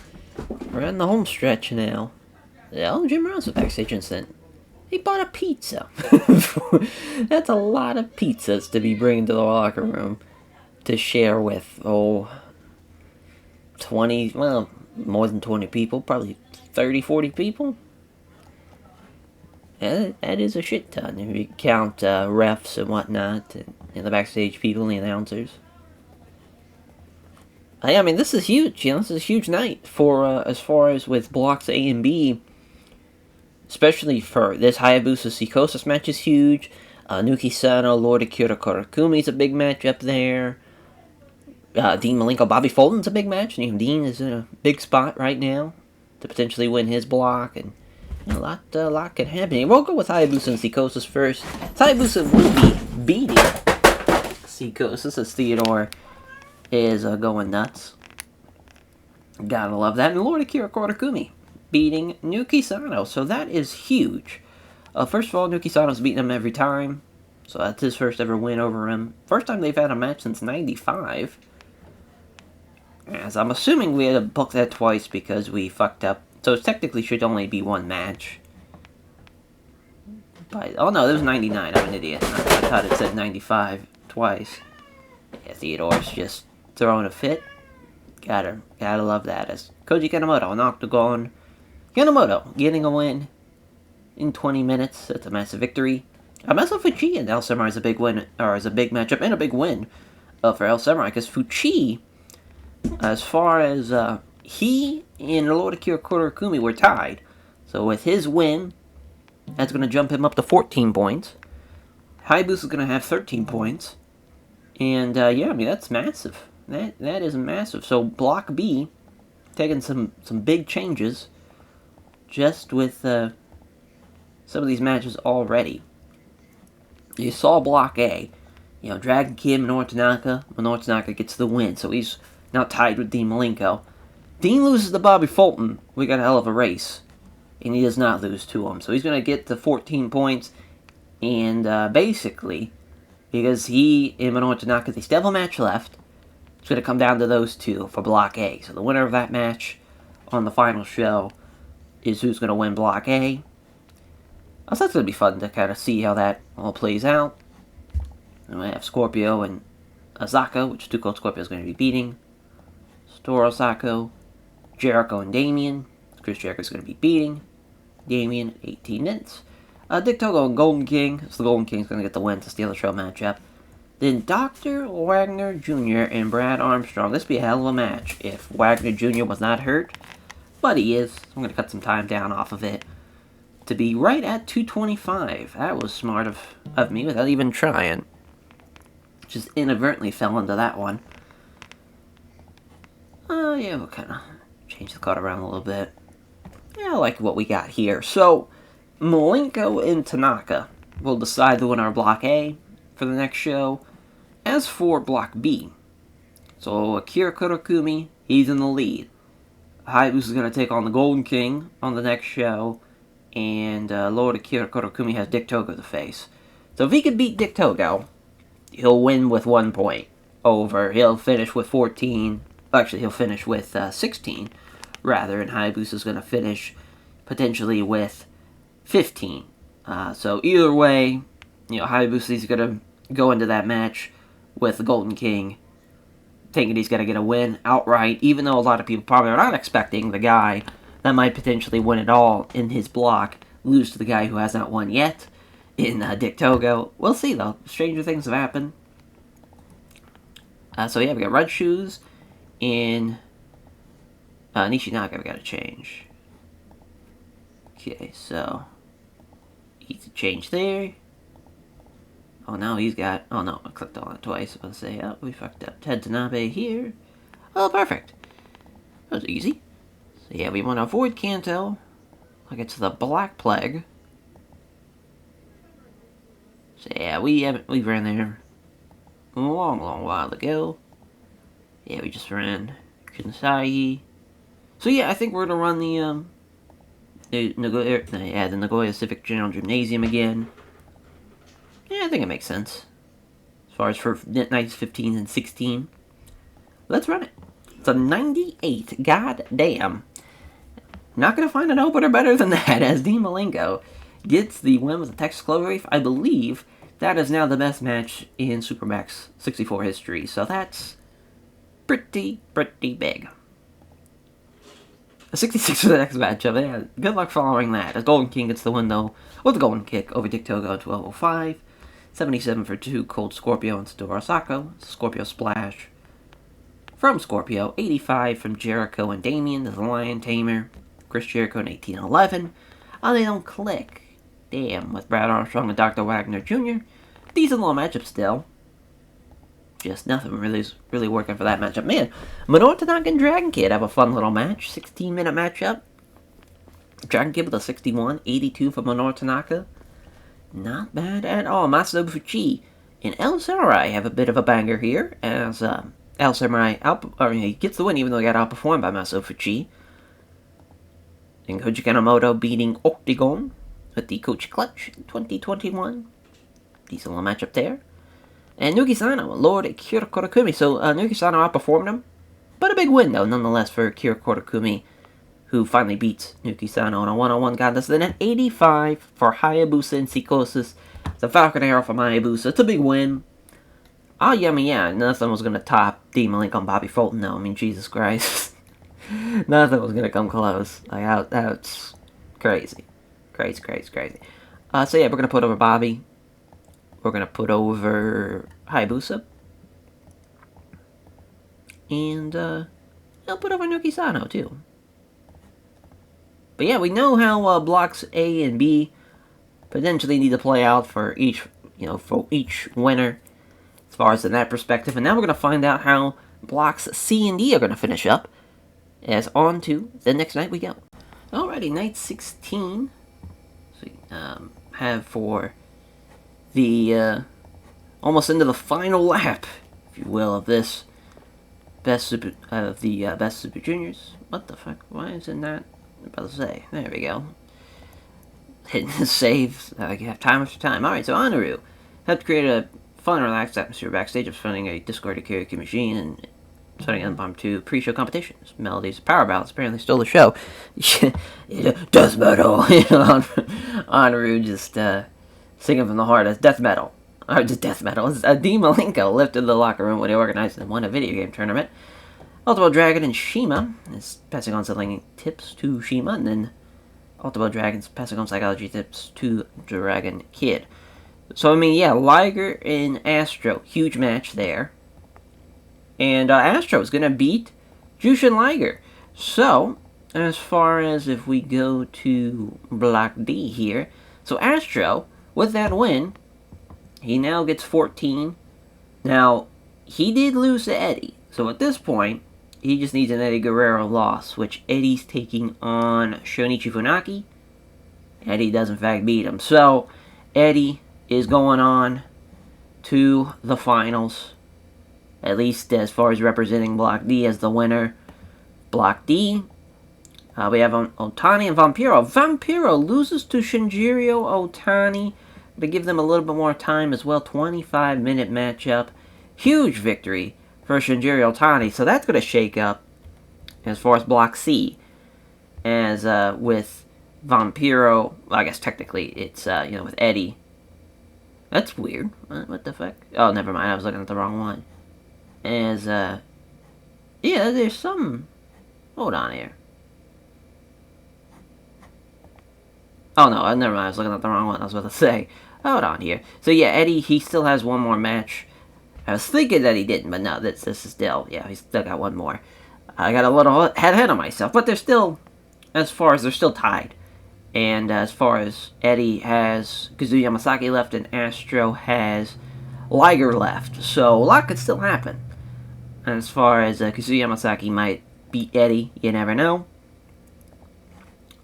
We're on the home stretch now. Jim Ross was backstage incident. He bought a pizza. That's a lot of pizzas to be bringing to the locker room to share with, 20, well, more than 20 people, probably 30, 40 people. Yeah, that is a shit ton if you count refs and whatnot, and the backstage people and the announcers. I mean, this is huge. This is a huge night for as far as with blocks A and B. Especially for this Hayabusa Psychosis match is huge. Nuki Sano, Lord Akira Korakumi is a big match up there. Dean Malenko, Bobby Fulton's a big match. Dean is in a big spot right now to potentially win his block, and a lot can happen. We'll go with Hayabusa and Psychosis first. Hayabusa will be beating Psychosis as Theodore is going nuts. Gotta love that. And Lord Akira Korakumi beating Nuki Sano, so that is huge. First of all, Nuki Sano's beaten him every time, so that's his first ever win over him. First time they've had a match since 95. As I'm assuming we had to book that twice because we fucked up, so it technically should only be 1 match. But, oh no, it was 99, I'm an idiot. I thought it said 95 twice. Yeah, Theodore's just throwing a fit. Gotta love that. As Koji Kanemoto on Octagon. Kanemoto getting a win in 20 minutes. That's a massive victory. Maso Fuchi and El Samurai is a big win, or is a big matchup and a big win for El Samurai, because Fuchi, as far as he and Lord Akira Kurokumi were tied. So with his win, that's going to jump him up to 14 points. Hayabusa is going to have 13 points. And yeah, I mean, that's massive. That is massive. So Block B, taking some big changes just with some of these matches already. You saw Block A. You know, Dragon Kid, Minoru Tanaka. Minoru Tanaka gets the win, so he's now tied with Dean Malenko. Dean loses to Bobby Fulton. We got a hell of a race. And he does not lose to him. So he's going to get to 14 points. And basically, because he and Minoru Tanaka, they still have a match left, it's going to come down to those two for Block A. So the winner of that match on the final show is who's going to win Block A. So that's going to be fun to kind of see how that all plays out. And we have Scorpio and Asako, which Too Cold Scorpio is going to be beating. Satoru Asako, Jericho and Damien. Chris Jericho is going to be beating Damien at 18 minutes. Dick Togo and Golden King. So the Golden King is going to get the win to steal the show matchup. Then Dr. Wagner Jr. and Brad Armstrong. This would be a hell of a match if Wagner Jr. was not hurt. But he is. I'm going to cut some time down off of it to be right at 225. That was smart of me without even trying. Just inadvertently fell into that one. Yeah, we'll kind of change the card around a little bit. Yeah, I like what we got here. So, Malenko and Tanaka will decide the winner of Block A for the next show. As for Block B, so Akira Kurokumi, he's in the lead. Hayabusa is going to take on the Golden King on the next show. And Lord Akira Kurokumi has Dick Togo to face. So if he could beat Dick Togo, he'll win with 1 point over. He'll finish with 14. Actually, he'll finish with 16, rather. And Hayabusa is going to finish potentially with 15. So either way, you know, Hayabusa is going to go into that match with the Golden King, thinking he's going to get a win outright, even though a lot of people probably are not expecting the guy that might potentially win it all in his block lose to the guy who has not won yet in Dick Togo. We'll see, though. Stranger things have happened. So yeah, we got Red Shoes in Nishinaka. We got to change. Okay, so easy change there. Oh, now he's got... Oh, no, I clicked on it twice. I was going to say, oh, we fucked up. Ted Tanabe here. Oh, perfect. That was easy. So, yeah, we want to avoid Kanto. Like it's the Black Plague. So, yeah, we ran there a long, long while ago. Yeah, we just ran Kunsai. So, yeah, I think we're going to run the Nagoya Civic General Gymnasium again. Yeah, I think it makes sense. As far as for nights 15 and 16. Let's run it. It's a 98. God damn. Not going to find an opener better than that, as Dean Malenko gets the win with the Texas Cloverleaf. I believe that is now the best match in Supermax 64 history. So that's pretty big. A 66 for the next matchup. Yeah, good luck following that. As Golden King gets the win, though, with the Golden Kick over Dick Togo at 12:05. 77 for 2, Cold Scorpio and Satoru Asako. Scorpio Splash from Scorpio. 85 from Jericho and Damien, the Lion Tamer. Chris Jericho in 18:11. Oh, they don't click. Damn, with Brad Armstrong and Dr. Wagner Jr. Decent little matchup still. Just nothing really working for that matchup. Man, Minoru Tanaka and Dragon Kid have a fun little match. 16-minute matchup. Dragon Kid with a 61. 82 for Minoru Tanaka. Not bad at all. Masato Fuchi and El Samurai have a bit of a banger here, as El Samurai he gets the win even though he got outperformed by Masato Fuchi. And Koji Kanemoto beating Octagon with the Coach Clutch in 2021. Decent little matchup there. And Nuki Sano, Lord Akira Kurokumi. So Nuki Sano outperformed him, but a big win though nonetheless for Akira Kurokumi, who finally beats Nuki Sano in a one-on-one contest. Then at 85 for Hayabusa and Psychosis. The Falcon Arrow from Hayabusa. It's a big win. Oh, yeah, I mean, yeah, nothing was going to top Dean Malenko on Bobby Fulton, though. I mean, Jesus Christ. Nothing was going to come close. Like, that's crazy. Crazy. So, yeah, we're going to put over Bobby. we're going to put over Hayabusa. And I'll put over Nuki Sano, too. But yeah, we know how blocks A and B potentially need to play out for each, for each winner, as far as in that perspective. And now we're going to find out how blocks C and D are going to finish up, as on to the next night we go. Alrighty, night 16. So we have for the almost into the final lap, if you will, of this best super juniors. What the fuck? Why is it not? I'm about to say. There we go. Hitting the saves. You have time after time. Alright, so Anaru helped create a fun and relaxed atmosphere backstage of running a discorded karaoke machine and starting Unbombed 2 pre-show competitions. Melodies of power ballads apparently stole the show. Death metal! Anaru just singing from the heart as death metal. Or just death metal. Dee Malenko lifted the locker room when they organized and won a video game tournament. Ultimo Dragon and Shima is passing on selling tips to Shima, and then Ultimo Dragon's passing on psychology tips to Dragon Kid. So, I mean, yeah, Liger and Astro, huge match there. And Astro is going to beat Jushin Liger. So, as far as if we go to Block D here, so Astro, with that win, he now gets 14. Now, he did lose to Eddie. So at this point, he just needs an Eddie Guerrero loss, which Eddie's taking on Shonichi Funaki. Eddie does in fact beat him. So, Eddie is going on to the finals. At least as far as representing Block D as the winner. Block D, we have Otani and Vampiro. Vampiro loses to Shinjiro Otani to give them a little bit more time as well. 25-minute matchup. Huge victory for Shinjiro Otani. So that's going to shake up as far as Block C. As with Vampiro, well, I guess technically it's, with Eddie. That's weird. What the fuck? Oh, never mind. I was looking at the wrong one. As, yeah, there's some... Hold on here. Oh, no, never mind. I was looking at the wrong one. I was about to say. Hold on here. So, yeah, Eddie, he still has one more match. I was thinking that he didn't, but no, this is still... Yeah, he's still got one more. I got a little ahead of myself, but they're still... As far as they're still tied. And as far as Eddie has Kazuya Yamasaki left and Astro has Liger left. So, a lot could still happen. As far as Kazuya Yamasaki might beat Eddie, you never know.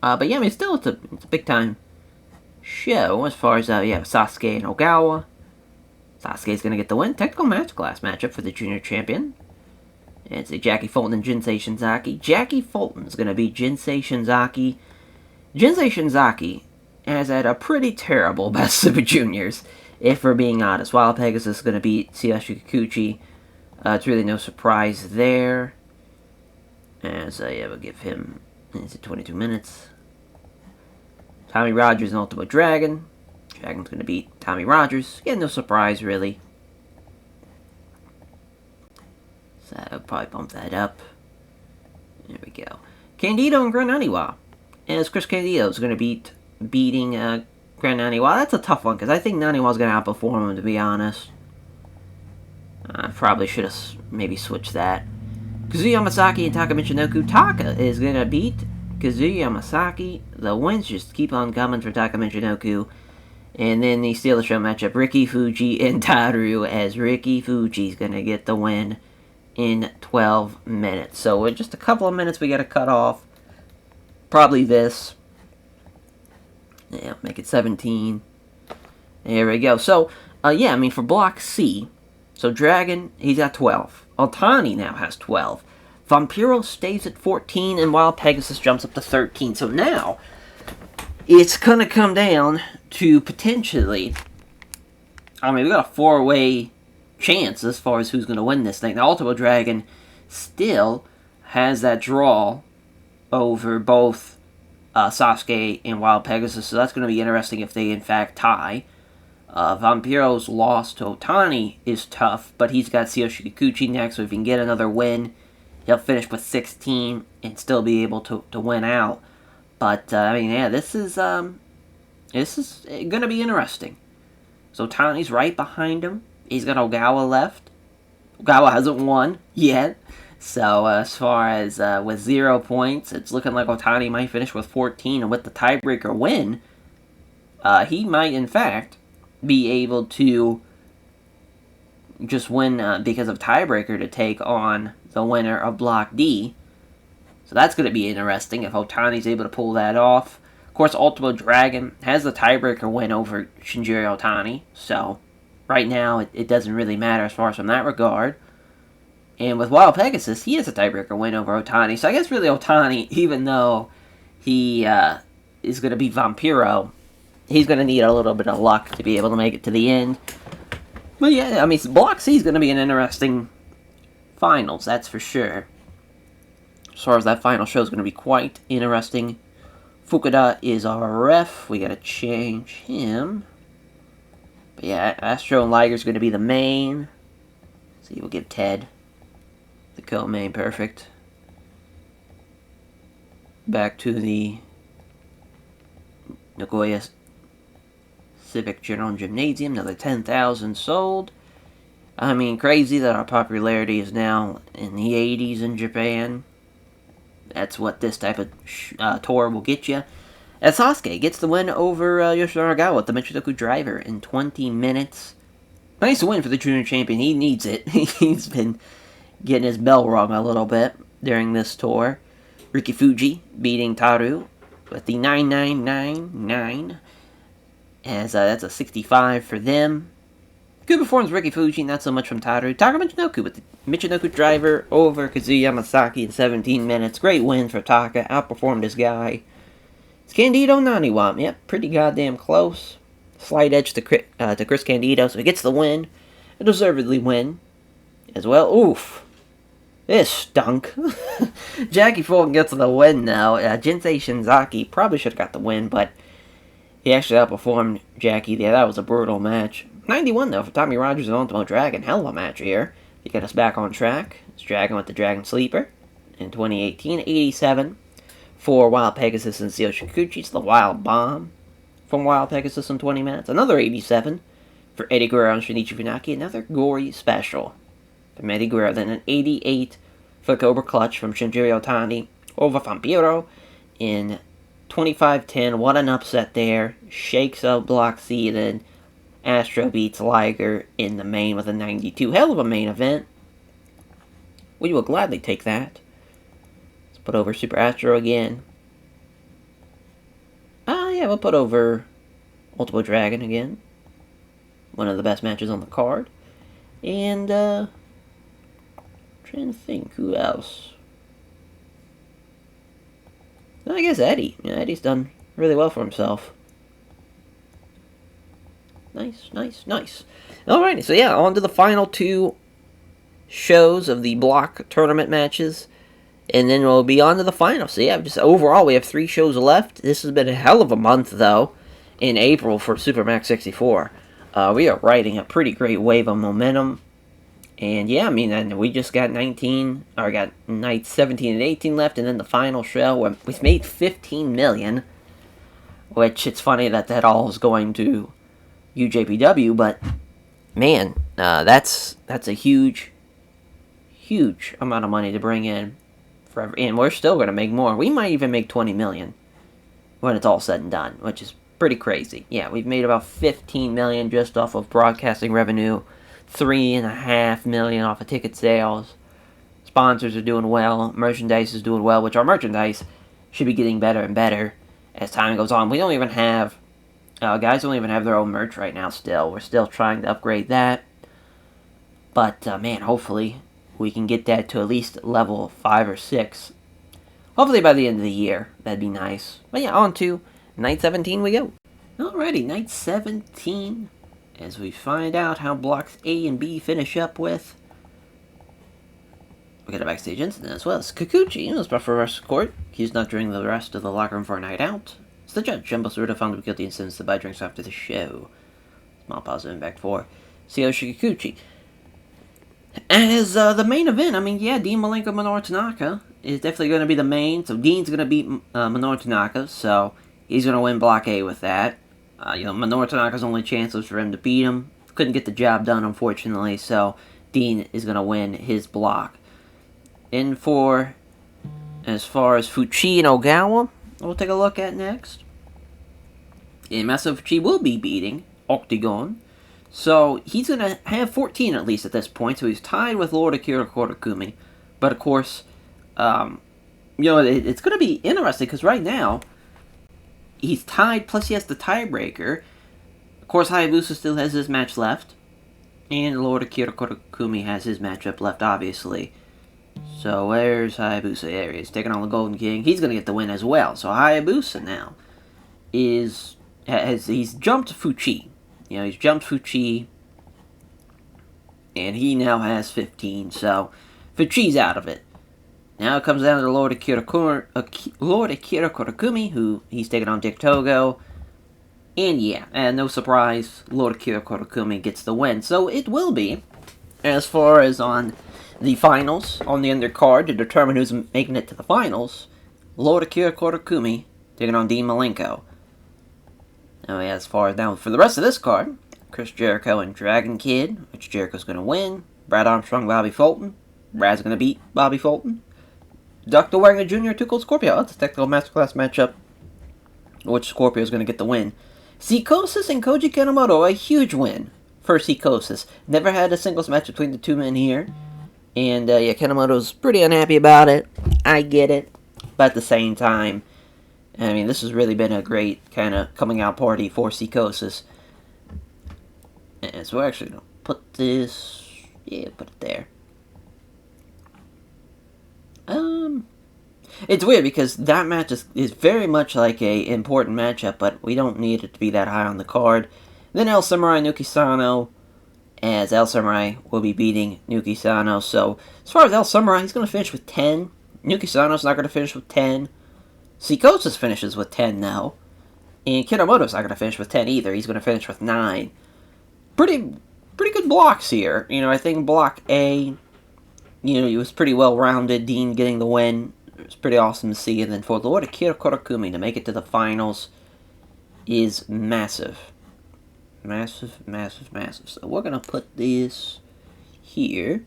But yeah, I mean, still, it's a big-time show as far as, Sasuke and Ogawa. Sasuke's going to get the win. Technical match class matchup for the junior champion. It's a Jackie Fulton and Jinsei Shinzaki. Jackie Fulton's going to beat Jinsei Shinzaki. Jinsei Shinzaki has had a pretty terrible Best Super Juniors, if we're being honest. Wild Pegasus is going to beat Tsuyoshi Kikuchi. It's really no surprise there. As I will give him 22 minutes. Tommy Rogers and Ultimo Dragon. Dragon's going to beat Tommy Rogers. Again, no surprise, really. So I'll probably bump that up. There we go. Candido and Gran Aniwa. As Chris Candido is going to beating Gran Aniwa. That's a tough one, because I think Naniwa's going to outperform him, to be honest. I probably should have maybe switched that. Kazuya Yamasaki and Taka Michinoku. Taka is going to beat Kazuya Yamasaki. The wins just keep on coming for Taka Michinoku. And then the Steal the Show matchup, Ricky Fuji and Taru, as Ricky Fuji's going to get the win in 12 minutes. So with just a couple of minutes we got to cut off. Probably this. Yeah, make it 17. There we go. So, yeah, I mean, for Block C, so Dragon, he's at 12. Otani now has 12. Vampiro stays at 14, and Wild Pegasus jumps up to 13. So now, it's going to come down to potentially, I mean, we got a 4-way chance as far as who's going to win this thing. The Ultimo Dragon still has that draw over both Sasuke and Wild Pegasus, so that's going to be interesting if they in fact tie. Vampiro's loss to Otani is tough, but he's got Tsuyoshi Kikuchi next, so if he can get another win, he'll finish with 16 and still be able to win out. But, I mean, yeah, this is going to be interesting. So Otani's right behind him. He's got Ogawa left. Ogawa hasn't won yet. So as far as with 0 points, it's looking like Otani might finish with 14. And with the tiebreaker win, he might, in fact, be able to just win because of tiebreaker to take on the winner of Block D. So that's going to be interesting if Otani's able to pull that off. Of course, Ultimo Dragon has the tiebreaker win over Shinjiro Otani. So right now, it doesn't really matter as far as from that regard. And with Wild Pegasus, he has a tiebreaker win over Otani. So I guess really Otani, even though he is going to be Vampiro, he's going to need a little bit of luck to be able to make it to the end. But yeah, I mean, Block C is going to be an interesting finals, that's for sure. As far as that final show is going to be quite interesting. Fukuda is our ref. We got to change him. But yeah, Astro and Liger's going to be the main. So we'll give Ted the co-main. Perfect. Back to the Nagoya Civic General Gymnasium. Another 10,000 sold. I mean, crazy that our popularity is now in the 80s in Japan. That's what this type of tour will get you. As Sasuke gets the win over Yoshinari Nagawa with the Michinoku driver in 20 minutes. Nice win for the junior champion. He needs it. He's been getting his bell rung a little bit during this tour. Riki Fuji beating Taru with the 9999. As that's a 65 for them. Good performance, Riki Fuji, not so much from Taru. Taka Michinoku with the Michinoku driver over Kazuya Yamasaki in 17 minutes. Great win for Taka. Outperformed his guy. It's Candido Naniwa. Yep, pretty goddamn close. Slight edge to Chris Candido, so he gets the win. A deservedly win as well. Oof. This stunk. Jackie Fulton gets the win now. Jinsei Shinzaki probably should have got the win, but he actually outperformed Jackie there. That was a brutal match. 91 though for Tommy Rogers and Ultimo Dragon. Hell of a match here to get us back on track. It's Dragon with the Dragon Sleeper in 2018. 87 for Wild Pegasus and Seo Shikuchi. It's the Wild Bomb from Wild Pegasus in 20 minutes. Another 87 for Eddie Guerrero and Shinichi Funaki. Another gory special from Eddie Guerrero. Then an 88 for Cobra Clutch from Shinjiro Otani over Vampiro in 25-10. What an upset there. Shakes out Block C, then Astro beats Liger in the main with a 92. Hell of a main event. We will gladly take that. Let's put over Super Astro again. Yeah, we'll put over Ultimo Dragon again. One of the best matches on the card. And, trying to think, who else? I guess Eddie. Yeah, Eddie's done really well for himself. Nice. Alrighty, so yeah, on to the final two shows of the block tournament matches. And then we'll be on to the final. So yeah, just overall, we have 3 shows left. This has been a hell of a month, though, in April for Supermax 64. We are riding a pretty great wave of momentum. And yeah, I mean, and we just got got nights 17 and 18 left, and then the final show, we've made 15 million, which it's funny that all is going to UJPW, but man, that's a huge amount of money to bring in, and we're still going to make more. We might even make 20 million when it's all said and done, which is pretty crazy. Yeah, we've made about 15 million just off of broadcasting revenue. 3.5 million off of ticket sales. Sponsors are doing well. Merchandise is doing well, which our merchandise should be getting better and better as time goes on. We don't even have guys don't even have their own merch right now still. We're still trying to upgrade that. But, man, hopefully we can get that to at least level 5 or 6. Hopefully by the end of the year. That'd be nice. But yeah, on to Night 17 we go. Alrighty, Night 17. As we find out how blocks A and B finish up with. We got a backstage incident as well as Kikuchi was brought for arrest court. He's not during the rest of the locker room for a night out. So the judge, Jumbo Tsuruta, found him guilty and sentenced to buy drinks after the show. Small positive impact for Seo Shikuchi. As the main event, I mean, yeah, Dean Malenko, Minoru Tanaka is definitely going to be the main. So Dean's going to beat Minoru Tanaka, so he's going to win Block A with that. Minoru Tanaka's only chance was for him to beat him. Couldn't get the job done, unfortunately, so Dean is going to win his block. And for, as far as Fuchi and Ogawa, we'll take a look at next. And Masa Fuchi will be beating Octagon. So he's going to have 14 at least at this point, so he's tied with Lord Akira Korakumi. But of course, it's going to be interesting because right now, he's tied, plus he has the tiebreaker. Of course, Hayabusa still has his match left. And Lord Akira Korakumi has his matchup left, obviously. So where's Hayabusa? There he is, taking on the Golden King. He's going to get the win as well. So Hayabusa now he's jumped Fuchi. He's jumped Fuchi. And he now has 15, so Fuchi's out of it. Now it comes down to Lord Akira Korakumi, who he's taking on Dick Togo. And no surprise, Lord Akira Korakumi gets the win. So it will be, as far as on the finals, on the undercard, to determine who's making it to the finals, Lord Akira Korakumi taking on Dean Malenko. As far as now, for the rest of this card, Chris Jericho and Dragon Kid, which Jericho's going to win. Brad Armstrong, Bobby Fulton. Brad's going to beat Bobby Fulton. Dr. Wagner Jr., Too Cold Scorpio. That's a technical masterclass matchup, which Scorpio's going to get the win. Psychosis and Koji Kanemoto, a huge win for Psychosis. Never had a singles match between the two men here. And, Kanemoto's pretty unhappy about it. I get it. But at the same time, this has really been a great kind of coming out party for Psychosis. And so we're actually going to put this... Yeah, put it there. It's weird because that match is very much like a important matchup, but we don't need it to be that high on the card. Then El Samurai Nuki Sano, as El Samurai will be beating Nuki Sano. So as far as El Samurai, he's going to finish with 10. Nuki Sano's not going to finish with 10. Psychosis finishes with 10 now. And Kanemoto's not going to finish with 10 either. He's going to finish with 9. Pretty good blocks here. I think block A, it was pretty well-rounded. Dean getting the win. It was pretty awesome to see. And then for Lord Akira Korakumi to make it to the finals is massive. Massive, massive, massive. So we're going to put this here.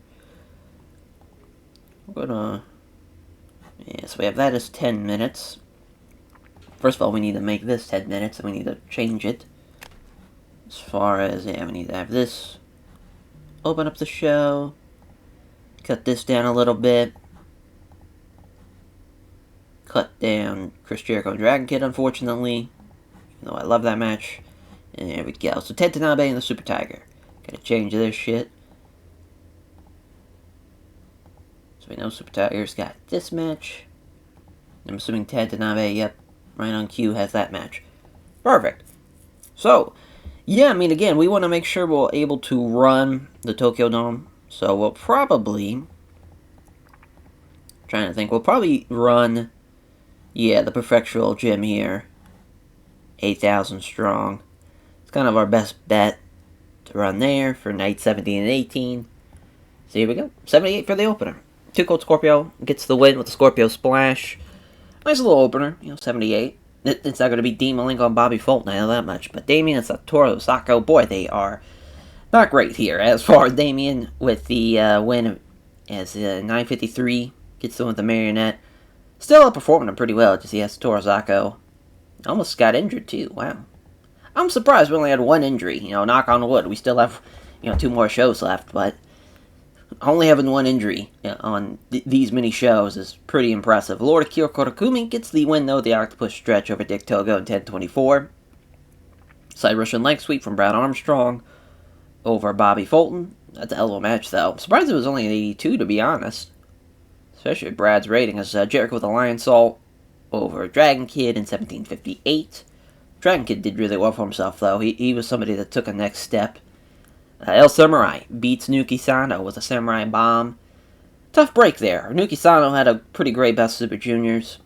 We're going to... Yeah, so we have that as 10 minutes. First of all, we need to make this 10 minutes, and we need to change it. As far as, we need to have this. Open up the show. Cut this down a little bit. Cut down Chris Jericho and Dragon Kid, unfortunately. Even though I love that match. And there we go. So Ted Tanabe and the Super Tiger. Gotta change this shit. So we know Super Tiger's got this match. I'm assuming Ted Tanabe, yep, right on cue, has that match. Perfect. So, yeah, again, we want to make sure we're able to run the Tokyo Dome. So we'll probably... we'll probably run... Yeah, the Prefectural Gym here. 8,000 strong. It's kind of our best bet to run there for night 17 and 18. So here we go. 78 for the opener. Too Cold Scorpio gets the win with the Scorpio Splash. Nice little opener, 78. It's not going to be Dean Malenko and Bobby Fulton, I know that much. But Damien and Satoru Sako, boy, they are not great here. As far as Damien with the win as 953 gets the win with the Marionette. Still outperforming him pretty well, just he has Satoru Sako. Almost got injured too, wow. I'm surprised we only had one injury, knock on wood. We still have, 2 more shows left, but only having one injury on these many shows is pretty impressive. Lord Akira Korakumi gets the win, though, the Octopus Stretch over Dick Togo in 10-24. Side Russian leg sweep from Brad Armstrong over Bobby Fulton. That's a hell of a match, though. I'm surprised it was only an 82, to be honest. Especially with Brad's rating, as Jericho with a Lion Salt over Dragon Kid in 17:58. Dragon Kid did really well for himself, though. He was somebody that took a next step. El Samurai beats Nuki Sano with a Samurai Bomb. Tough break there. Nuki Sano had a pretty great Best Super Juniors.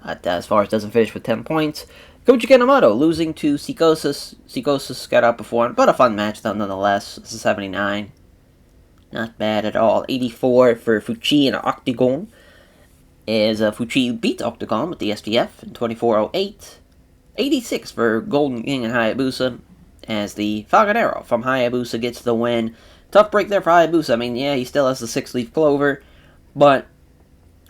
But as far as doesn't finish with 10 points. Koji Kanemoto losing to Psychosis. Psychosis got outperformed, but a fun match, though, nonetheless. This is 79. Not bad at all. 84 for Fuchi and Octagon. As Fuchi beats Octagon with the STF in 24:08. 86 for Golden King and Hayabusa, as the Falcon Arrow from Hayabusa gets the win. Tough break there for Hayabusa. I mean, yeah, he still has the 6-leaf clover, but,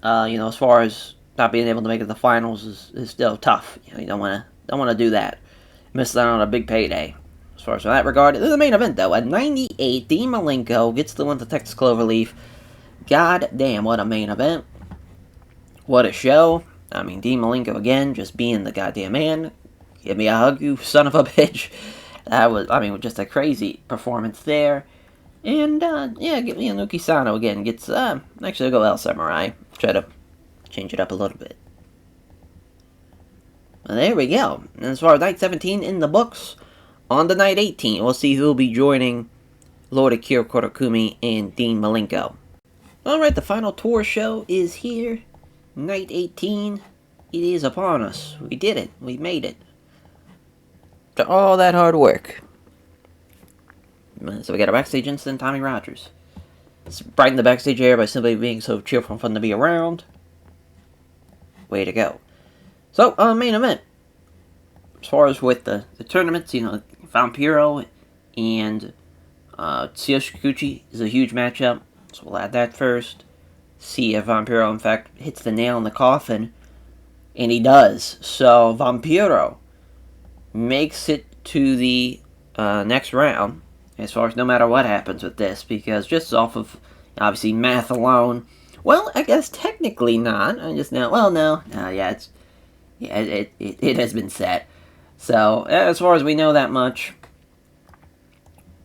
as far as not being able to make it to the finals is still tough. You don't want to do that. Missed out on a big payday. As far as that regard, the main event though, at 98, Dean Malenko gets the win to Texas Cloverleaf. God damn, what a main event! What a show! I mean, Dean Malenko again, just being the goddamn man. Give me a hug, you son of a bitch. That was, just a crazy performance there. And, give me a Nuki Sano again. Gets, actually, I'll go El Samurai. Try to change it up a little bit. Well, there we go. And as far as night 17 in the books, on to night 18, we'll see who will be joining Lord Akira Kotakumi and Dean Malenko. Alright, the final tour show is here. Night 18. It is upon us. We did it. We made it. After all that hard work. So we got a backstage incident, Tommy Rogers. Let's brighten the backstage air by simply being so cheerful and fun to be around. Way to go. So, main event. As far as with the tournaments, Vampiro and Tsuyoshi Kikuchi is a huge matchup. So we'll add that first. See if Vampiro, in fact, hits the nail in the coffin. And he does. So, Vampiro makes it to the next round. As far as no matter what happens with this. Because just off of, obviously, math alone. Well, I guess technically not. I just know. Well, no. It has been set. So, as far as we know that much,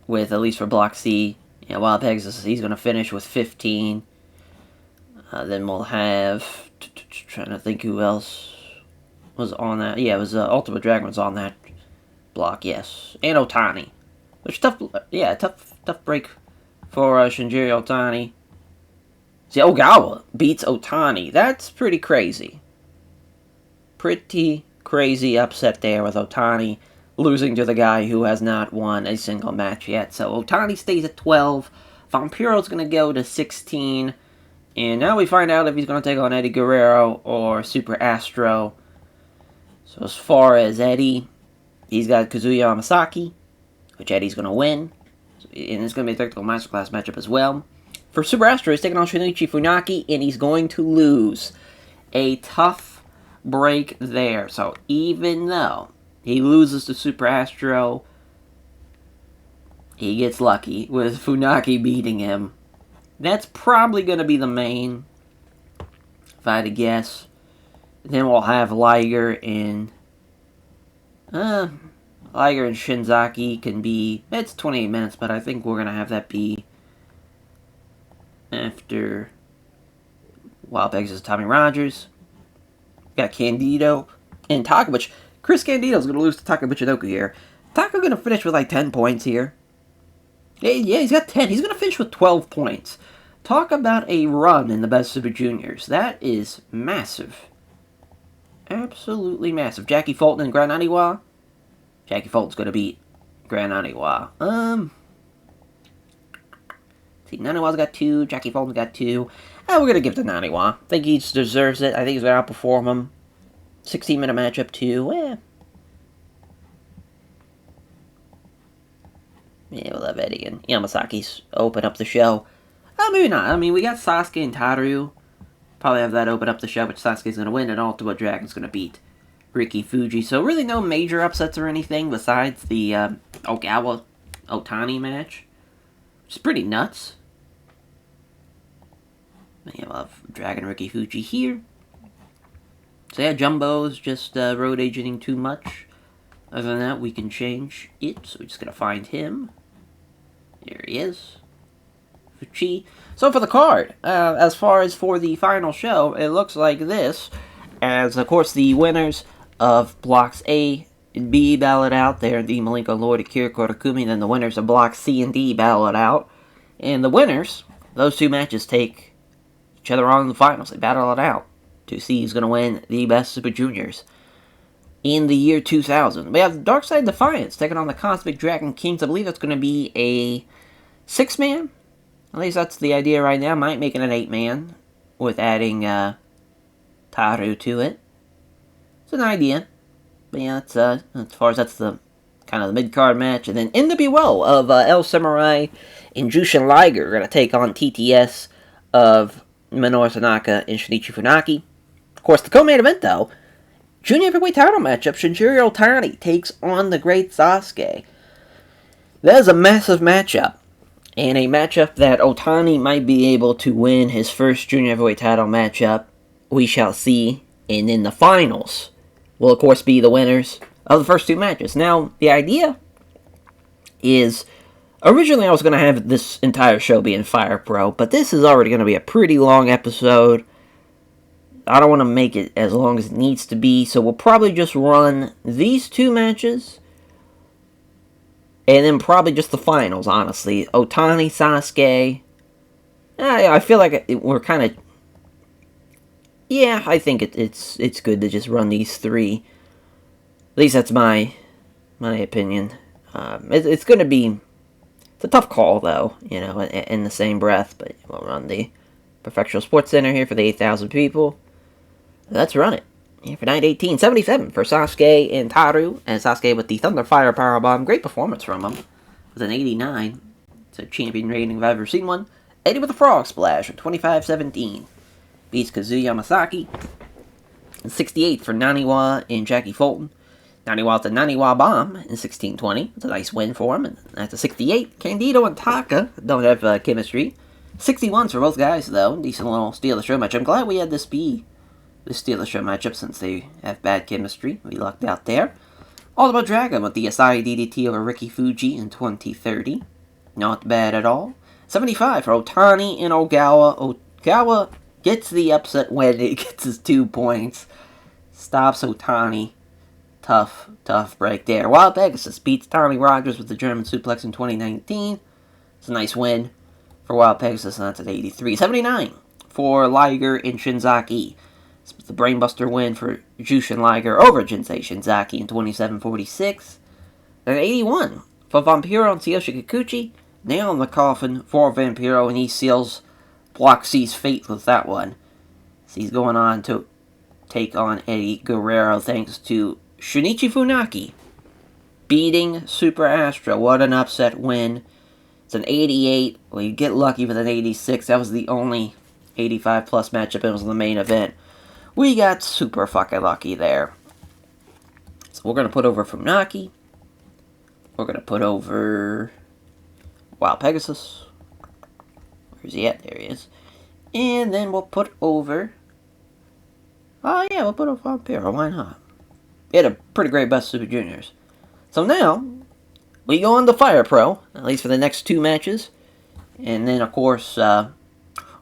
with at least for Block C, Wild Pegasus, he's going to finish with 15. Then we'll have, trying to think who else was on that. Yeah, it was Ultimate Dragon was on that block, yes. And Otani. Which tough break for Shinjiro Otani. See, Ogawa beats Otani. That's pretty crazy. Pretty crazy upset there with Otani losing to the guy who has not won a single match yet. So Otani stays at 12. Vampiro's going to go to 16. And now we find out if he's going to take on Eddie Guerrero or Super Astro. So as far as Eddie, he's got Kazuya Amasaki, which Eddie's going to win. And it's going to be a technical masterclass matchup as well. For Super Astro, he's taking on Shinichi Funaki, and he's going to lose. A tough break there. So even though he loses to Super Astro, he gets lucky with Funaki beating him. That's probably going to be the main, if I had to guess. Then we'll have Liger and Shinzaki can be, it's 28 minutes, but I think we're going to have that be after Wild Pegasus Tommy Rogers. Got Candido and Takabuchi. Chris Candido's going to lose to Takabuchinoku here. Taka going to finish with like 10 points here. Yeah, he's got 10. He's going to finish with 12 points. Talk about a run in the Best Super Juniors. That is massive. Absolutely massive. Jackie Fulton and Gran Aniwa. Jackie Fulton's going to beat Gran Aniwa. See, Naniwa's got 2. Jackie Fulton's got 2. We're going to give it to Naniwa. I think he deserves it. I think he's going to outperform him. 16-minute matchup, too. Yeah, we'll have Eddie and Yamasaki's open up the show. Maybe not. I mean, we got Sasuke and Taru. Probably have that open up the show, but Sasuke's going to win, and Ultimate Dragon's going to beat Riki Fuji. So really no major upsets or anything besides the Ogawa-Otani match. Which is pretty nuts. Yeah, we'll have Dragon Riki Fuji here. So yeah, Jumbo's just road agenting too much. Other than that, we can change it. So we're just going to find him. There he is. Fuchi. So for the card, as far as for the final show, it looks like this. As, of course, the winners of Blocks A and B ballot out there. The Malenko Lord Akira Kotakumi. Then the winners of Blocks C and D ballot out. And the winners, those two matches take each other on in the finals. They battle it out to see who's going to win the Best Super Juniors in the year 2000. We have Dark Side Defiance taking on the Cosmic Dragon Kings. I believe that's going to be a 6-man. At least that's the idea right now. Might make it an 8-man with adding Taru to it. It's an idea. But yeah, that's, as far as that's the kind of the mid-card match. And then NWO of El Samurai and Jushin Liger are going to take on TTS of Minoru Tanaka and Shinichi Funaki. Of course, the co-main event, though, Junior Heavyweight title matchup, Shinjiro Otani takes on the Great Sasuke. That is a massive matchup, and a matchup that Otani might be able to win his first Junior Heavyweight title matchup. We shall see. And in the finals will, of course, be the winners of the first two matches. Now, the idea is, originally I was going to have this entire show be in Fire Pro, but this is already going to be a pretty long episode. I don't want to make it as long as it needs to be, so we'll probably just run these two matches, and then probably just the finals, honestly. Otani, Sasuke. I feel like we're kind of... Yeah, I think it's good to just run these three. At least that's my opinion. It's going to be... It's a tough call, though, you know, in the same breath, but we'll run the Professional Sports Center here for the 8,000 people. Let's run it. Here for night 1877 for Sasuke and Taru. And Sasuke with the Thunder Fire Powerbomb. Great performance from him. With an 89. It's a champion rating if I've ever seen one. Eddie with a Frog Splash at 25-17. Beats Kazuya Masaki. And 68 for Naniwa and Jackie Fulton. Naniwa with the Naniwa Bomb in 1620. It's a nice win for him. And that's a 68. Candido and Taka don't have chemistry. 61s for both guys, though. Decent little steal the show match. I'm glad we had this be the steal the show matchup since they have bad chemistry. We lucked out there. All About Dragon with the Asai DDT over Ricky Fuji in 2030. Not bad at all. 75 for Otani and Ogawa. Ogawa gets the upset win. He gets his 2 points. Stops Otani. Tough break there. Wild Pegasus beats Tommy Rogers with the German suplex in 2019. It's a nice win for Wild Pegasus, and that's at 83. 79 for Liger and Shinzaki. It's the Brainbuster win for Jushin Liger over Jinsei Shinzaki in 27-46. And 81 for Vampiro and Tsuyoshi Kikuchi. Nail in the coffin for Vampiro, and he seals Block C's fate with that one. So he's going on to take on Eddie Guerrero thanks to Shinichi Funaki beating Super Astro. What an upset win. It's an 88. Well, you get lucky with an 86. That was the only 85-plus matchup. It was the main event. We got super fucking lucky there. So we're going to put over Funaki. We're going to put over Wild Pegasus. Where's he at? There he is. And then we'll put over... Oh yeah, we'll put over Vampiro. Why not? He had a pretty great Best Super Juniors. So now, we go on to Fire Pro, at least for the next two matches. And then, of course,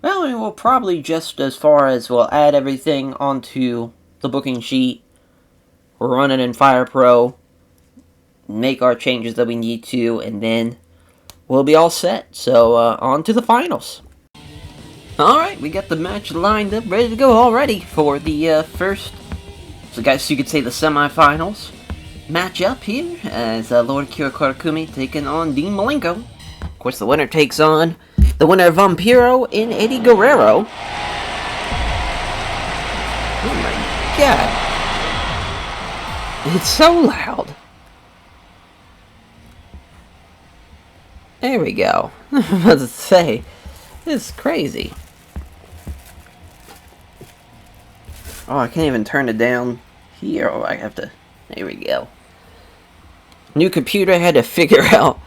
we'll probably just as far as we'll add everything onto the booking sheet. We'll run it in Fire Pro, make our changes that we need to, and then we'll be all set. So, on to the finals. Alright, we got the match lined up, ready to go already for the first, so guys, you could say the semifinals match up here, as Lord Akira Korakumi taking on Dean Malenko. Of course, the winner takes on the winner of Vampiro and Eddie Guerrero. Oh my god. It's so loud. There we go. I was about to say, this is crazy. Oh, I can't even turn it down here. Oh, I have to... There we go. New computer, had to figure out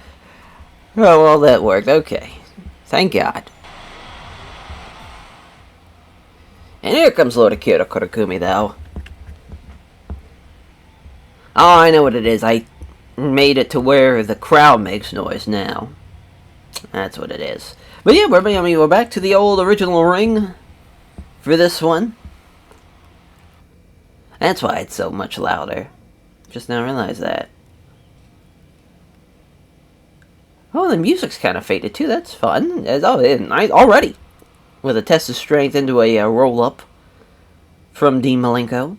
how all that worked. Okay. Thank God. And here comes Lord Akira Korakumi, though. Oh, I know what it is. I made it to where the crowd makes noise now. That's what it is. But yeah, we're back to the old original ring for this one. That's why it's so much louder. Just now realized that. Oh, the music's kind of faded too. That's fun. Nice already. With a test of strength into a roll-up from Dean Malenko.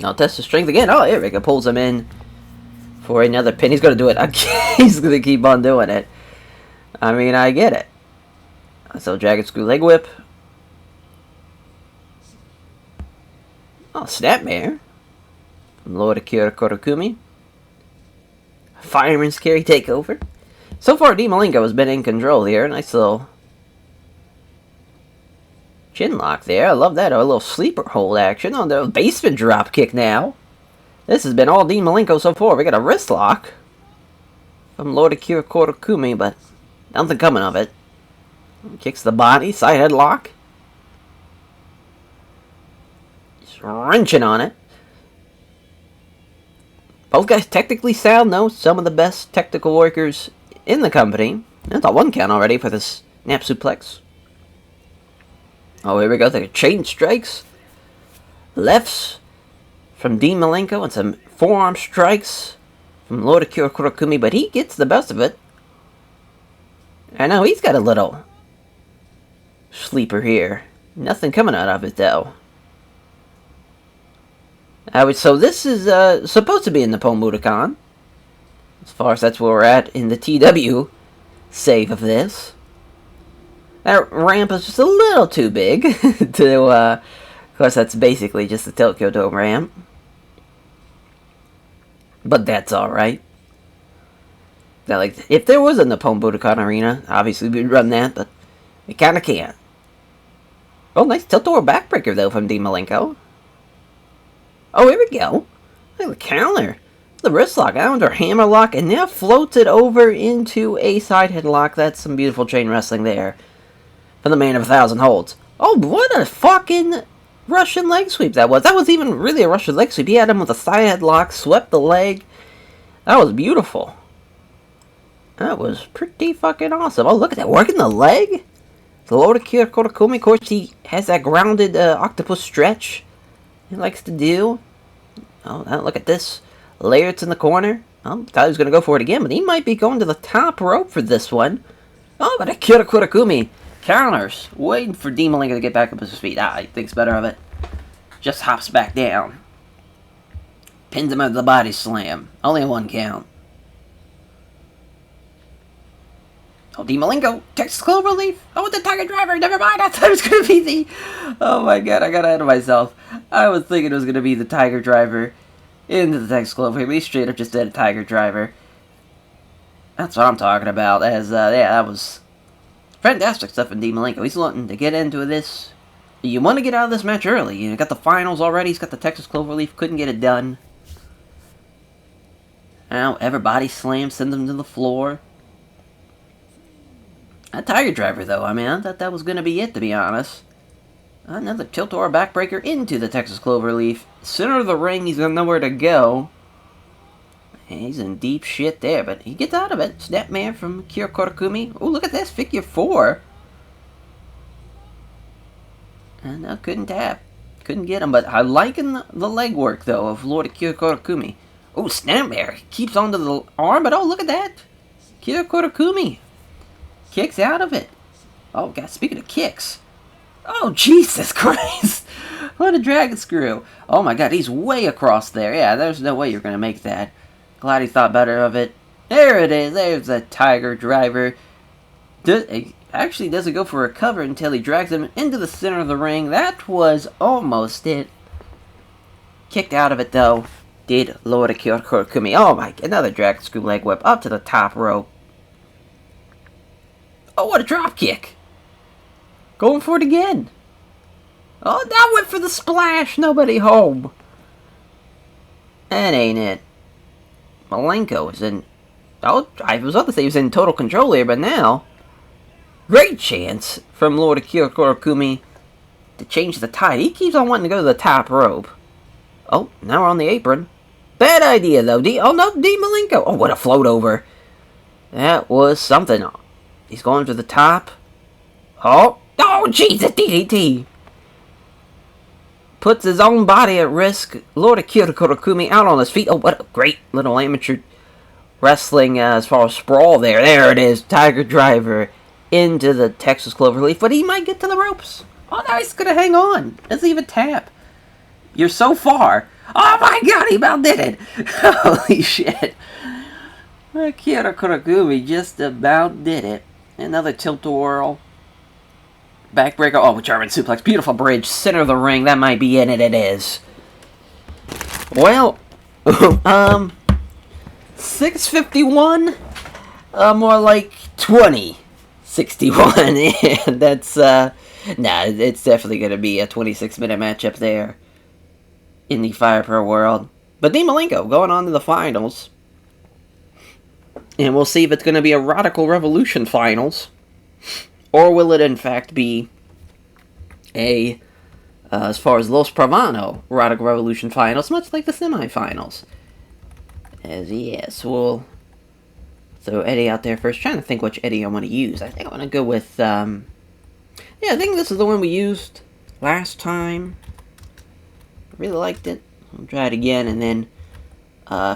Now test of strength again. Oh, here we go. Pulls him in for another pin. He's going to do it. He's going to keep on doing it. I mean, I get it. So, Dragon Screw Leg Whip. Oh, Snapmare. From Lord Akira Korakumi. Fireman's carry takeover. So far, D. Malenko has been in control here. Nice little chin lock there. I love that. A little sleeper hold action on the basement drop kick now. This has been all D. Malenko so far. We got a wrist lock from Lord Akira Korakumi, but nothing coming of it. Kicks the body. Side headlock. Just wrenching on it. Both guys technically sound, though. Some of the best technical workers in the company. That's a 1 count already for this snap suplex. Oh, here we go. The chain strikes. Lefts from Dean Malenko and some forearm strikes from Lord Akira Korakumi, but he gets the best of it. I know he's got a little sleeper here. Nothing coming out of it, though. So this is supposed to be in the Nippon Budokan. As far as that's where we're at in the TEW save of this. That ramp is just a little too big to, of course that's basically just the Tokyo Dome ramp. But that's alright. Now, like, if there was a Nippon Budokan arena, obviously we'd run that, but we kinda can't. Oh, nice tilt-over backbreaker, though, from Dean Malenko. Oh, here we go. Look at the counter. The wrist lock, under hammer lock, and now floats it over into a side headlock. That's some beautiful chain wrestling there. From the man of 1,000 holds. Oh, what a fucking Russian leg sweep that was. That was even really a Russian leg sweep. He had him with a side headlock, swept the leg. That was beautiful. That was pretty fucking awesome. Oh, look at that. Working the leg. The Lord Akira Korakumi, of course, he has that grounded octopus stretch he likes to do. Oh, look at this. Layers in the corner. Oh, thought he was going to go for it again, but he might be going to the top rope for this one. Oh, but Akira Korakumi counters. Waiting for D. Malenko to get back up his feet. He thinks better of it. Just hops back down. Pins him out of the body slam. Only a 1 count. Oh, D. Malenko. Texas Cloverleaf. Oh, the Tiger Driver. Never mind. I thought it was going to be the... Oh my god, I got ahead of myself. I was thinking it was going to be the Tiger Driver into the Texas Cloverleaf. He straight up just did a Tiger Driver. That's what I'm talking about. Yeah, that was fantastic stuff in D. Malenko. He's wanting to get into this. You want to get out of this match early. You got the finals already. He's got the Texas Cloverleaf. Couldn't get it done. Now, everybody slams, sends him to the floor. That Tiger Driver, though, I mean, I thought that was going to be it, to be honest. Another tilt-over backbreaker into the Texas Cloverleaf. Center of the ring, he's got nowhere to go. And he's in deep shit there, but he gets out of it. Snapmare from Akira Korakumi. Oh, look at this, figure 4. And I couldn't tap. Couldn't get him, but I liking the leg work, though, of Lord Akira Korakumi. Oh, Snapmare. Keeps onto the arm, but oh, look at that. Akira Korakumi kicks out of it. Oh, God, speaking of kicks. Oh, Jesus Christ. What a dragon screw. Oh, my God, he's way across there. Yeah, there's no way you're going to make that. Glad he thought better of it. There it is. There's the Tiger Driver. Actually doesn't go for a cover until he drags him into the center of the ring. That was almost it. Kicked out of it, though. Did Lord Akira Korakumi. Oh, my God. Another dragon screw leg whip up to the top rope. Oh, what a drop kick. Going for it again. Oh, that went for the splash. Nobody home. That ain't it. Malenko is in... Oh, I was about to say he was in total control here, but now... Great chance from Lord Akira Korakumi to change the tide. He keeps on wanting to go to the top rope. Oh, now we're on the apron. Bad idea, though. Oh, no, D. Malenko. Oh, what a float over. That was something. He's going to the top. Oh, Jesus, DDT. Puts his own body at risk. Lord Akira Korakumi out on his feet. Oh, what a great little amateur wrestling as far as sprawl there. There it is. Tiger Driver into the Texas Cloverleaf. But he might get to the ropes. Oh, no, he's going to hang on. Doesn't even tap. You're so far. Oh, my God, he about did it. Holy shit. Akira Korakumi just about did it. Another tilt-a-whirl. Backbreaker. Oh, German suplex. Beautiful bridge. Center of the ring. That might be in it. It is. Well, 651. More like 2061. And that's it's definitely gonna be a 26-minute matchup there in the Fire Pro World. But Dean Malenko going on to the finals. And we'll see if it's going to be a Radical Revolution finals. Or will it in fact be a, as far as Los Pravano Radical Revolution finals, much like the semifinals. As yes, we'll throw Eddie out there first. Trying to think which Eddie I want to use. I think I want to go with, yeah, I think this is the one we used last time. Really liked it. I'll try it again, and then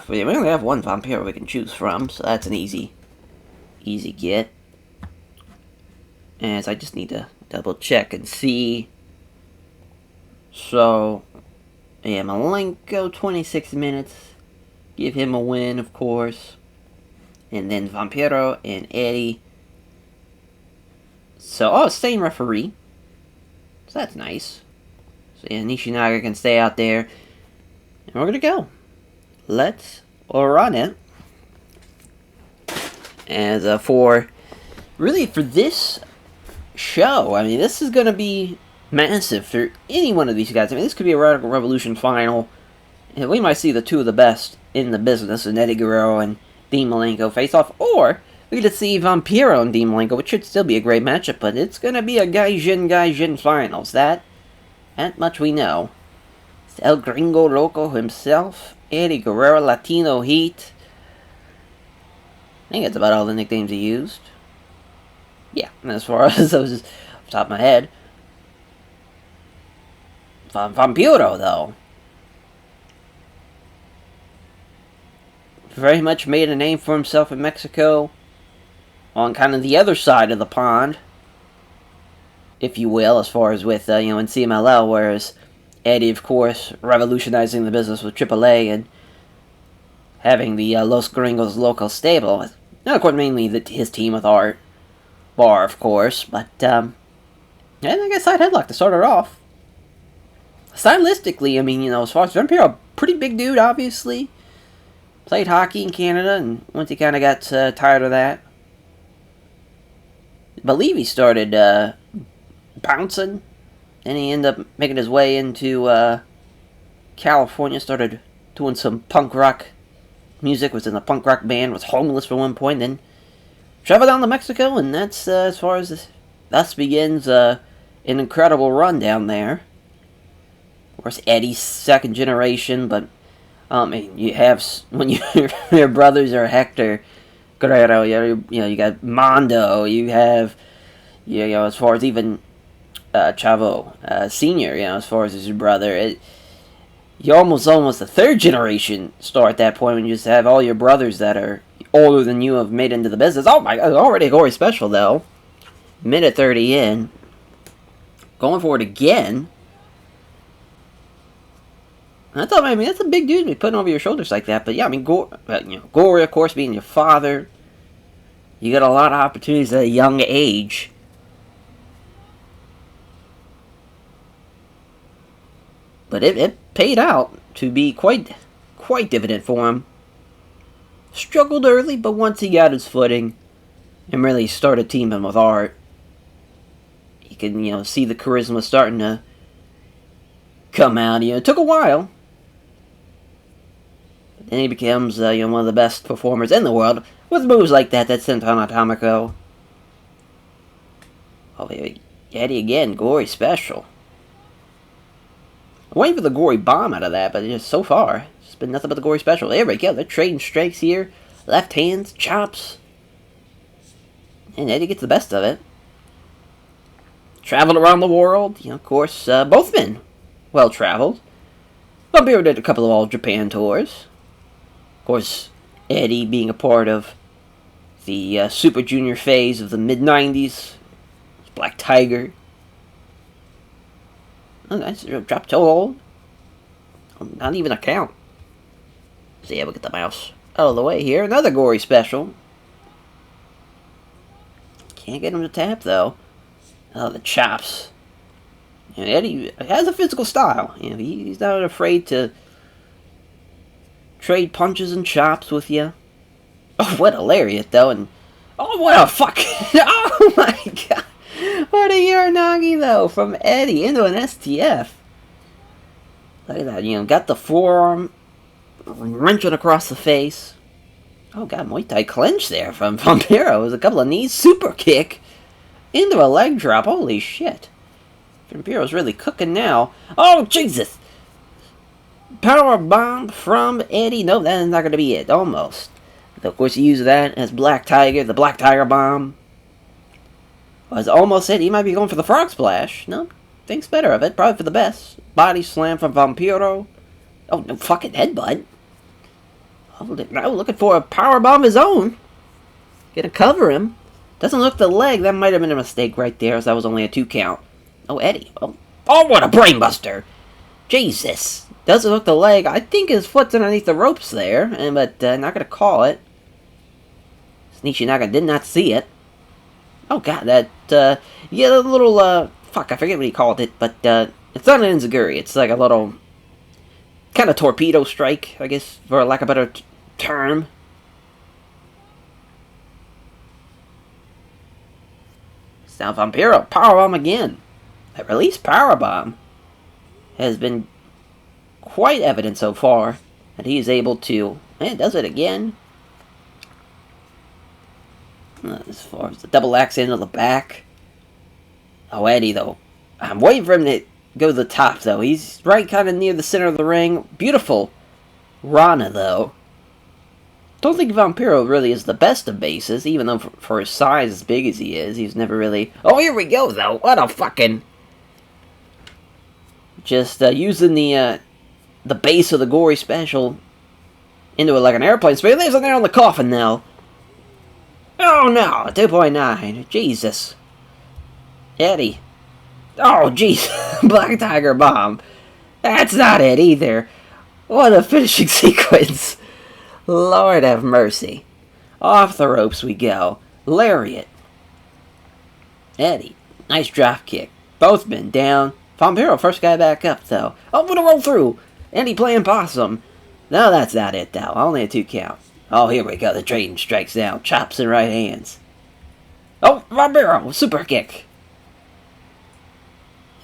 we only have one Vampiro we can choose from, so that's an easy get. As I just need to double check and see. So, yeah, Malenko, 26 minutes. Give him a win, of course. And then Vampiro and Eddie. So, same referee. So that's nice. So yeah, Nishinaga can stay out there. And we're gonna go. Let's run it. As for this show, I mean, this is gonna be massive for any one of these guys. I mean, this could be a Radical Revolution final. And we might see the two of the best in the business, and Eddie Guerrero and Dean Malenko face off, or we could see Vampiro and Dean Malenko, which should still be a great matchup, but it's gonna be a Gaijin finals. That much we know. It's El Gringo Loco himself, Eddie Guerrero, Latino Heat. I think that's about all the nicknames he used. Yeah, and as far as those off the top of my head. Vampiro, though. Very much made a name for himself in Mexico. On kind of the other side of the pond, if you will, as far as with, in CMLL, whereas Eddie, of course, revolutionizing the business with AAA and having the Los Gringos local stable. Now, of course, mainly his team with Art Bar, of course, but, yeah, I guess side headlock to start it off. Stylistically, I mean, as far as Vampiro, a pretty big dude, obviously. Played hockey in Canada, and once he kind of got tired of that, I believe he started bouncing, and he ended up making his way into California, started doing some punk rock music, was in a punk rock band, was homeless for one point, then traveled down to Mexico, and that's as far as thus begins an incredible run down there. Of course, Eddie's second generation, but you have, when your brothers are Hector Guerrero, you got Mondo, you have, as far as even Chavo Senior, as far as his brother, you're almost a third generation star at that point when you just have all your brothers that are older than you have made into the business. Oh my God, already a gory special though. Minute 30 in. Going for it again. I thought, I mean, that's a big dude to be putting over your shoulders like that. But yeah, I mean, Gory, of course, being your father. You got a lot of opportunities at a young age. But it paid out to be quite dividend for him. Struggled early, but once he got his footing and really started teaming with Art, you can, see the charisma starting to come out. It took a while. But then he becomes, one of the best performers in the world with moves like that. That's Senton Atomico. Oh, Eddie again, Gory special. I'm waiting for the Gory bomb out of that, but just so far, it's been nothing but the Gory special. There we go. They're trading strikes here. Left hands, chops. And Eddie gets the best of it. Traveled around the world. Of course, both men well-traveled. Vampiro did a couple of All-Japan tours. Of course, Eddie being a part of the Super Junior phase of the mid-90s. Black Tiger. Oh, nice. Drop toe hold. Not even a count. So yeah, we'll get the mouse out of the way here. Another Gory special. Can't get him to tap, though. Oh, the chops. Eddie has a physical style. He's not afraid to trade punches and chops with you. Oh, what a lariat, though, and... Oh, what a fuck... Oh, my God. What a Uranagi, though, from Eddie into an STF. Look at that, you know, got the forearm wrenching across the face. Oh, God, Muay Thai clinch there from Vampiro. It was a couple of knees, super kick into a leg drop. Holy shit. Vampiro's really cooking now. Oh, Jesus. Power bomb from Eddie. No, that's not going to be it. Almost. Of course, he used that as Black Tiger, the Black Tiger bomb. Was almost it. He might be going for the frog splash. No, thinks better of it. Probably for the best. Body slam from Vampiro. Oh, no fucking headbutt. Oh, now looking for a power bomb of his own. Gonna cover him. Doesn't look the leg. That might have been a mistake right there, as that was only a 2 count. Oh, Eddie. Oh, what a brainbuster. Jesus. Doesn't look the leg. I think his foot's underneath the ropes there, but not gonna call it. Nishinaka did not see it. Oh, God, that, yeah, the little, fuck, I forget what he called it, but, it's not an enziguri. It's like a little, kind of torpedo strike, I guess, for lack of a better term. It's now Vampiro, powerbomb again. That release powerbomb has been quite evident so far that he is able to, and does it again. As far as the double axe into the back. Oh, Eddie, though. I'm waiting for him to go to the top, though. He's right kind of near the center of the ring. Beautiful Rana, though. Don't think Vampiro really is the best of bases, even though for his size, as big as he is, he's never really... Oh, here we go, though. What a fucking... Just using the base of the gory special into it like an airplane spin. There's an nail on the coffin, now. Oh, no. 2.9. Jesus. Eddie. Oh, jeez. Black Tiger Bomb. That's not it, either. What a finishing sequence. Lord have mercy. Off the ropes we go. Lariat. Eddie. Nice drop kick. Both men down. Vampiro, first guy back up, though. Oh, what a roll through. Eddie playing possum. No, that's not it, though. Only a 2 count. Oh, here we go. The trading strikes down. Chops in right hands. Oh, Vampiro. Super kick.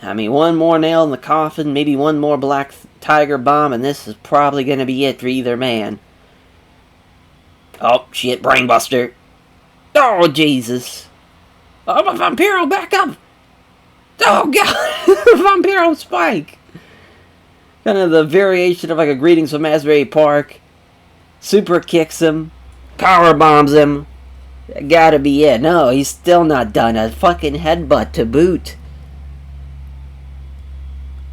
I mean, one more nail in the coffin. Maybe one more Black Tiger Bomb. And this is probably going to be it for either man. Oh, shit. Brainbuster. Oh, Jesus. Oh, but Vampiro, back up. Oh, God. Vampiro spike. Kind of the variation of like a Greetings from Asbury Park. Super kicks him. Power bombs him. Gotta be it. No, he's still not done. A fucking headbutt to boot.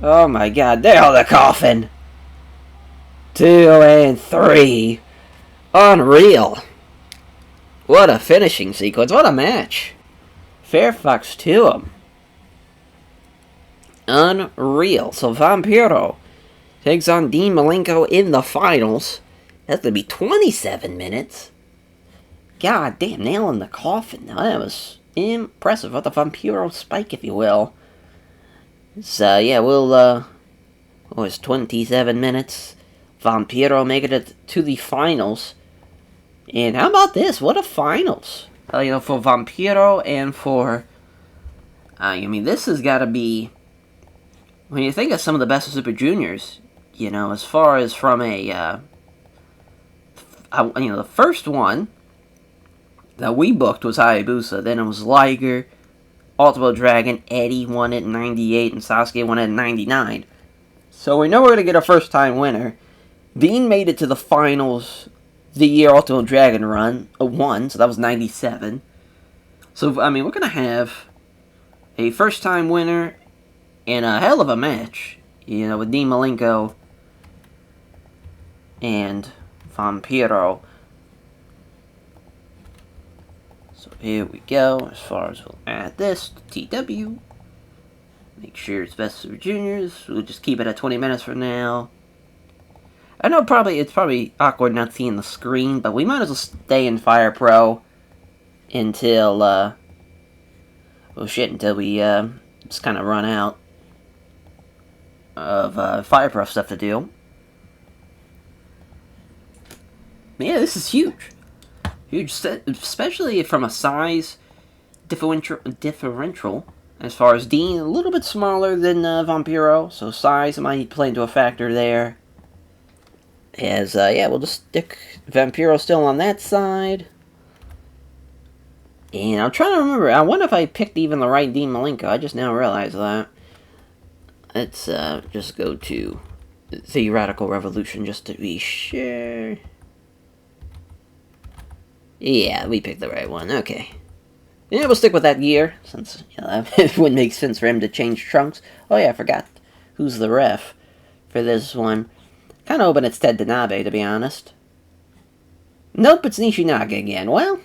Oh my God. There, the coffin. 2 and 3. Unreal. What a finishing sequence. What a match. Fairfax to him. Unreal. So Vampiro takes on Dean Malenko in the finals. That's going to be 27 minutes. God damn, nail in the coffin. Now, that was impressive. What the Vampiro spike, if you will. So, yeah, we'll, it was 27 minutes. Vampiro making it to the finals. And how about this? What a finals. You know, for Vampiro and for... I mean, this has got to be... When you think of some of the best of Super Juniors, you know, as far as from a... you know, the first one that we booked was Hayabusa. Then it was Liger, Ultimo Dragon, Eddie won it in 98, and Sasuke won it in 99. So we know we're going to get a first-time winner. Dean made it to the finals the year Ultimo Dragon won, so that was 97. So, I mean, we're going to have a first-time winner in a hell of a match, you know, with Dean Malenko and Vampiro. So here we go. As far as we'll add this to TW, make sure it's best for juniors. We'll just keep it at 20 minutes for now. I know it's probably awkward not seeing the screen, but we might as well stay in Fire Pro until until we just kind of run out of Fire Pro stuff to do. Yeah, this is huge. Huge, especially from a size differential. As far as Dean, a little bit smaller than Vampiro, so size might play into a factor there. As, yeah, we'll just stick Vampiro still on that side. And I'm trying to remember, I wonder if I picked even the right Dean Malenko. I just now realized that. Let's just go to the Radical Revolution just to be sure. Yeah, we picked the right one. Okay. Yeah, we'll stick with that gear, since it wouldn't make sense for him to change trunks. Oh yeah, I forgot who's the ref for this one. Kind of hoping it's Ted Tanabe, to be honest. Nope, it's Nishinaga again. Well,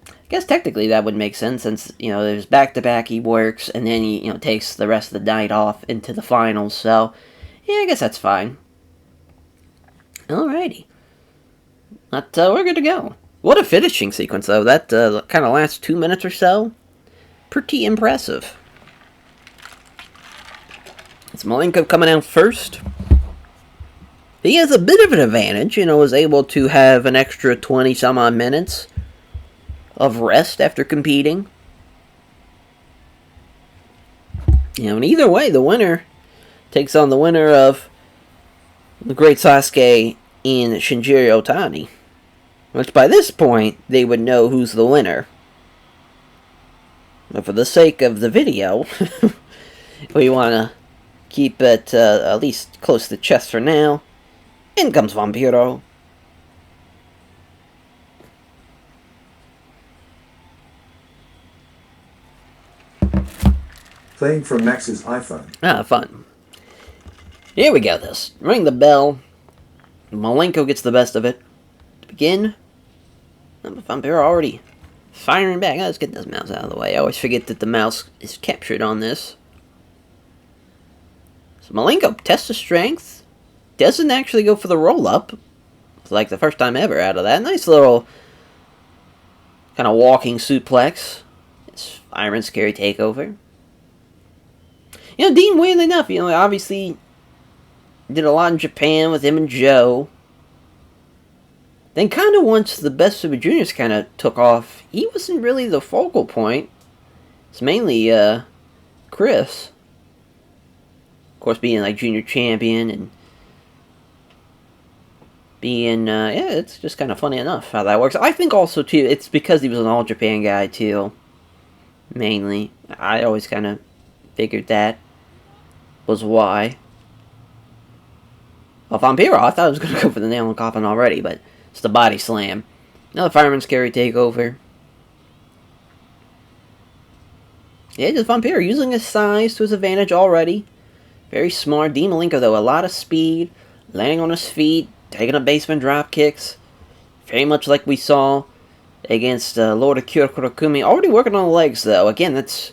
I guess technically that would make sense, since, there's back-to-back he works, and then he, takes the rest of the night off into the finals, so, yeah, I guess that's fine. Alrighty. But, we're good to go. What a finishing sequence, though. That kind of lasts 2 minutes or so. Pretty impressive. It's Malenko coming out first. He has a bit of an advantage, was able to have an extra 20-some-odd minutes of rest after competing. And either way, the winner takes on the winner of the Great Sasuke and Shinjiro Otani. Which, by this point, they would know who's the winner. But for the sake of the video, we want to keep it at least close to the chest for now. In comes Vampiro. Playing from Max's iPhone. Ah, fun. Here we go, this. Ring the bell. Malenko gets the best of it. To begin, Vampiro already firing back. Let's get this mouse out of the way. I always forget that the mouse is captured on this. So Malenko tests his strength. Doesn't actually go for the roll-up. It's like the first time ever out of that. Nice little kind of walking suplex. It's Iron Scary Takeover. Dean, weirdly enough, obviously did a lot in Japan with him and Joe. Then kind of once the Best Super Juniors kind of took off, he wasn't really the focal point. It's mainly Chris. Of course, being like junior champion and being, yeah, it's just kind of funny enough how that works. I think also, too, it's because he was an All Japan guy, too. Mainly. I always kind of figured that was why. Well, Vampiro, I thought I was going to go for the nail in the coffin already, but it's the body slam. Another Fireman's Carry takeover. Yeah, just Vampiro using his size to his advantage already. Very smart. Dean Malenko, though, a lot of speed. Landing on his feet. Taking up basement drop kicks. Very much like we saw against Lord Akira Kurakumi. Already working on the legs, though. Again, that's,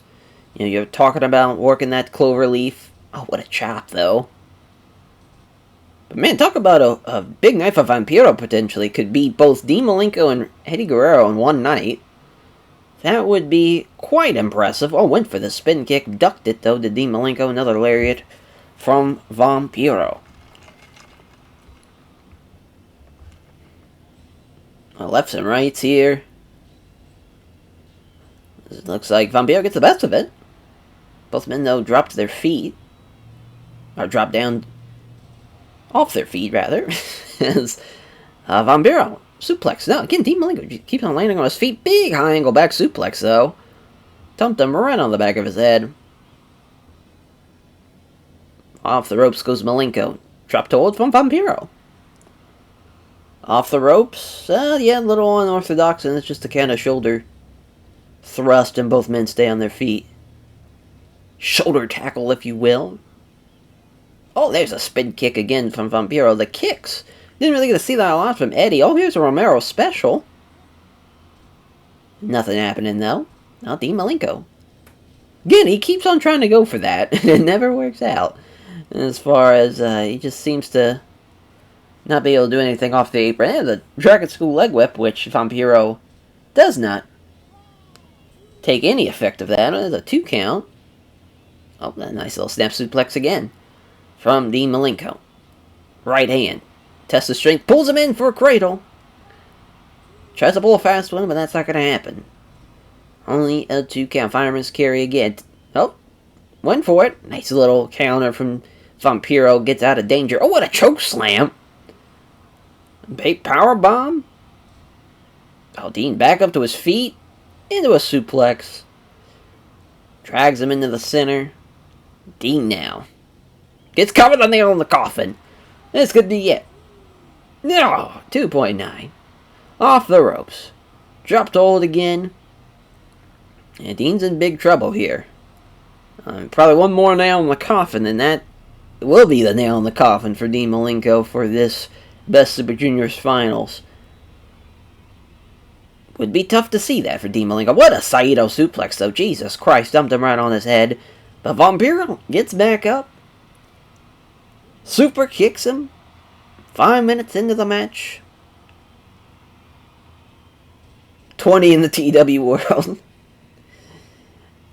you're talking about working that clover leaf. Oh, what a chop, though. But man, talk about a big night for Vampiro, potentially. Could be both Dean Malenko and Eddie Guerrero in one night. That would be quite impressive. Oh, went for the spin kick. Ducked it, though, to Dean Malenko. Another lariat from Vampiro. Well, lefts and rights here. It looks like Vampiro gets the best of it. Both men, though, dropped to their feet. Or dropped down off their feet, rather. As Vampiro suplex. No, again, Dean Malenko keeps on landing on his feet. Big high angle back suplex, though. Dumped him right on the back of his head. Off the ropes goes Malenko. Drop to hold from Vampiro. Off the ropes. Yeah, a little unorthodox, and it's just a kind of shoulder thrust, and both men stay on their feet. Shoulder tackle, if you will. Oh, there's a spin kick again from Vampiro. The kicks. Didn't really get to see that a lot from Eddie. Oh, here's a Romero special. Nothing happening, though. Not Dean Malenko. Again, he keeps on trying to go for that. It never works out. As far as he just seems to not be able to do anything off the apron. And the Dragon School leg whip, which Vampiro does not take any effect of that. It's a 2 count. Oh, that nice little snap suplex again from Dean Malenko. Right hand. tests his strength, pulls him in for a cradle. Tries to pull a fast one, but that's not going to happen. Only a 2 count. Fireman's carry again. Oh, went for it. Nice little counter from Vampiro. Gets out of danger. Oh, what a choke slam. Big power bomb. Oh, Dean back up to his feet. Into a suplex. Drags him into the center. Dean now gets covered the nail in the coffin. This could be it. No, 2.9. Off the ropes. Dropped hold again. And Dean's in big trouble here. Probably one more nail in the coffin, and that will be the nail in the coffin for Dean Malenko for this Best Super Juniors Finals. Would be tough to see that for Dean Malenko. What a Saito suplex, though. Jesus Christ, dumped him right on his head. But Vampiro gets back up. Super kicks him. 5 minutes into the match. 20 in the TEW world.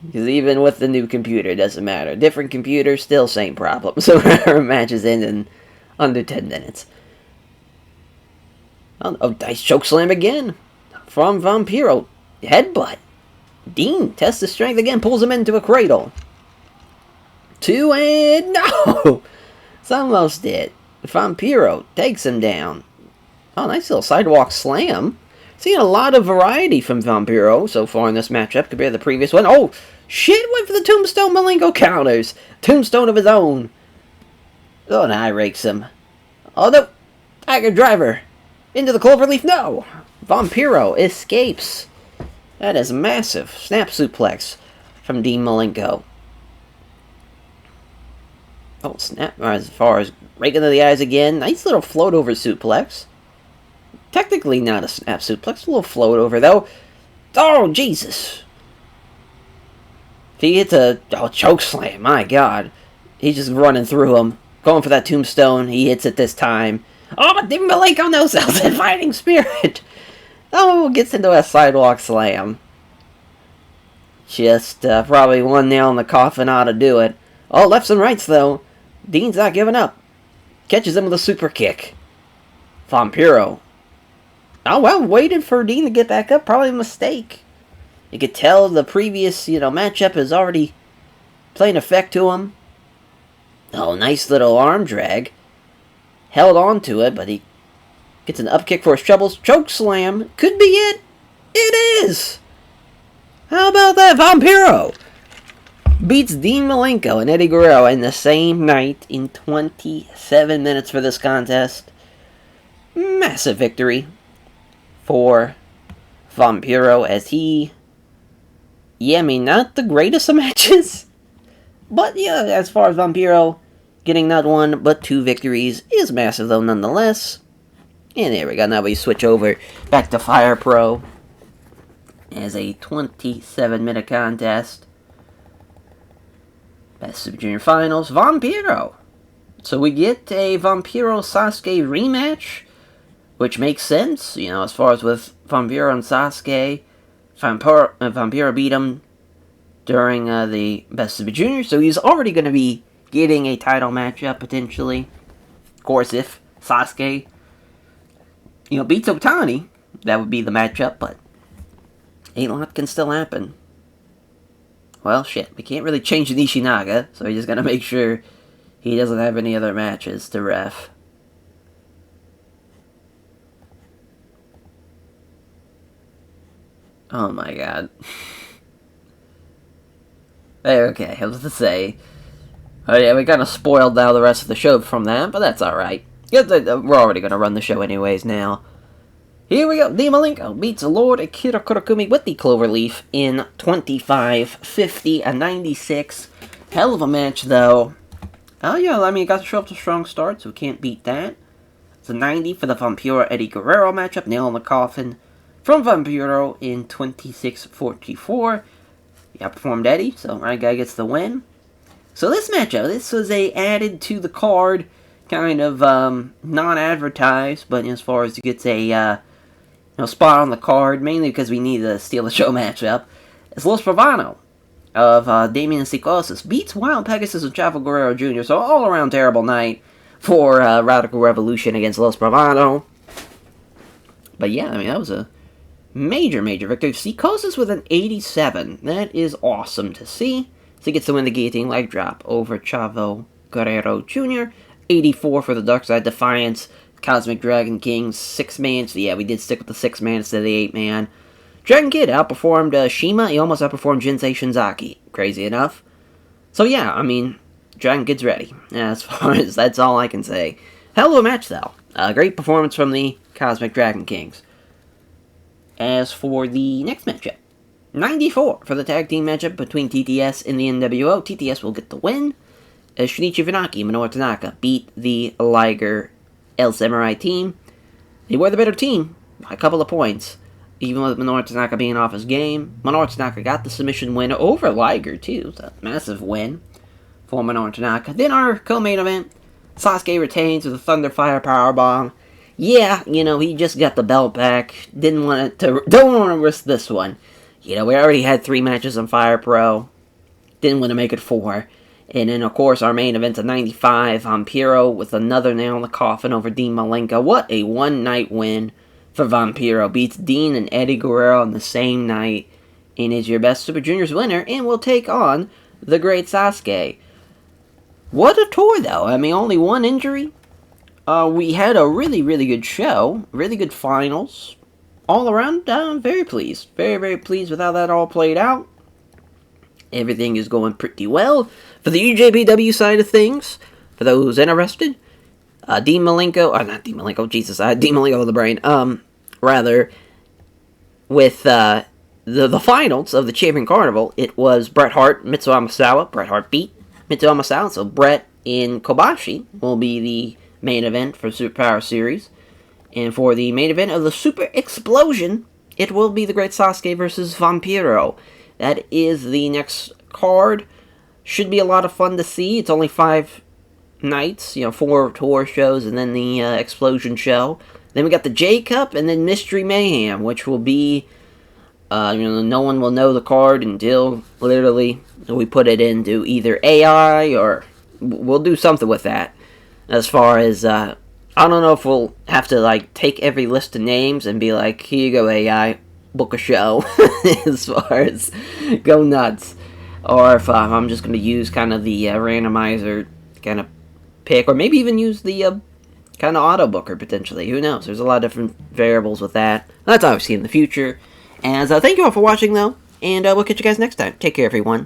Because even with the new computer, it doesn't matter. Different computer, still same problem. So our matches end in under 10 minutes. Oh, nice chokeslam again. From Vampiro. Headbutt. Dean tests his strength again. Pulls him into a cradle. 2 and no! It's almost it. Vampiro takes him down. Oh, nice little sidewalk slam. Seeing a lot of variety from Vampiro so far in this matchup compared to the previous one. Oh, shit, went for the Tombstone. Malenko counters. Tombstone of his own. Oh, and I rakes him. Oh, no. Tiger Driver. Into the cloverleaf. No. Vampiro escapes. That is massive. Snap suplex from Dean Malenko. Oh, snap. As far as raking to the eyes again. Nice little float over suplex. Technically not a snap suplex. A little float over, though. Oh, Jesus. He hits a choke slam. My God. He's just running through him. Going for that tombstone. He hits it this time. Oh, but Dean Malenko no sells that fighting spirit. Oh, gets into a sidewalk slam. Just probably one nail in the coffin ought to do it. Oh, lefts and rights, though. Dean's not giving up. Catches him with a super kick. Vampiro. Oh, well, waited for Dean to get back up. Probably a mistake. You could tell the previous, matchup is already playing effect to him. Oh, nice little arm drag. Held on to it, but he gets an up kick for his troubles. Choke slam. Could be it. It is. How about that? Vampiro beats Dean Malenko and Eddie Guerrero in the same night in 27 minutes for this contest. Massive victory for Vampiro as he... Yeah, I mean, not the greatest of matches. But, yeah, as far as Vampiro getting not one, but 2 victories is massive, though, nonetheless. And there we go. Now we switch over back to Fire Pro as a 27-minute contest. Best Super Junior Finals, Vampiro. So we get a Vampiro-Sasuke rematch, which makes sense, as far as with Vampiro and Sasuke. Vampiro beat him during the Best Super Junior, so he's already going to be getting a title matchup, potentially. Of course, if Sasuke, beats Otani, that would be the matchup, but a lot can still happen. Well, shit, we can't really change Nishinaga, so we just gotta make sure he doesn't have any other matches to ref. Oh my God. Okay, I was to say. Oh yeah, we kind of spoiled now the rest of the show from that, but that's alright. We're already gonna run the show anyways now. Here we go. Dean Malenko beats Lord Akira Kurakumi with the Cloverleaf in 25-50 and 96. Hell of a match, though. Oh, yeah, I mean, it got to show up to a strong start, so we can't beat that. It's a 90 for the Vampiro Eddie Guerrero matchup. Nail in the coffin from Vampiro in 26-44. He outperformed Eddie, so my guy gets the win. So this matchup, this was added to the card, kind of non-advertised, but as far as it gets a spot on the card, mainly because we need to steal the show matchup, is Los Pravano of Damien Psicosis beats Wild Pegasus and Chavo Guerrero Jr., so all-around terrible night. for Radical Revolution against Los Bravado. But yeah, I mean, that was a major victory. Psychosis with an 87. That is awesome to see. So he gets to win the guillotine leg drop over Chavo Guerrero Jr. 84 for the Dark Side Defiance. Cosmic Dragon King's 6-man. So yeah, we did stick with the 6-man instead of the 8-man. Dragon Kid outperformed Shima. He almost outperformed Jinsei Shinzaki. Crazy enough. So yeah, I mean, Dragon Kid's ready. As far as that's all I can say. Hell of a match though. Great performance from the Cosmic Dragon Kings. As for the next matchup, 94 for the tag team matchup between TTS and the NWO. TTS will get the win, as Shinichi Funaki and Minoru Tanaka beat the Liger El Samurai team. They were the better team by a couple of points, even with Minoru Tanaka being off his game. Minoru Tanaka got the submission win over Liger, too. It's a massive win for Minoru Tanaka. Then our co-main event, Sasuke retains with a Thunder Fire Powerbomb. Yeah, he just got the belt back. Don't want to risk this one. We already had 3 matches on Fire Pro. Didn't want to make it 4. And then, of course, our main event of 95, Vampiro with another nail in the coffin over Dean Malenko. What a one-night win for Vampiro. Beats Dean and Eddie Guerrero on the same night. And is your best Super Juniors winner. And will take on the great Sasuke. What a tour, though. I mean, only one injury. We had a really good show. Really good finals. All around, I'm very pleased. Very pleased with how that all played out. Everything is going pretty well. For the UJPW side of things, for those interested, Dean Malenko, with the brain. Rather, with the finals of the Champion Carnival, it was Bret Hart, Mitsuo Amasawa. Bret Hart beat Mitsuo Amasawa, so Bret in Kobashi will be the main event for Superpower Series. And for the main event of the Super Explosion, it will be the Great Sasuke versus Vampiro. That is the next card. Should be a lot of fun to see. It's only 5 nights, 4 tour shows, and then the Explosion show. Then we got the J Cup, and then Mystery Mayhem, which will be, no one will know the card until, literally, we put it into either AI, or we'll do something with that. As far as, I don't know if we'll have to, take every list of names and be like, here you go, AI, book a show, as far as go nuts. Or if I'm just going to use kind of the randomizer kind of pick, or maybe even use the kind of auto booker, potentially. Who knows? There's a lot of different variables with that. That's obviously in the future. And thank you all for watching, though, and we'll catch you guys next time. Take care, everyone.